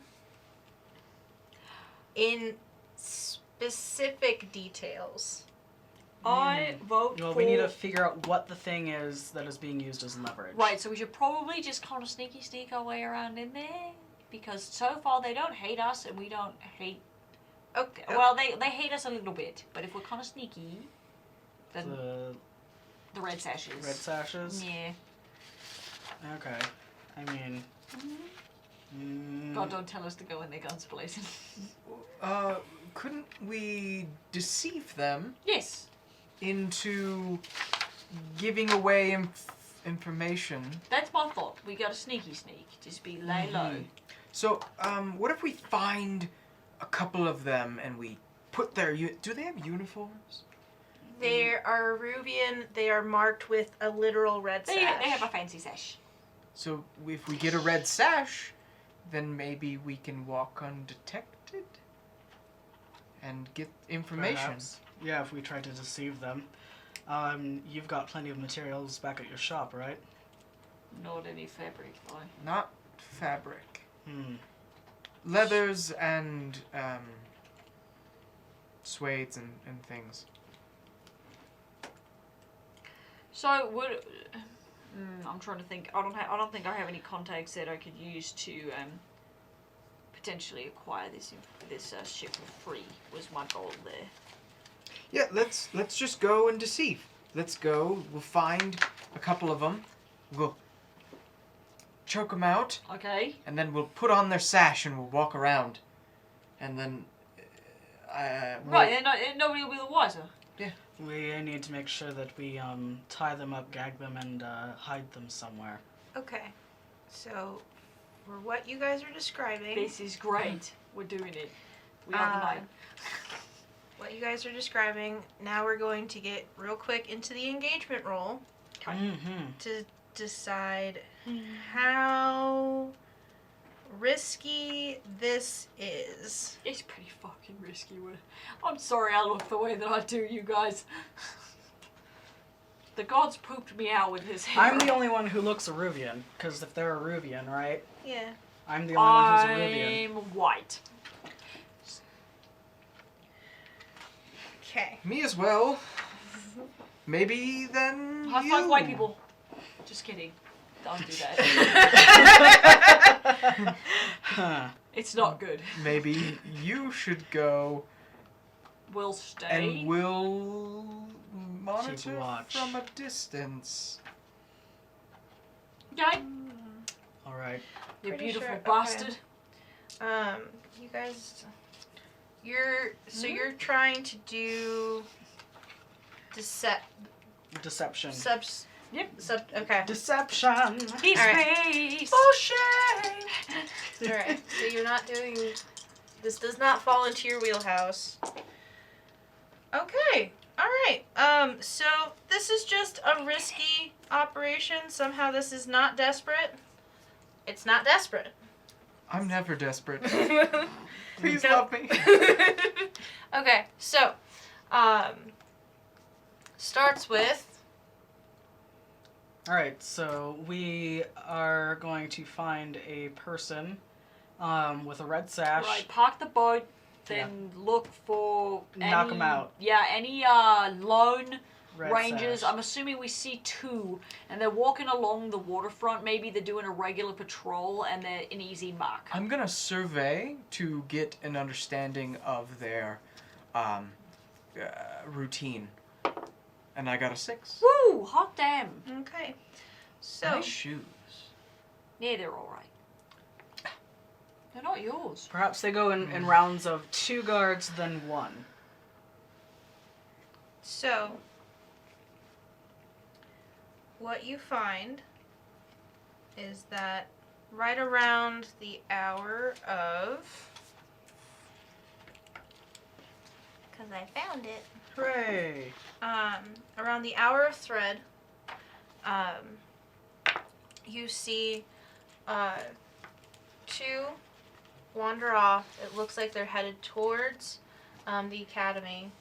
in specific details. I vote Well, for... we need to figure out what the thing is that is being used as leverage. Right, so we should probably just kind of sneak our way around in there. Because so far they don't hate us and we don't hate... Okay. Well, they hate us a little bit. But if we're kind of sneaky, then The red sashes. red sashes? Yeah. Okay. I mean... God, don't tell us to go in their guns blazing. Couldn't we deceive them Yes. into giving away information? That's my thought. We got a sneak. Just be lay low. So, what if we find a couple of them and we put their... Do they have uniforms? They are Ruvian. They are marked with a literal red They sash. have a fancy sash. So, if we get a red sash, then maybe we can walk undetected and get information. Perhaps. Yeah, if we try to deceive them. You've got plenty of materials back at your shop, right? Not any fabric, though. Not fabric. Hmm. Leathers and suedes and things. So would I'm trying to think. I don't think I have any contacts that I could use to potentially acquire this ship for free. Was my goal there. Yeah, let's just go and deceive. Let's go. We'll find a couple of them. We'll choke them out, Okay. and then we'll put on their sash and we'll walk around, and then we'll- Right. Then nobody will be the wiser. We need to make sure that we tie them up, gag them, and hide them somewhere. Okay. So, for what you guys are describing, This is great. We're doing it. We are the night. what you guys are describing, now we're going to get real quick into the engagement roll Mm-hmm. to decide how risky this is. It's pretty fucking risky. I'm sorry I look the way that I do, you guys. The gods pooped me out with his hair. I'm the only one who looks Aruvian, because if they're Aruvian, right? Yeah. I'm the only one who's Aruvian. I'm white. Okay. Me as well. Maybe then High you. five white people. Just kidding. Don't do that. Huh. It's not good. Maybe you should go We'll stay. and we'll monitor watch. from a distance. Okay. All right. You Pretty beautiful sure- okay. bastard. You guys, you're trying to do Deception. okay. Deception. He's Alright. space. Bullshit! Alright, so you're not doing, this does not fall into your wheelhouse. Okay, alright, so this is just a risky operation. Somehow this is not desperate. It's not desperate. I'm never desperate. Please love me. Okay, so, starts with, All right. So we are going to find a person with a red sash. Right, park the boat, then look for Knock any, 'em out. Yeah, any lone Red rangers. sash. I'm assuming we see two, and they're walking along the waterfront. Maybe they're doing a regular patrol, and they're an easy mark. I'm gonna survey to get an understanding of their routine, and I got a 6. Woo! Hot damn! okay, so, Nice shoes. Yeah, they're all right. They're not yours. Perhaps they go in rounds of 2 guards, then 1. So, what you find is that right around the hour of, because I found it, Hooray! around the hour of thread, you see 2 wander off. It looks like they're headed towards the academy,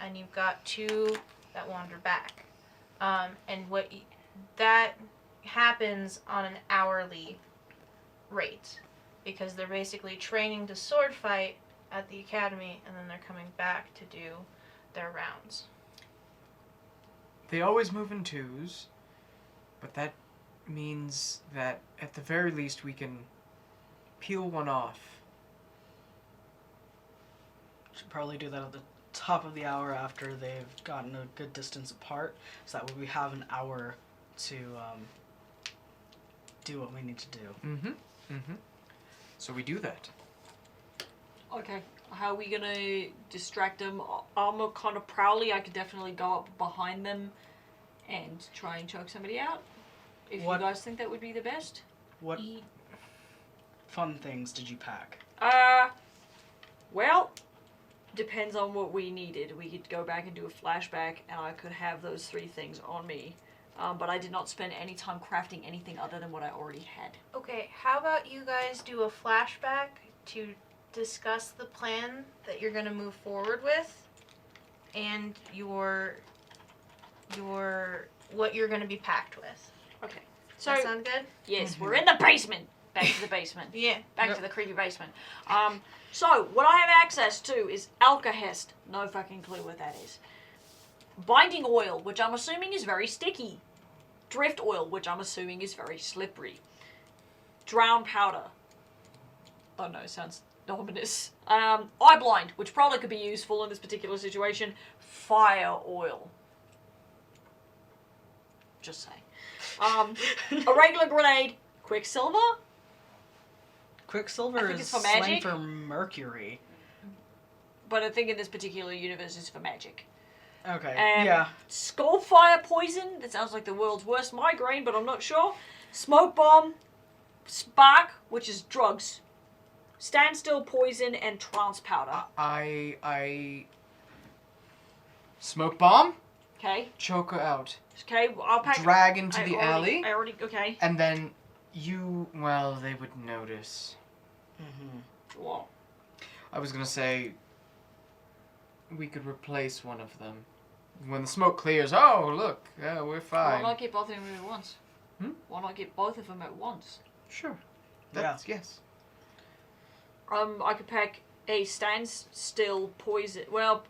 and you've got 2 that wander back. And that happens on an hourly rate, because they're basically training to sword fight at the academy, and then they're coming back to do their rounds. They always move in twos, but that means that at the very least we can peel one off. Should probably do that at the top of the hour after they've gotten a good distance apart, so that way we have an hour to do what we need to do. So we do that. Okay. How are we gonna distract them? Armor kind of prowly. I could definitely go up behind them and try and choke somebody out. If What- you guys think that would be the best. What fun things did you pack? Well, depends on what we needed. We could go back and do a flashback, and I could have those 3 things on me. But I did not spend any time crafting anything other than what I already had. Okay, how about you guys do a flashback to discuss the plan that you're going to move forward with and your what you're going to be packed with. Okay. Does that sound good? Yes, we're in the basement. Back to the basement. Yeah. Back to the creepy basement. So, what I have access to is alkahest. No fucking clue what that is. Binding oil, which I'm assuming is very sticky. Drift oil, which I'm assuming is very slippery. Drown powder. Oh no, sounds ominous. Eye blind, which probably could be useful in this particular situation. Fire oil. Just saying. A regular grenade. Quicksilver. Quicksilver I think is it's for slang magic. for mercury. But I think in this particular universe it's for magic. Okay, Yeah. Skullfire poison. That sounds like the world's worst migraine, but I'm not sure. Smoke bomb. Spark, which is drugs. Standstill poison and trance powder. I smoke bomb, Okay. choke her out, Okay, I'll pack. drag into I the already- alley, I already. Okay. and then they would notice. Well, I was gonna say we could replace one of them. When the smoke clears, oh look, yeah, we're why fine. not get both of them at once? Hmm? Why not get both of them at once? Sure. That's yes. I could pack a standstill poison. Well,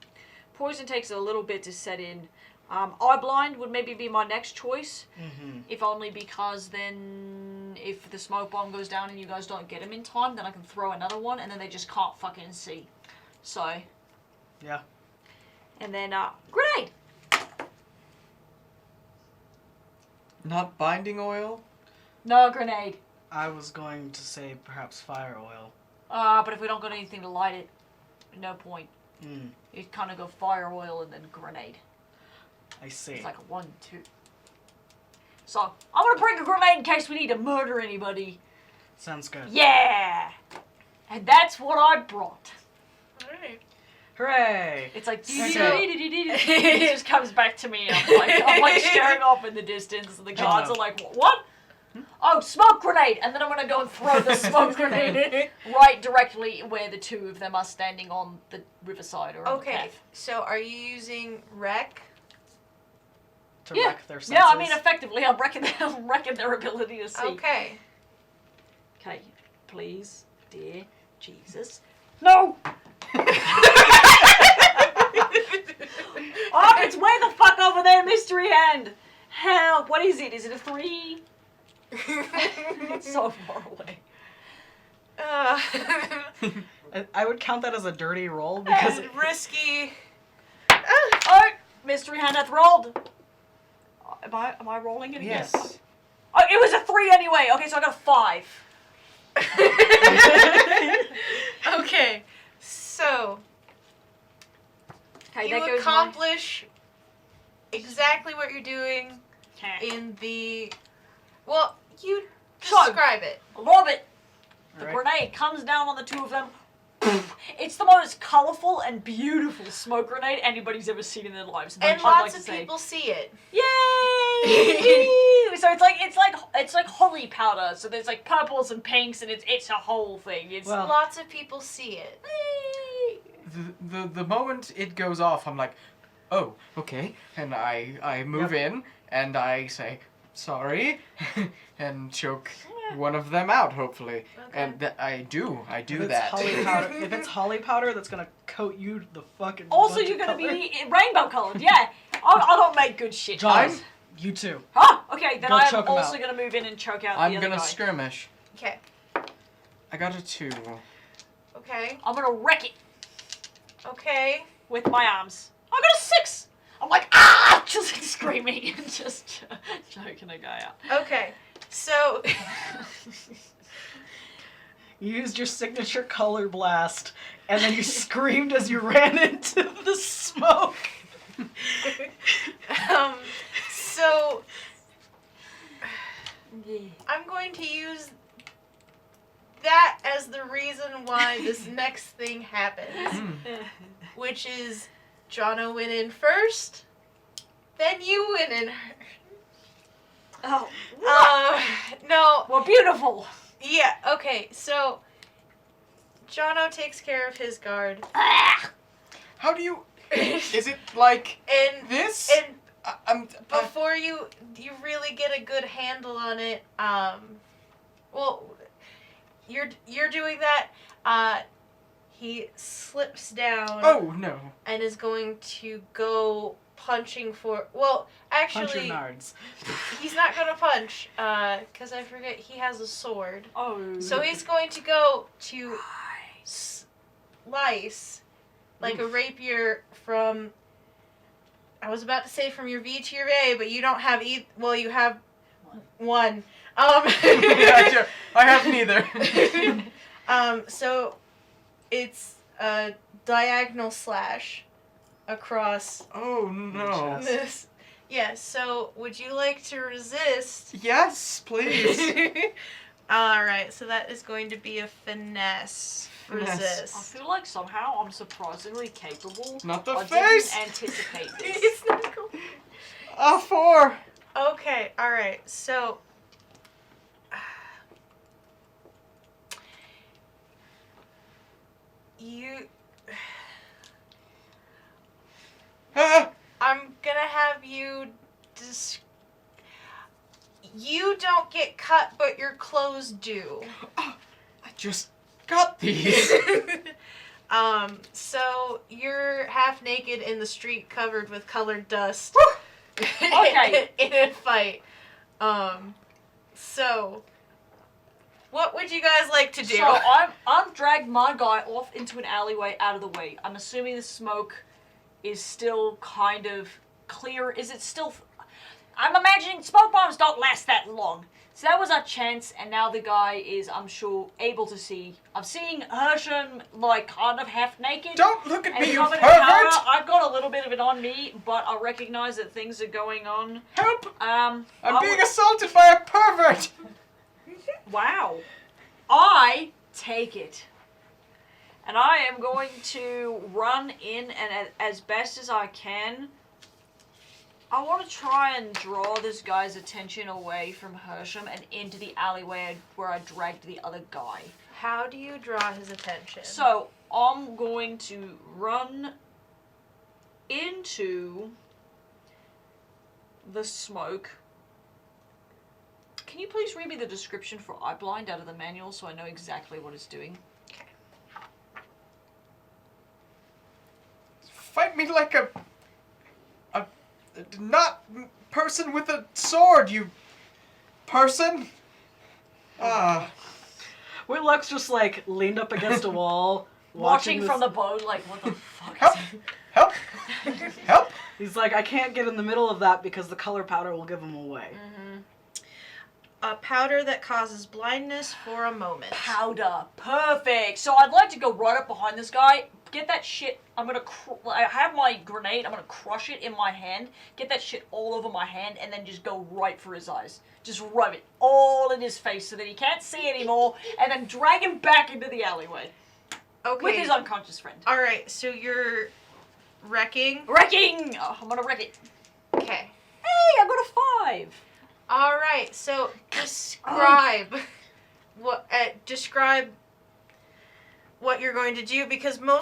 poison takes a little bit to set in. Eye blind would maybe be my next choice. If only because then if the smoke bomb goes down and you guys don't get him in time, then I can throw another one and then they just can't fucking see. So. Yeah. And then, grenade! Not binding oil. No, grenade. I was going to say perhaps fire oil. But if we don't got anything to light it, no point. Mm, You'd kind of go fire oil and then grenade. I see. It's like a 1, 2. So, I'm gonna bring a grenade in case we need to murder anybody. Sounds good. Yeah! And that's what I brought. Alright. Hooray! It's like, Okay. it just comes back to me. I'm like staring off in the distance, and the guards are like, what? Oh, smoke grenade! And then I'm gonna go and throw the smoke grenade right directly where the 2 of them are standing on the riverside or on the Okay, path. so are you using wreck? To Yeah. wreck their senses. Yeah, I mean, effectively, I'm wrecking their ability to see. Okay. Okay, please, dear Jesus. No! Oh, it's way the fuck over there, mystery hand! Help! What is it? Is it a 3? It's so far away. I would count that as a dirty roll because risky. Oh! Mystery hand hath rolled! Am I rolling it again? Yes. Oh, it was a 3 anyway! Okay, so I got a 5. Okay, so Okay, you that goes accomplish exactly what you're doing in the. Well, you So- describe it. I love it! The Right. grenade comes down on the 2 of them. It's the most colourful and beautiful smoke grenade anybody's ever seen in their lives. And I'd lots like to of say, people see it. yay! So it's like holy powder. So there's like purples and pinks, and it's a whole thing. It's Well- Lots of people see it. The moment it goes off, I'm like, oh, okay, and I move in and I say sorry and choke one of them out, hopefully. Okay. And I do If that. If it's holly powder, that's gonna coat you the fucking. Also, bunch you're of gonna color. be rainbow colored. Yeah. I don't make good shit. John, you too. Huh? Okay, then Go I'm choke 'em also out. gonna move in and choke out I'm the other gonna guy. skirmish. Okay. I got a 2. Okay. I'm gonna wreck it Okay. with my arms. I got a 6. I'm like, ah, just screaming and just choking a guy out. Okay. So You used your signature color blast, and then you screamed as you ran into the smoke. so I'm going to use that as the reason why this next thing happens, which is Jono went in first, then you went in. Oh, No, well, beautiful. yeah, okay, so Jono takes care of his guard, How do you... Is it like and this? and before you really get a good handle on it, well, you're doing that, he slips down Oh, no. and is going to go punching for, well, Punch your actually, nards. he's not gonna punch, because I forget he has a sword. Oh. So he's going to go to slice, like a rapier from, I was about to say from your V to your A, but you don't have well, you have one. Gotcha. I have neither. So it's a diagonal slash across Oh, no. this. Yeah, so would you like to resist? Yes, please. Alright, so that is going to be a finesse. Finesse. I Resist. feel like somehow I'm surprisingly capable. Not the I face. didn't anticipate this. It's not cool. A 4. Okay, alright, so you Ah, I'm gonna have you you don't get cut, but your clothes do. I just got these. So you're half naked in the street covered with colored dust. Okay. In a fight. So what would you guys like to do? So I'm dragged my guy off into an alleyway out of the way. I'm assuming the smoke is still kind of clear. Is it still? I'm imagining smoke bombs don't last that long. So that was our chance, and now the guy is, I'm sure, able to see. I'm seeing Hersham, like, kind of half naked. Don't look at and me, you covered in pervert! powder. I've got a little bit of it on me, but I recognize that things are going on. Help! I'm I being would- assaulted by a pervert! Wow. I take it. And I am going to run in and as best as I can. I want to try and draw this guy's attention away from Hersham and into the alleyway where I dragged the other guy. How do you draw his attention? So, I'm going to run into the smoke. Can you please read me the description for eye blind out of the manual so I know exactly what it's doing? Fight me like a not person with a sword, you person. Ah. Whitlock's just like leaned up against a wall, Watching this- from the boat, like, what the fuck? Help! Help! Help! He's like, I can't get in the middle of that because the color powder will give him away. a powder that causes blindness for a moment. Powder. Perfect. So I'd like to go right up behind this guy, get that shit. I'm gonna, I have my grenade, I'm gonna crush it in my hand, get that shit all over my hand, and then just go right for his eyes. Just rub it all in his face so that he can't see anymore, and then drag him back into the alleyway. Okay. With his unconscious friend. Alright, so you're wrecking. Wrecking! Oh, I'm gonna wreck it. Okay. Hey, I got a 5. Alright, so describe describe what you're going to do, because more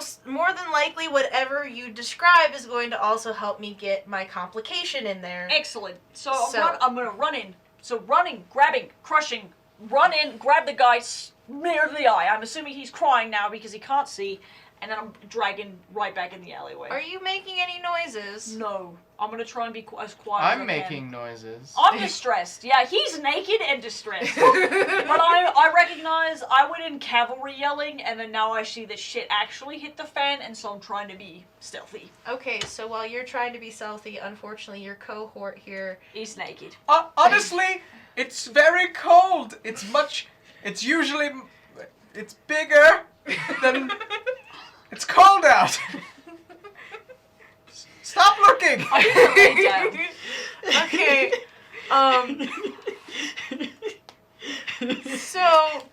than likely whatever you describe is going to also help me get my complication in there. Excellent. So, So- I'm gonna run in. So running, grabbing, crushing, run in, grab the guy near the eye. I'm assuming he's crying now because he can't see, and then I'm dragging right back in the alleyway. Are you making any noises? No. I'm gonna try and be as quiet as I I'm can. making noises. I'm distressed. Yeah, he's naked and distressed. But I recognize I went in cavalry yelling, and then now I see that shit actually hit the fan, and so I'm trying to be stealthy. Okay, so while you're trying to be stealthy, unfortunately your cohort here... He's naked. Honestly, it's very cold. It's usually, it's bigger than, it's cold out. Stop looking! Okay, so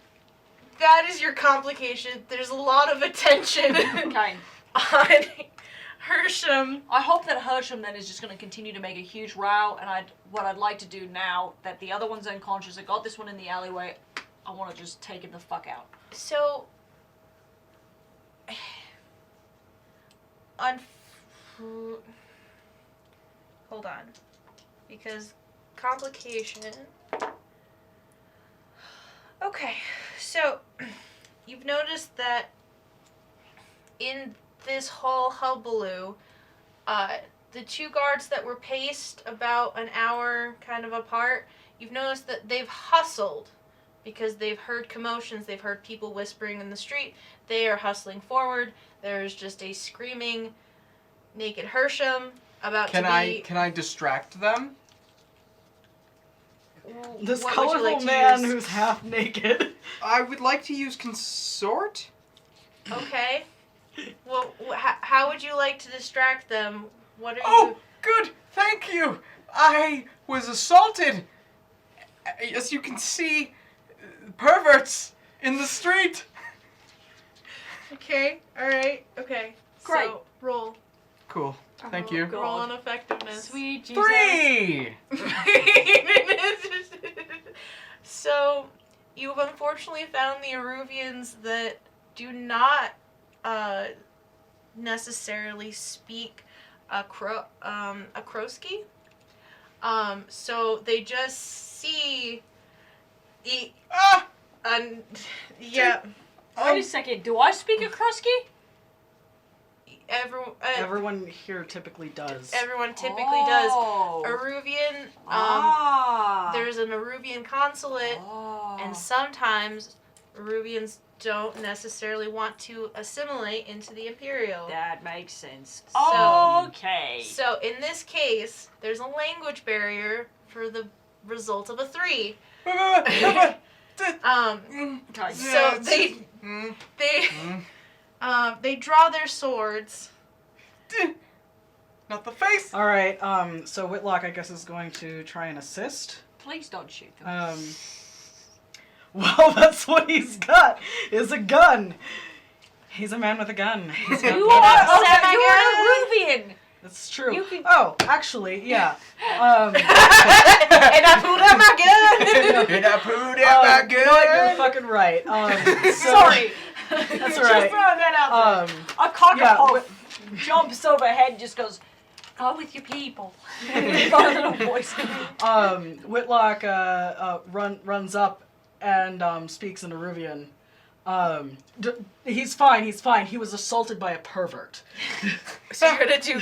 that is your complication. There's a lot of attention Okay. on Hersham. I hope that Hersham then is just going to continue to make a huge row, and what I'd like to do now that the other one's unconscious, I got this one in the alleyway, I want to just take him the fuck out. So, hold on, because complication. Okay, so you've noticed that in this whole hullabaloo, the two guards that were paced about an hour kind of apart, you've noticed that they've hustled because they've heard commotions, they've heard people whispering in the street, they are hustling forward. There's just a screaming naked Hersham about Can I distract them? This What would you colorful like to man use? who's half naked. I would like to use consort. Okay. Well, how would you like to distract them? What are Oh, you... good. Thank you. I was assaulted. As you can see, perverts in the street. Okay, alright, okay. Great. So, roll. Cool. Thank you. God. Roll on effectiveness. Sweet Jesus. 3. So, you've unfortunately found the Aruvians that do not necessarily speak Akroski. So they just see yeah. Wait a second, do I speak a Krusky? Everyone Here typically does. typically does. Oh. Aruvian, there's an Aruvian consulate, and sometimes Aruvians don't necessarily want to assimilate into the Imperial. That makes sense. So- Okay. So in this case, there's a language barrier for the result of a 3. Okay. So they draw their swords. Not the face. All right. So Whitlock, I guess, is going to try and assist. Please don't shoot them. Well, that's what he's got. Is a gun. He's a man with a gun. He's got You blood. are Semi-gun. you're an Aruvian. That's true. You can- Oh, actually, yeah. And I pulled out my gun. And I put out my You know what? You're gun. fucking right. Sorry. That's Just right. throwing that out there. A Yeah, cockapoo jumps overhead and just goes, go with your people. Got a little voice. Whitlock runs up and speaks in Aruvian. He's fine. He was assaulted by a pervert. So you're gonna do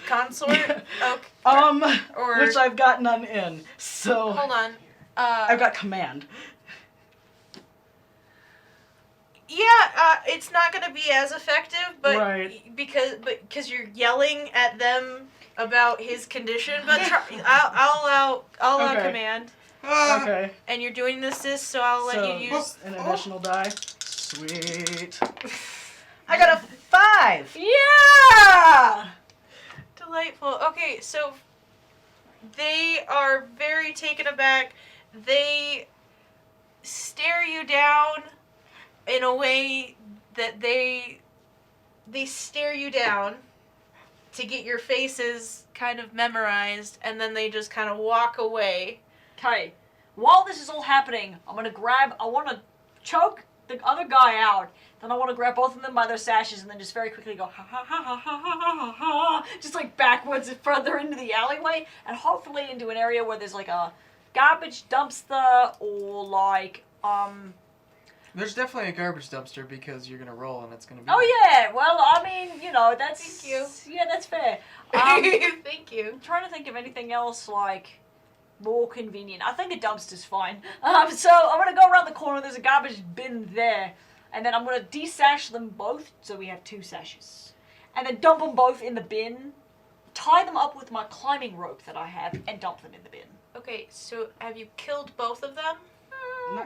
consort? Okay. Or Which I've got none in. So hold on. I've got command. Yeah, it's not gonna be as effective, but Right. because you're yelling at them about his condition. But I'll allow Okay. command, Okay. and you're doing the assist, so I'll let So you use. an additional die. Sweet. I got a 5. Yeah! Delightful. Okay, so they are very taken aback. They stare you down in a way that they stare you down to get your faces kind of memorized, and then they just kind of walk away. Okay, while this is all happening, I want to choke the other guy out. Then I want to grab both of them by their sashes and then just very quickly go ha ha ha ha ha ha ha ha, just like backwards and further into the alleyway, and hopefully into an area where there's like a garbage dumpster or like There's definitely a garbage dumpster because you're gonna roll and it's gonna be. Oh yeah, well I mean, you know, that's Thank you. Yeah, that's fair. Thank you. I'm trying to think of anything else like more convenient. I think a dumpster's fine. So I'm gonna go around the corner. There's a garbage bin there, and then I'm gonna desash them both, so we have 2 sashes, and then dump them both in the bin. Tie them up with my climbing rope that I have, and dump them in the bin. Okay, so have you killed both of them?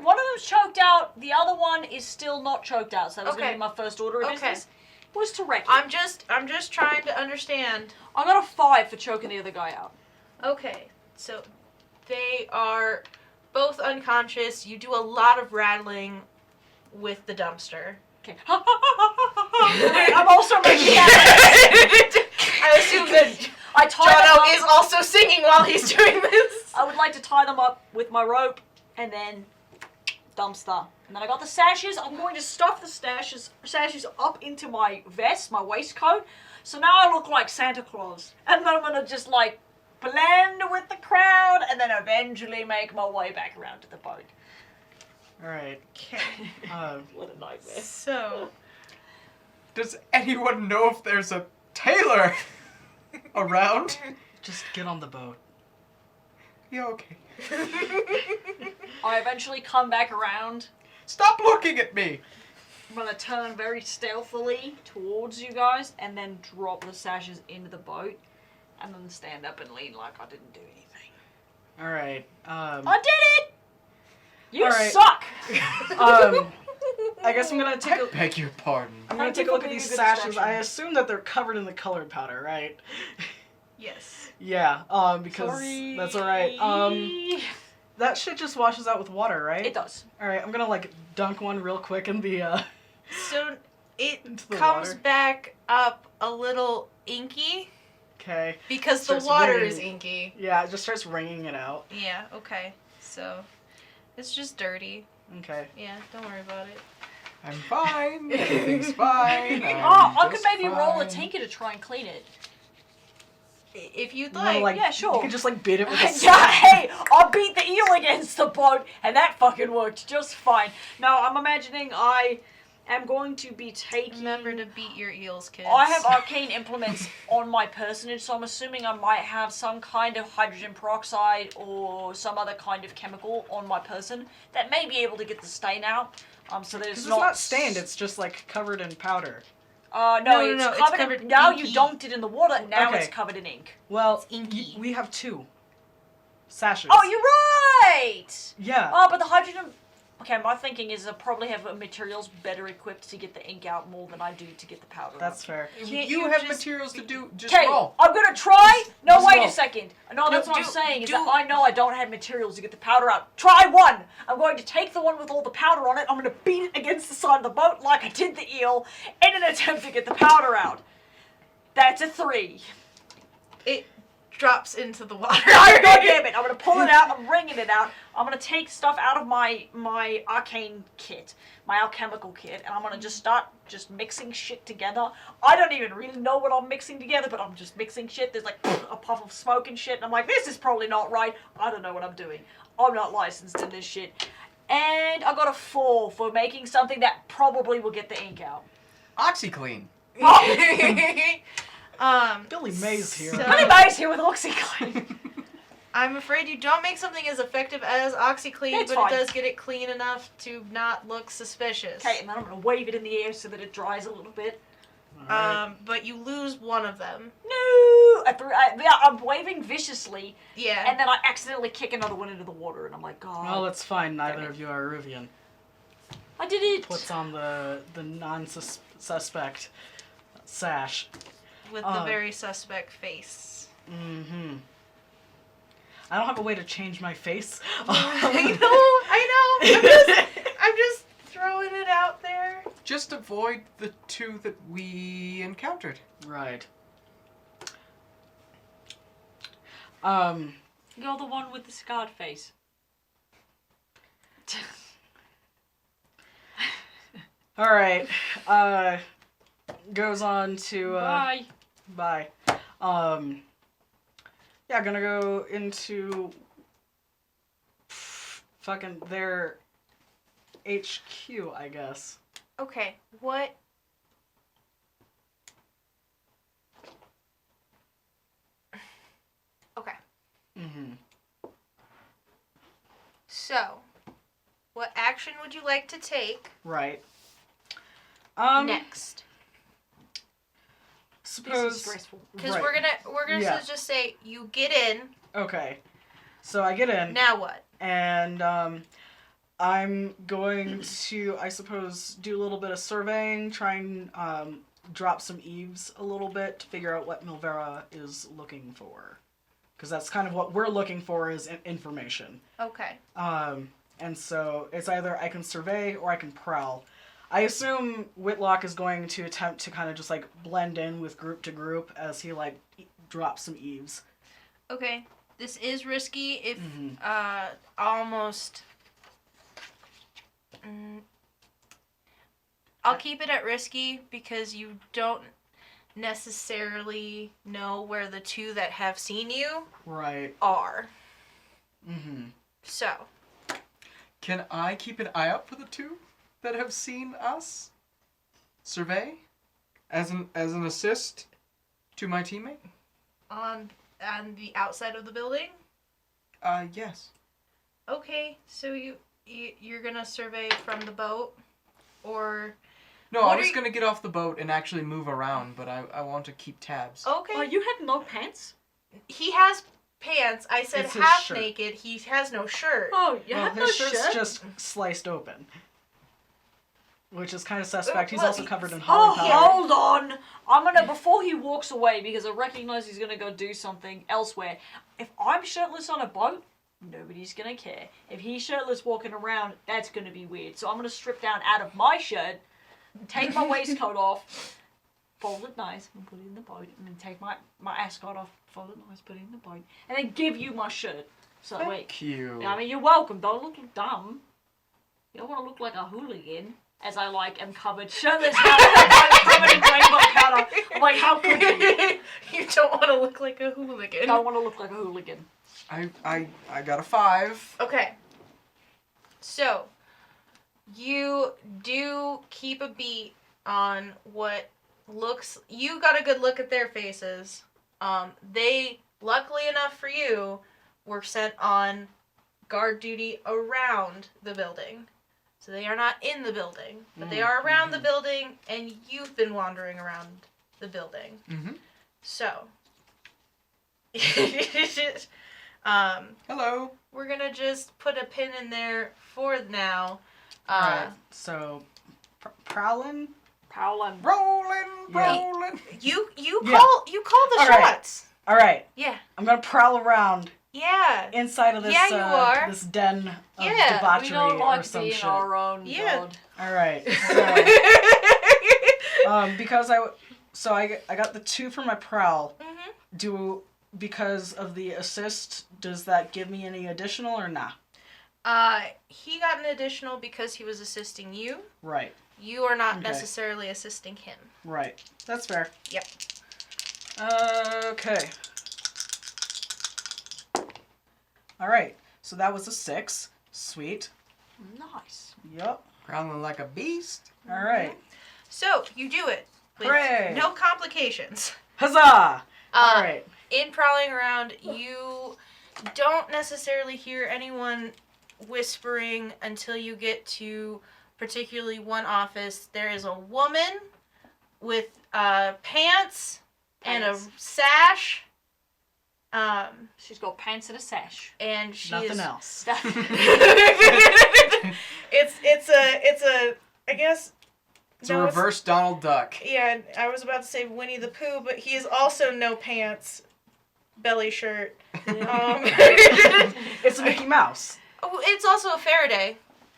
One of them's choked out. The other one is still not choked out. So that was gonna Okay. be my first order of Okay. business. Was to wreck it. I'm just trying to understand. I got a 5 for choking the other guy out. Okay, so they are both unconscious. You do a lot of rattling with the dumpster. Okay. I'm also making that. I assume that I tie them Jono up. is also singing while he's doing this. I would like to tie them up with my rope and then dumpster. And then I got the sashes. I'm going to stuff the sashes up into my vest, my waistcoat. So now I look like Santa Claus. And then I'm going to just like blend with the crowd and then eventually make my way back around to the boat. Alright. Okay. What a nightmare. So, Does anyone know if there's a tailor around? Just get on the boat. Yeah, okay. I eventually come back around. Stop looking at me! I'm going to turn very stealthily towards you guys and then drop the sashes into the boat and then stand up and lean like I didn't do anything. Alright. I did it! You All right. suck! I guess I'm gonna take I a beg your pardon. I'm gonna Thank take you a look for at being these a good sashes. distraction. I assume that they're covered in the colored powder, right? yes. Yeah, because Sorry. that's alright. That shit just washes out with water, right? It does. Alright, I'm gonna like dunk one real quick in the So it Into the comes water. back up a little inky okay. because the Starts water raining. is inky. Yeah, it just starts wringing it out. Yeah, okay. So it's just dirty. Okay. Yeah, don't worry about it. I'm fine. Everything's fine. I could just maybe roll a fine. tinker to try and clean it. If you'd You wanna, like. yeah, sure. You could just like beat it with a Yeah, stick. hey, I beat the eel against the boat, and that fucking worked just fine. Now, I'm imagining I am going to be taking... Remember to beat your eels, kids. I have arcane implements on my personage, so I'm assuming I might have some kind of hydrogen peroxide or some other kind of chemical on my person that may be able to get the stain out. So there's Because it's not stained, it's just like covered in powder. No, No, it's it's covered, covered in... Now inky. you dunked it in the water, now Okay. it's covered in ink. Well, inky. we have 2 sashes. Oh, you're right! Yeah. Oh, but the hydrogen... Okay, my thinking is I probably have materials better equipped to get the ink out more than I do to get the powder That's out. fair. Can't You you have just materials to be- do. Just Okay, roll. I'm gonna try. No, Just wait roll. a second. No, that's what I'm do- saying. Is do- that I know I don't have materials to get the powder out. Try one. I'm going to take the one with all the powder on it. I'm gonna beat it against the side of the boat like I did the eel in an attempt to get the powder out. That's a 3. It drops into the water. God damn it! I'm gonna pull it out. I'm wringing it out. I'm gonna take stuff out of my arcane kit, my alchemical kit, and I'm gonna just start mixing shit together. I don't even really know what I'm mixing together, but I'm just mixing shit. There's like a puff of smoke and shit, and I'm like, this is probably not right. I don't know what I'm doing. I'm not licensed in this shit. And I got a 4 for making something that probably will get the ink out. OxyClean. Billy Mays here. So- Billy Mays here with OxyClean. I'm afraid you don't make something as effective as OxyClean, It's but fine. it does get it clean enough to not look suspicious. Okay, and then I'm gonna wave it in the air so that it dries a little bit. Alright. But you lose one of them. No! I'm waving viciously, Yeah. and then I accidentally kick another one into the water, and I'm like, God. Well, it's fine. Neither it. of you are Ruvian. I did it! Puts on the non-suspect sash. With the very suspect face. Mm-hmm. I don't have a way to change my face. I know. I'm just throwing it out there. Just avoid the 2 that we encountered. Right. You're the one with the scarred face. All right. Goes on to Bye. bye. Yeah, gonna go into fucking their HQ, I guess. Okay, what? Okay, Mm-hmm. so what action would you like to take Right. next? This is Suppose. stressful. Because Right. we're gonna Yeah. just say you get in. Okay. So I get in, Now what? and I'm going to, I suppose, do a little bit of surveying, try and drop some eaves a little bit to figure out what Milvera is looking for. Because that's kind of what we're looking for is information. Okay. And so it's either I can survey or I can prowl. I assume Whitlock is going to attempt to kind of just like blend in with group to group as he like drops some eaves. Okay. This is risky. If Mhm. almost. I'll keep it at risky because you don't necessarily know where the two that have seen you Right. are. Mm-hmm. So, Can I keep an eye out for the two that have seen us? Survey? As an assist to my teammate? on the outside of the building. Yes. Okay, so you're gonna survey from the boat, or No, What I are was you- gonna get off the boat and actually move around, but I want to keep tabs. okay. Oh, you had no pants? He has pants. I said It's his half shirt. naked. He has no shirt. Oh, you Well, had no his shirt's shirt? just sliced open. Which is kind of suspect. He's well, also covered in Oh, holly powder. hold on! I'm gonna, before he walks away, because I recognize he's gonna go do something elsewhere, if I'm shirtless on a boat, nobody's gonna care. If he's shirtless walking around, that's gonna be weird. So I'm gonna strip down out of my shirt, take my waistcoat off, fold it nice, and put it in the boat, and then take my ascot off, fold it nice, put it in the boat, and then give you my shirt. So that way, Thank you. I mean, you're welcome. Don't look dumb. You don't want to look like a hooligan. As I am covered shirtless, covered in rainbow powder. I'm like, how could you? You don't want to look like a hooligan. Don't want to look like a hooligan. I got a 5. Okay. So, you do keep a beat on what looks. You got a good look at their faces. They, luckily enough for you, were sent on guard duty around the building. So they are not in the building, but they are around the building, and you've been wandering around the building. Mm-hmm. So, Hello. we're gonna just put a pin in there for now. Alright, so prowling? Prowling. Rolling, Yeah. rolling. You Yeah. call the All right. shots. Alright, Yeah, I'm gonna prowl around yeah, inside of this Yeah, you are. this den of Yeah, we debauchery We don't or like some being shit. our own Yeah. god. Alright, so because I got the 2 for my prowl. Mhm. Because of the assist, does that give me any additional or nah? He got an additional because he was assisting you. Right, You are not Okay. necessarily assisting him. right. That's fair. Yep. Okay. Alright, so that was a 6. Sweet. Nice. Yup. Prowling like a beast. Alright. So you do it with Hooray! no complications. Huzzah! Alright. In prowling around, you don't necessarily hear anyone whispering until you get to particularly one office. There is a woman with pants and a Pants. sash. She's got pants and a sash. And she Nothing is. else. it's a I guess. It's a no, reverse Donald Duck. Yeah, I was about to say Winnie the Pooh, but he is also no pants, belly shirt. It's a Mickey Mouse. Oh, it's also a Faraday.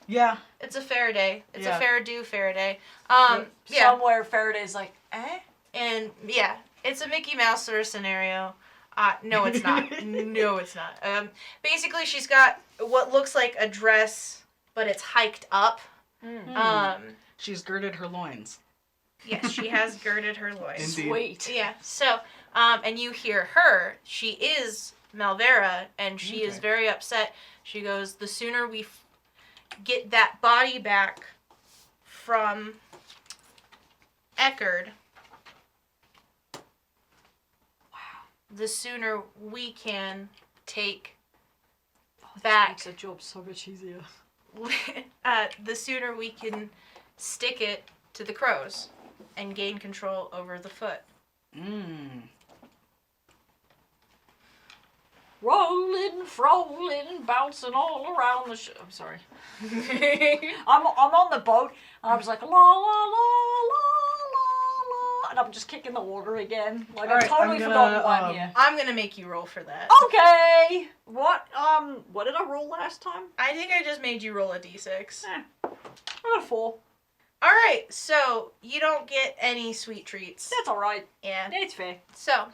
Yeah. It's a Faraday. It's Yeah. a Faradoo Faraday. But Yeah, Somewhere Faraday's like, eh? and yeah, it's a Mickey Mouse sort of scenario. No, it's not. No, it's not. Basically, she's got what looks like a dress, but it's hiked up. She's girded her loins. Yes, she has girded her loins. Indeed. Sweet. Yeah. So, and you hear her. She is Malvera, and she is Okay. very upset. She goes, the sooner we get that body back from Eckerd, the sooner we can take back, Makes the job so much easier. the sooner we can stick it to the crows and gain control over the foot. Mmm. Rolling, frolling, bouncing all around the I'm sorry. I'm on the boat, and I was like, la, la, la, la, la, la, and I'm just kicking the water again. Like, I've Alright, totally I'm gonna, forgotten why I'm here. I'm gonna make you roll for that. Okay! What did I roll last time? I think I just made you roll a d6. I got a 4. Alright, so you don't get any sweet treats. That's alright. Yeah. It's fair. So,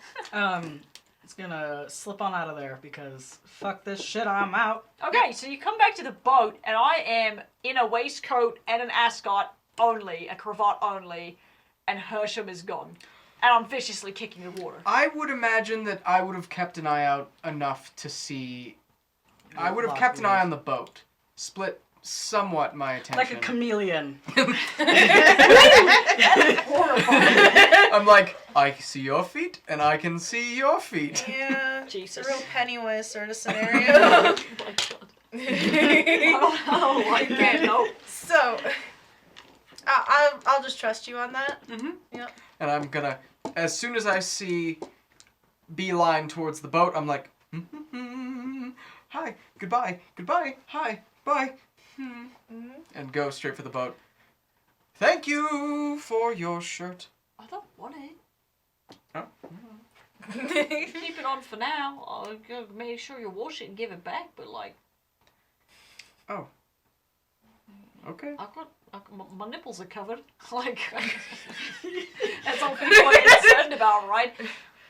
It's gonna slip on out of there because fuck this shit, I'm out. Okay, so you come back to the boat, and I am in a waistcoat and an ascot only, a cravat only, and Hersham is gone. And I'm viciously kicking the water. I would imagine that I would have kept an eye out enough to see. I would have kept an eye on the boat. Split somewhat my attention. Like a chameleon. I'm like, I see your feet, and I can see your feet. yeah. Jesus. It's a real Pennywise sort of scenario. Oh my god. Oh my god, no. So, I'll just trust you on that. Mm-hmm. Yep. And I'm gonna, as soon as I see beeline towards the boat, I'm like, hi, goodbye, hi, bye, Mm-hmm. and go straight for the boat. Thank you for your shirt. I don't want it. Oh. Keep it on for now. I'll go make sure you wash it and give it back, but like, Okay. my nipples are covered. Like, that's all people are concerned about, right?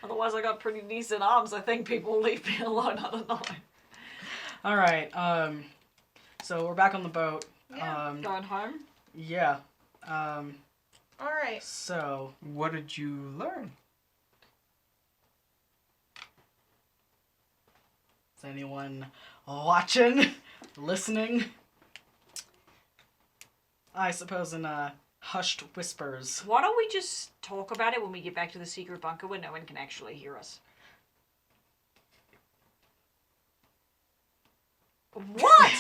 Otherwise, I got pretty decent arms. I think people will leave me alone. I don't know. Alright, so we're back on the boat. Yeah. Going home? Yeah. Alright. So, What did you learn? is anyone watching? Listening? I suppose in hushed whispers. Why don't we just talk about it when we get back to the secret bunker where no one can actually hear us? What?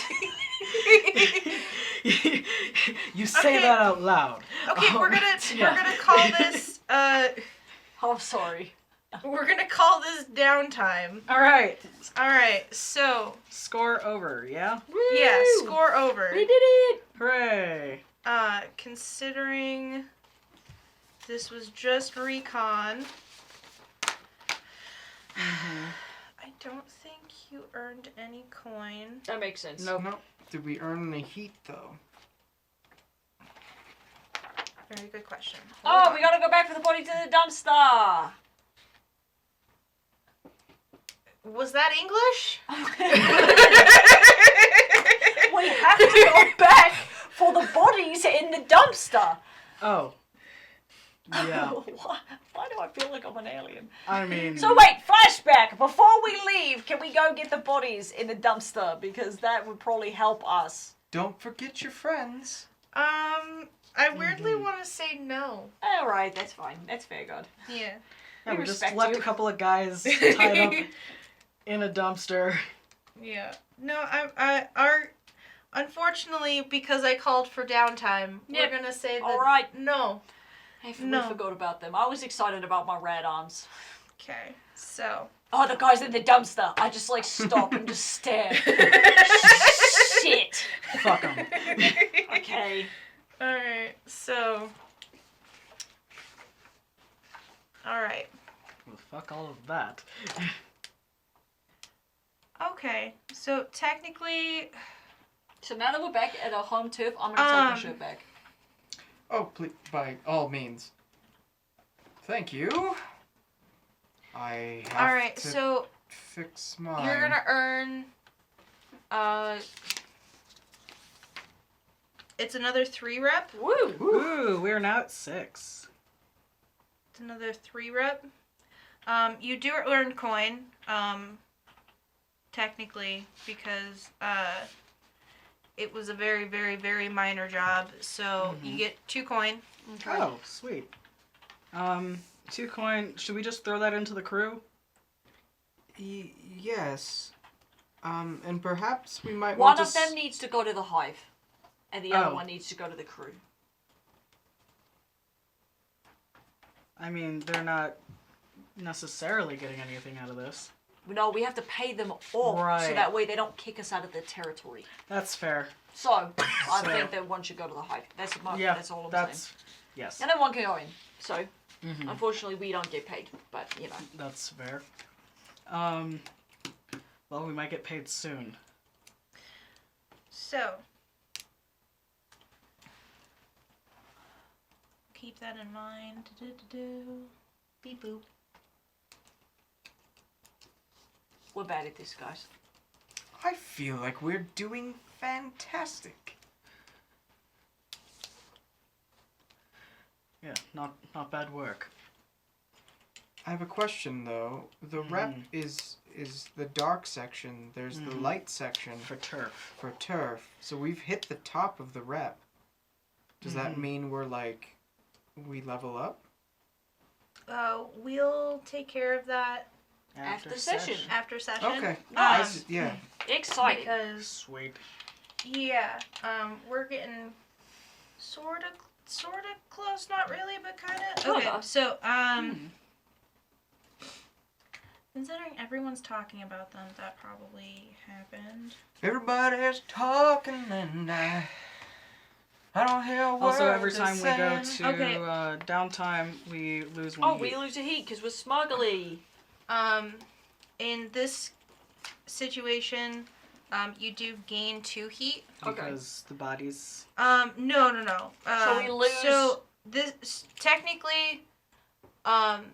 You say Okay. that out loud. Okay, Oh, we're gonna yeah. call this I'm sorry. we're gonna call this downtime. Alright. Alright, so Score over, yeah? yeah, Woo! score over. We did it! Hooray. Considering this was just recon, I don't think you earned any coin. That makes sense. Nope. No. Did we earn any heat though? Very good question. Oh, we gotta go back for the body to the dumpster! Was that English? We have to go back for the bodies in the dumpster! Oh. Yeah. Why do I feel like I'm an alien? I mean... So wait, flashback! Before we leave, can we go get the bodies in the dumpster? Because that would probably help us. Don't forget your friends. I weirdly want to say no. Alright, that's fine. That's fair, God. Yeah. Yeah, We we just respect left you. a couple of guys tied up in a dumpster. Yeah. No, unfortunately, because I called for downtime, Yep. we're gonna say that. Alright. No. I No. forgot about them. I was excited about my rad arms. Okay. So. Oh, the guy's in the dumpster. I just like stop and just stare. Shit. Fuck them. Okay. Alright, so. Alright. Well, fuck all of that. Okay, so technically. So now that we're back at our home turf, I'm gonna take my shirt back. Oh, please, by all means. Thank you. I have Alright, to so fix mine. you're gonna earn. It's another 3 rep. Woo! Ooh, we're now at 6. It's another 3 rep. You do earn coin. technically, because it was a very, very, very minor job. So you get 2 coin. Okay. Oh, sweet. 2 coin. Should we just throw that into the crew? Yes. And perhaps we might One want of them needs to go to the hive, and the other Oh. one needs to go to the crew. I mean, they're not necessarily getting anything out of this. No, we have to pay them off, so Right. that way they don't kick us out of their territory. That's fair. So, I So- think that one should go to the hive. That's Yeah, that's all I'm that's saying. yes. And then one can go in. So, Mhm. unfortunately, we don't get paid, but you know. That's fair. Well, we might get paid soon. So, keep that in mind. Beep boop. We're bad at this, guys. I feel like we're doing fantastic. Yeah, not bad work. I have a question though. The rep is the dark section. There's the light section For turf. for turf. So we've hit the top of the rep. Does that mean we're like we level up? We'll take care of that After session. after session. Okay. Nice. Yeah. Exciting. Because Sweet. yeah, we're getting sort of close, not really, but kind of. Okay, Kinda. so considering everyone's talking about them, that probably happened. Everybody's talking and I don't hear a word. Also, every they're time we go saying. to Okay. downtime, we lose one. Oh, we lose a heat because we're smuggly. In this situation, you do gain 2 heat. because the bodies. No. So we lose- So this technically,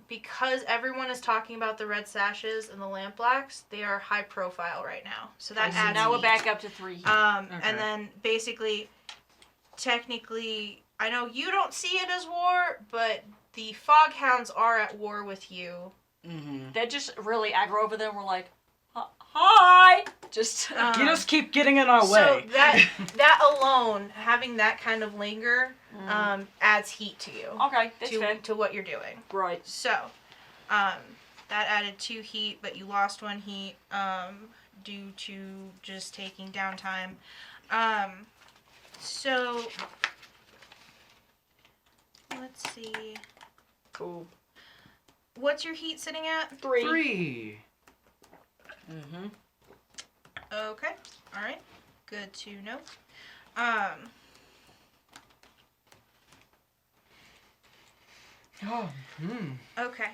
because everyone is talking about the red sashes and the lamp blacks, they are high profile right now. So that I see. adds Now we're heat. back up to 3 heat. Okay. And then basically, technically, I know you don't see it as war, but the foghounds are at war with you. Mm-hmm. They're just really aggro over there. We're like, hi! Just. You just keep getting in our So way. that alone, having that kind of linger, adds heat to you. Okay, that's fair. to what you're doing. Right. So, that added 2 heat, but you lost 1 heat due to just taking downtime. So, let's see. Cool. What's your heat sitting at? 3. 3. Mm-hmm. Okay. All right. Good to know. Oh, Okay.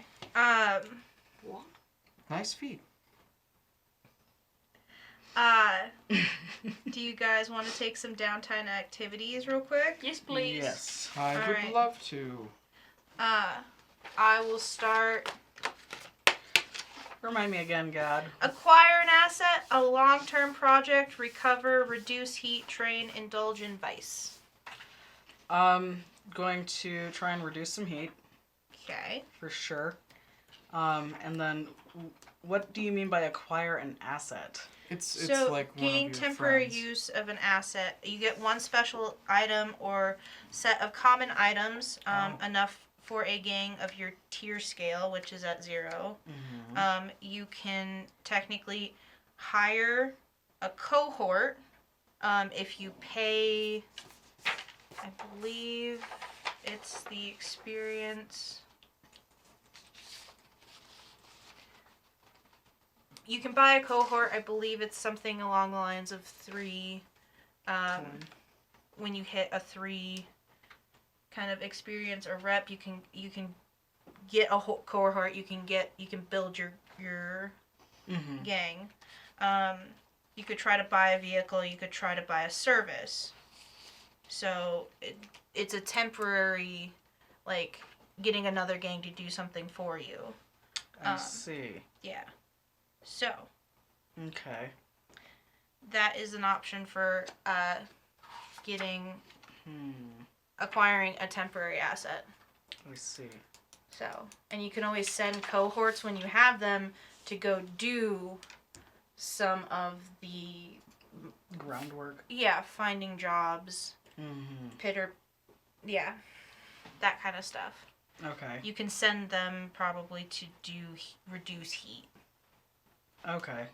What? nice feet. Do you guys want to take some downtime activities real quick? Yes, please. Yes. I would Alright. love to. I will start. Remind me again, God. Acquire an asset, a long-term project, recover, reduce heat, train, indulge in vice. Going to try and reduce some heat Okay. for sure. And then, what do you mean by acquire an asset? It's So like one gain of your temporary friends. use of an asset. You get 1 special item or set of common items, enough for a gang of your tier scale, which is at 0. Mm-hmm. You can technically hire a cohort if you pay, I believe it's the experience. You can buy a cohort, I believe it's something along the lines of 3. When you hit a 3 kind of experience or rep, you can get a whole cohort. You can build your Mm-hmm. gang. You could try to buy a vehicle. You could try to buy a service. So it's a temporary, like getting another gang to do something for you. I see. Yeah. So Okay. that is an option for getting Hmm. acquiring a temporary asset. I see. So, and you can always send cohorts when you have them to go do some of the Groundwork. finding jobs, that kind of stuff. Okay. You can send them probably to reduce heat. Okay.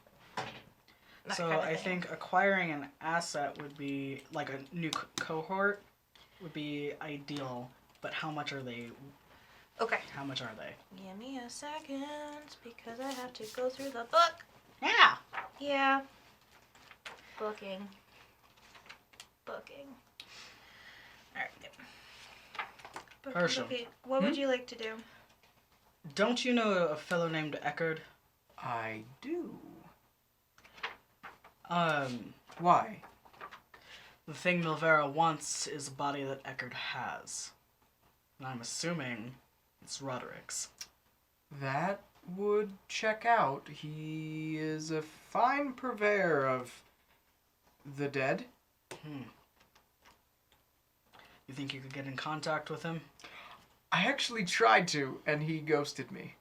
That So kind of I thing. think acquiring an asset would be like a new cohort would be ideal. But how much are they? Okay. How much are they? Give me a second because I have to go through the book. Yeah. Yeah. Booking. Alright, good. Herschel. What would you like to do? Don't you know a fellow named Eckerd? I do. Why? The thing Milvera wants is a body that Eckerd has. And I'm assuming it's Roderick's. That would check out. He is a fine purveyor of the dead. You think you could get in contact with him? I actually tried to, and he ghosted me.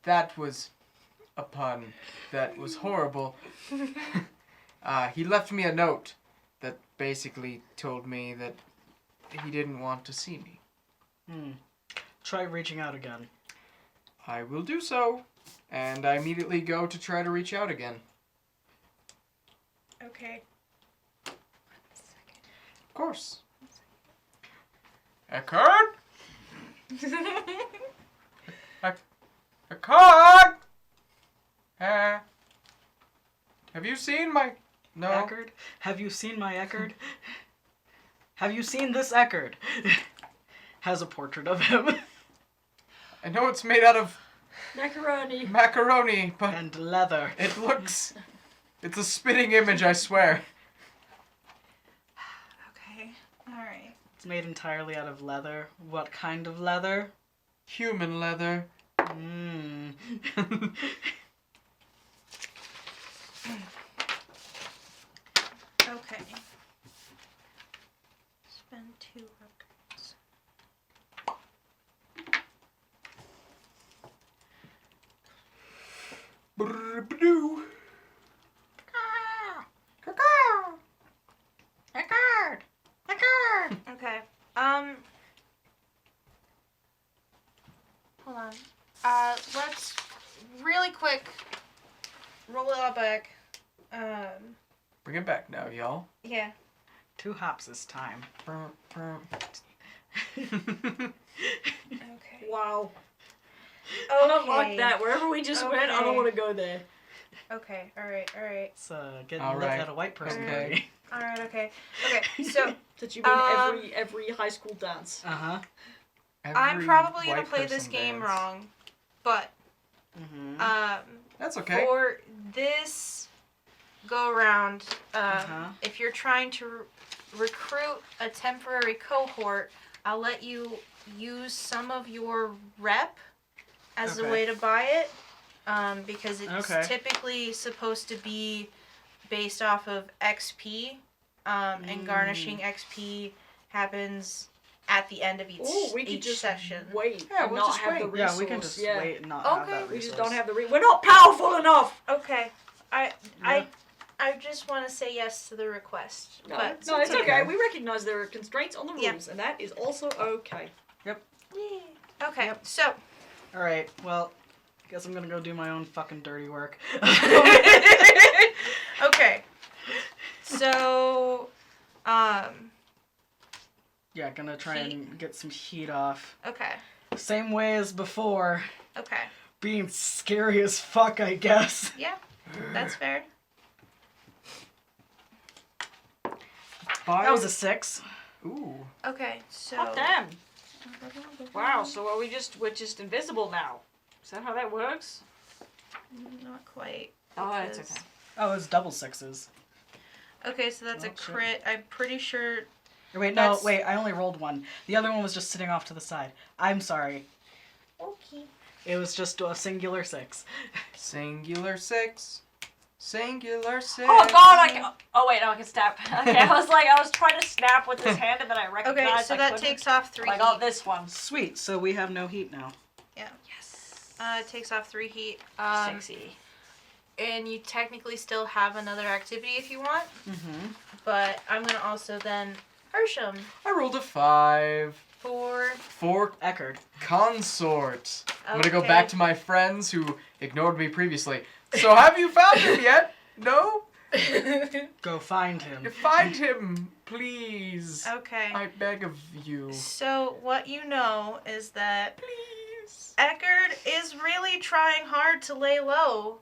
That was a pun. That was horrible. He left me a note that basically told me that he didn't want to see me. Try reaching out again. I will do so. And I immediately go to try to reach out again. Okay. Of course. Eckerd? Eckerd? Have you seen my... No. Eckerd? Have you seen my Eckerd? Have you seen this Eckerd? Has a portrait of him. I know it's made out of macaroni, but And leather. it looks... It's a spitting image, I swear. Okay. Alright. It's made entirely out of leather. What kind of leather? Human leather. Okay. Spend 2 records. Brr-ba-doo. Okay. Hold on. Let's really quick roll it all back. Bring it back now, y'all. Yeah. 2 hops this time. Okay. Wow. Okay. I don't like that. Wherever we just went, I don't Okay. want to go there. Okay. All right. It's getting All lit right. at a white person Okay. party. All right. Okay. Okay. So That you mean Um, every high school dance. Uh-huh. I'm Every probably gonna white play this person game dance. wrong, but That's okay. for this go around, Uh-huh. if you're trying to recruit a temporary cohort, I'll let you use some of your rep as a Okay. way to buy it, because it's Okay. typically supposed to be based off of XP, and garnishing XP happens at the end of each, Oh, we could each just session. wait Yeah, and we'll not just have the wait. resource. Yeah, we can just Yeah. wait and not have Okay. that We just resource. don't have the we're not powerful enough. Okay, I just want to say yes to the request. No, but it's okay. okay. We recognize there are constraints on the Yeah. rules, and that is also okay. Okay, Yep. so Alright, well, guess I'm gonna go do my own fucking dirty work. okay, so Yeah, gonna try Heat. and get some heat off. okay, Same way as before. okay, Being scary as fuck, I guess. yeah, that's fair. Buy- That was a 6. Ooh. Okay, so Hot damn. Wow. So we're just invisible now. Is that how that works? not quite. Oh, that's because- okay. Oh, it was double 6s. Okay, so that's a Oh, shit. crit. I'm pretty sure. Or wait, That's- wait, I only rolled 1. The other one was just sitting off to the side. I'm sorry. Okay. It was just a singular 6. Singular 6. Singular 6. Oh God! I can. Oh wait, no, I can snap. Okay, I was trying to snap with this hand, and then I recognized. Okay, so I that couldn't. takes off 3 I heat. got this one. Sweet, so we have no heat now. Yeah. Yes. It takes off 3 heat. Sexy. and you technically still have another activity if you want. Mm-hmm. But I'm gonna also then Hersham I rolled a 5 for. for Eckerd. consort. I'm gonna go Okay. back to my friends who ignored me previously. So have you found him yet? No? Go find him. Find him, please. Okay. I beg of you. So what you know is that Please. Eckerd is really trying hard to lay low.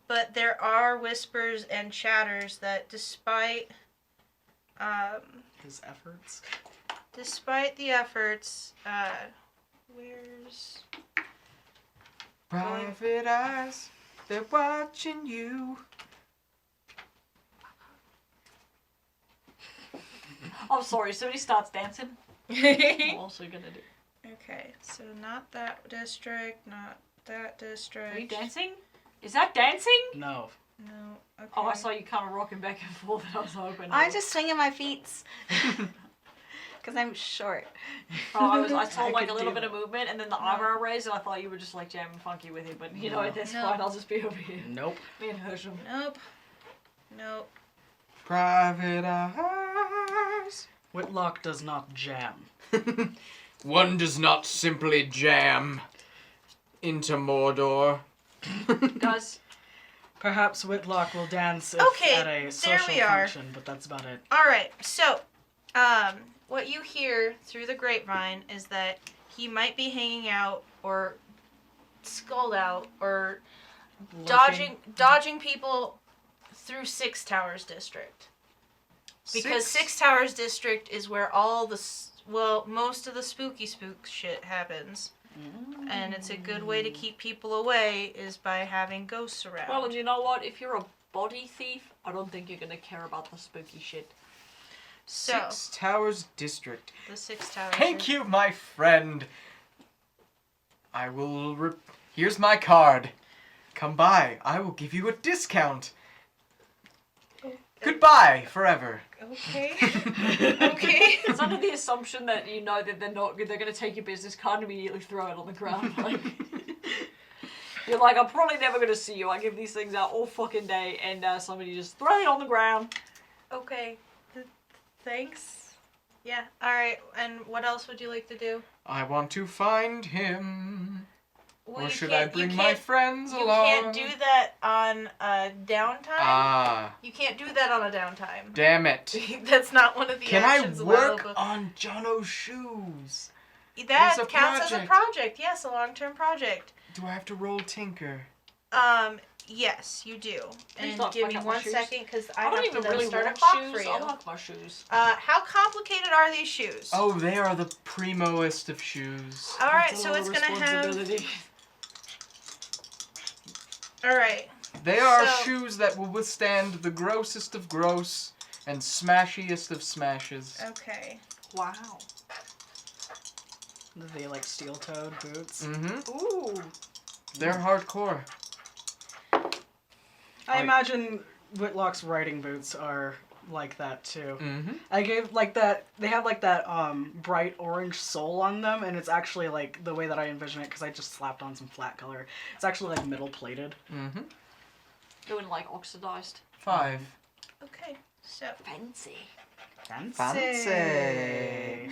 But there are whispers and chatters that despite His efforts. the efforts, where's Private eyes, they're watching you. I'm sorry, somebody starts dancing. I'm also gonna do. Okay, so not that district, not that district. Are you dancing? Is that dancing? No. No. Okay. Oh, I saw you kind of rocking back and forth, and I was hoping. I'm just swinging my feet. Because I'm short. Oh, I saw I like could a little do bit of movement, and then the eyebrow raise, and I thought you were just like jamming funky with it. But you know, at this No. point, I'll just be over here. Nope. Me and Hersham. Nope. Nope. Private eyes. Whitlock does not jam. One does not simply jam into Mordor. Guys, Perhaps Whitlock will dance if Okay, at a there social we are. function, but that's about it. All right. So, what you hear through the grapevine is that he might be hanging out or skulled out or dodging people through Six Towers District. Because Six Towers District is where all the most of the spooky spook shit happens. And it's a good way to keep people away is by having ghosts around. well, and you know what? If you're a body thief, I don't think you're gonna care about the spooky shit. So, Six Towers District. the Six Towers. Thank you, my friend. I will. Here's my card. Come by. I will give you a discount. Goodbye forever. Okay. Okay. It's under the assumption that you know that they're gonna take your business card and immediately throw it on the ground. Like, you're like, I'm probably never gonna see you. I give these things out all fucking day, and somebody just throw it on the ground. Okay. Thanks. Yeah. All right. And what else would you like to do? I want to find him. Well, Or you should I can't- you bring my can't- friends You along? can't do that on a downtime. Ah, You can't do that on a downtime. damn it. That's not one of the Can I actions work allowed. on Jono's shoes? That It's a counts as a project. project. Yes, a long-term project. Do I have to roll Tinker? Yes, you do. Please And don't give fuck me up my 1 shoes. second, because I I don't have to even then really start a want clock shoes. for you. I like my shoes. How complicated are these shoes? Oh, they are the primoest of shoes. All right, That's a so lot it's of gonna have. responsibility. All right. They are So- shoes that will withstand the grossest of gross and smashiest of smashes. Okay. Wow. They like steel-toed boots. Mm-hmm. Ooh. They're hardcore. I imagine Whitlock's riding boots are like that too. Mm-hmm. I gave like that. They have like that bright orange sole on them, and it's actually like the way that I envision it because I just slapped on some flat color. It's actually like metal plated. Mm-hmm. Doing like oxidized. 5. Okay. So. Fancy. Fancy.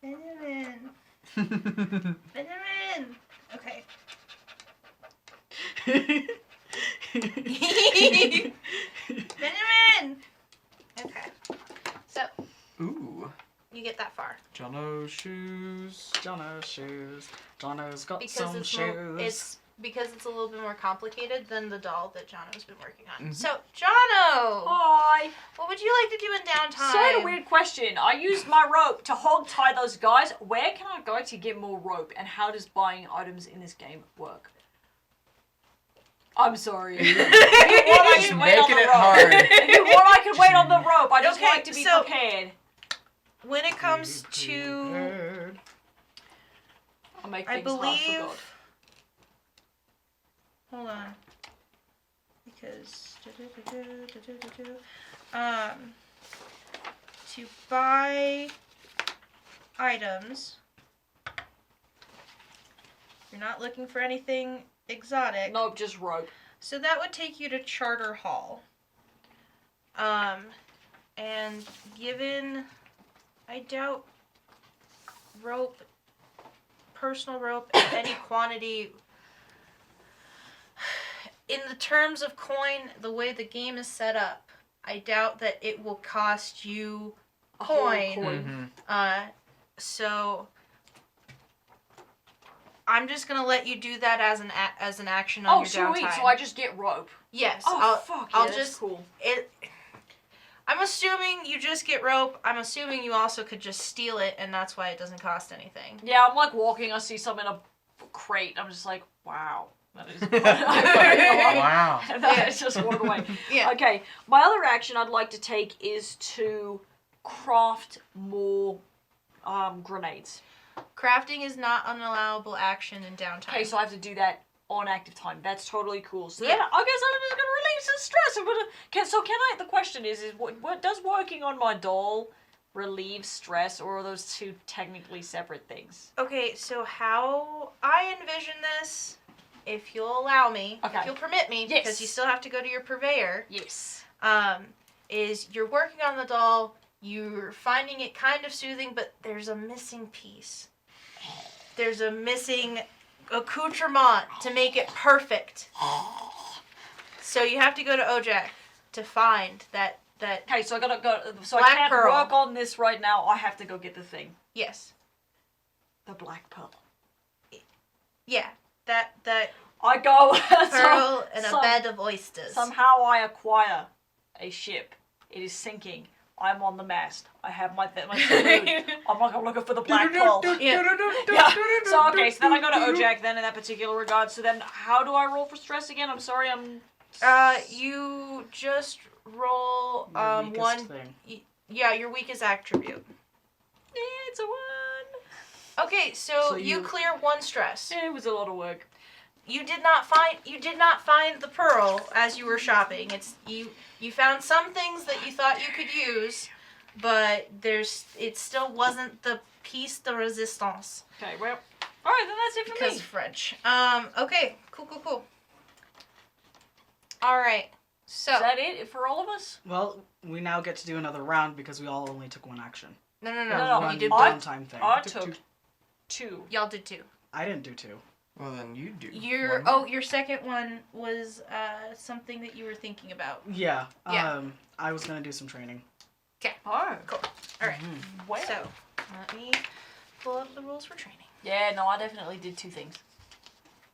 Benjamin. Benjamin. Okay. Benjamin. Okay. So Ooh. you get that far Jono's shoes. Jono's shoes. Jono's got because some it's shoes. it's because it's a little bit more complicated than the doll that Jono's been working on. Mhm. So Jono, Hi. what would you like to do in downtime? So I had a weird question. I used my rope to hog tie those guys. Where can I go to get more rope, and how does buying items in this game work? I'm sorry. If you want, I Just can wait on making the it rope. hard. If you want, I can wait on the rope. I just Okay, like to be so- prepared. When it comes to, I'll make I things hard for believe. God. Hold on. Because to buy items, you're not looking for anything exotic. Nope, just rope. So that would take you to Charter Hall. And given, I doubt rope, personal rope in any quantity, in the terms of coin, the way the game is set up, I doubt that it will cost you A whole coin. So I'm just gonna let you do that as an action on Oh, your downtime. sweet. So I just get rope. Yes. Oh, fuck yeah, I'll that's just cool. I'm assuming you just get rope. I'm assuming you also could just steal it, and that's why it doesn't cost anything. Yeah, I'm like walking, I see something in a crate. I'm just like, wow. That is Wow. And then I just walk away. Yeah. Okay, my other action I'd like to take is to craft more grenades. Crafting is not an allowable action in downtime. Okay, so I have to do that on active time. That's totally cool. So Yeah. then I guess I'm just gonna relieve some stress. Can I? The question is what does working on my doll relieve stress, or are those two technically separate things? Okay, so how I envision this, if you'll allow me, Okay. if you'll permit me, Yes. because you still have to go to your purveyor, Yes. is you're working on the doll, you're finding it kind of soothing, but there's a missing piece. There's a missing accoutrement to make it perfect. So you have to go to Ojak to find that. Okay, so I gotta go. So Black I can't pearl. work on this right now. I have to go get the thing. Yes. The black pearl. Yeah. That I go. pearl and a some- bed of oysters. Somehow I acquire a ship. It is sinking. I'm on the mast. I have my food. I'm like, I'm looking for the black pearl. Yeah. Yeah. So okay, so then I go to Ojak then in that particular regard. So then how do I roll for stress again? I'm sorry, You just roll Your weakest one. thing. Yeah, your weakest attribute. It's a 1. Okay, so, So you you- clear one stress. It was a lot of work. You did not find the pearl as you were shopping. You found some things that you thought you could use, but it still wasn't the piece de resistance. Okay, well, all right, then that's it for Because me. French. Okay, cool. All right, so Is that it for all of us? Well, we now get to do another round because we all only took one action. no, No, One you did I- both. downtime thing. I took took 2. Y'all did too. I didn't do 2. Well, then you do. Your second one was something that you were thinking about. Yeah. Yeah. I was gonna do some training. Oh, Cool. All right. well. So let me pull up the rules for training. Yeah, no, I definitely did 2 things.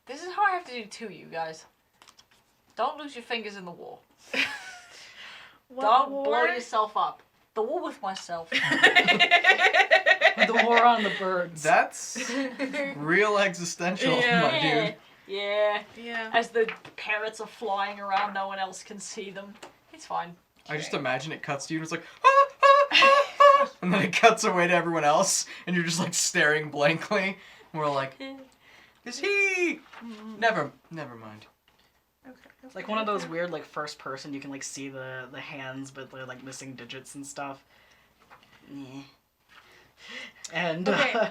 This is how I have to do 2, you guys. Don't lose your fingers in the war. Don't blow yourself up. The war with myself. The war on the birds. That's real existential, my dude. Yeah. Yeah. As the parrots are flying around, no one else can see them. It's fine. I just imagine it cuts to you and it's like, ah, ah, ah, ah, and then it cuts away to everyone else, and you're just like staring blankly. And we're like, is he? Never mind. It's like one of those weird like first person you can like see the hands but they're like missing digits and stuff. Yeah. And Okay.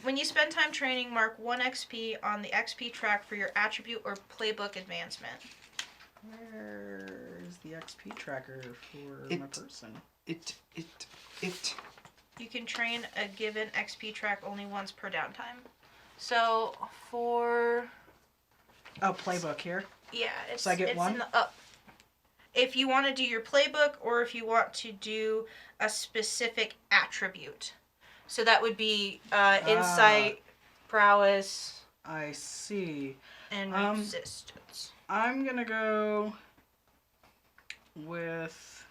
When you spend time training, mark 1 XP on the XP track for your attribute or playbook advancement. where's the XP tracker for my person? It. You can train a given XP track only once per downtime. So for Oh, playbook here. it's So I get it's one? in the up. If you want to do your playbook or if you want to do a specific attribute. So that would be insight, prowess, I see. and Um, resistance. I'm gonna go with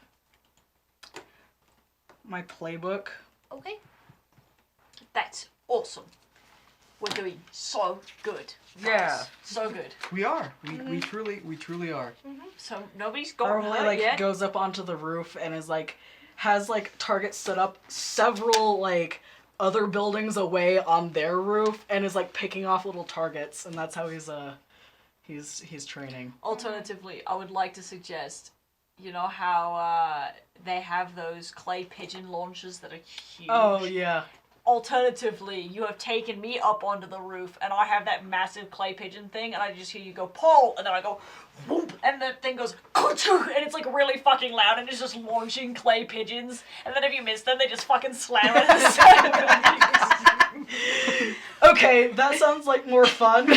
my playbook. Okay. That's awesome. We're doing so good. Yeah. So good. We are. We truly are. So nobody's got Normally hurt like yet. goes up onto the roof and is like has like targets set up several like other buildings away on their roof and is like picking off little targets, and that's how he's training. Alternatively, I would like to suggest, you know how they have those clay pigeon launchers that are huge? Oh yeah. alternatively, you have taken me up onto the roof, and I have that massive clay pigeon thing, and I just hear you go, Paul, and then I go, whoop, and the thing goes, and it's like really fucking loud, and it's just launching clay pigeons, and then if you miss them, they just fucking slam it in the side. Okay, that sounds like more fun.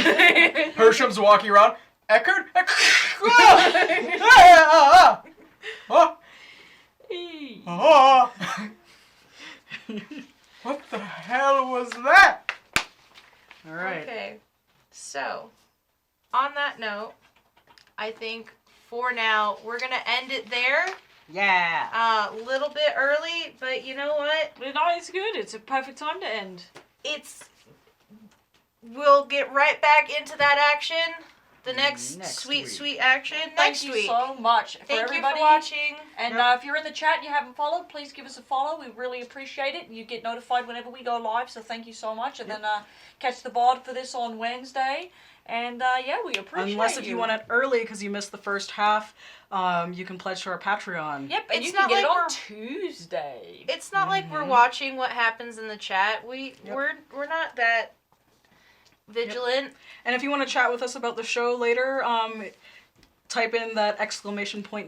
Hersham's walking around. Eckerd? What the hell was that? All right. Okay. So, on that note, I think for now we're gonna end it there. Yeah. A little bit early, but you know what? No, it's good. It's a perfect time to end. We'll get right back into that action. The next, Next sweet, week. sweet action Thank next you week. so much for Thank everybody. you for watching. And if you're in the chat and you haven't followed, please give us a follow. We really appreciate it. You get notified whenever we go live, so thank you so much. And then catch the VOD for this on Wednesday. And yeah, we appreciate Unless if you want it early because you missed the first half, you can pledge to our Patreon. Yep, and It's you can not get it like on we're- Tuesday. It's not like we're watching what happens in the chat. We're not that vigilant. And if you want to chat with us about the show later, type in that !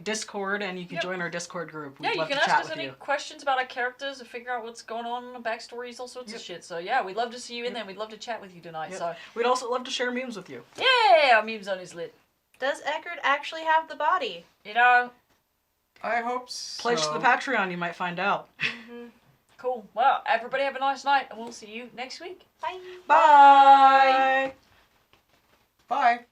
Discord and you can join our Discord group. We'd Yeah, you love can to ask chat us with any you. questions about our characters and figure out what's going on in the backstories, all sorts of shit. So yeah, we'd love to see you in there. We'd love to chat with you tonight. Yep. So We'd also love to share memes with you. yeah, our meme zone is lit. Does Eckerd actually have the body? You know, I hope so. Pledge to the Patreon, you might find out. cool. Well, everybody have a nice night, and we'll see you next week. Bye. Bye! Bye.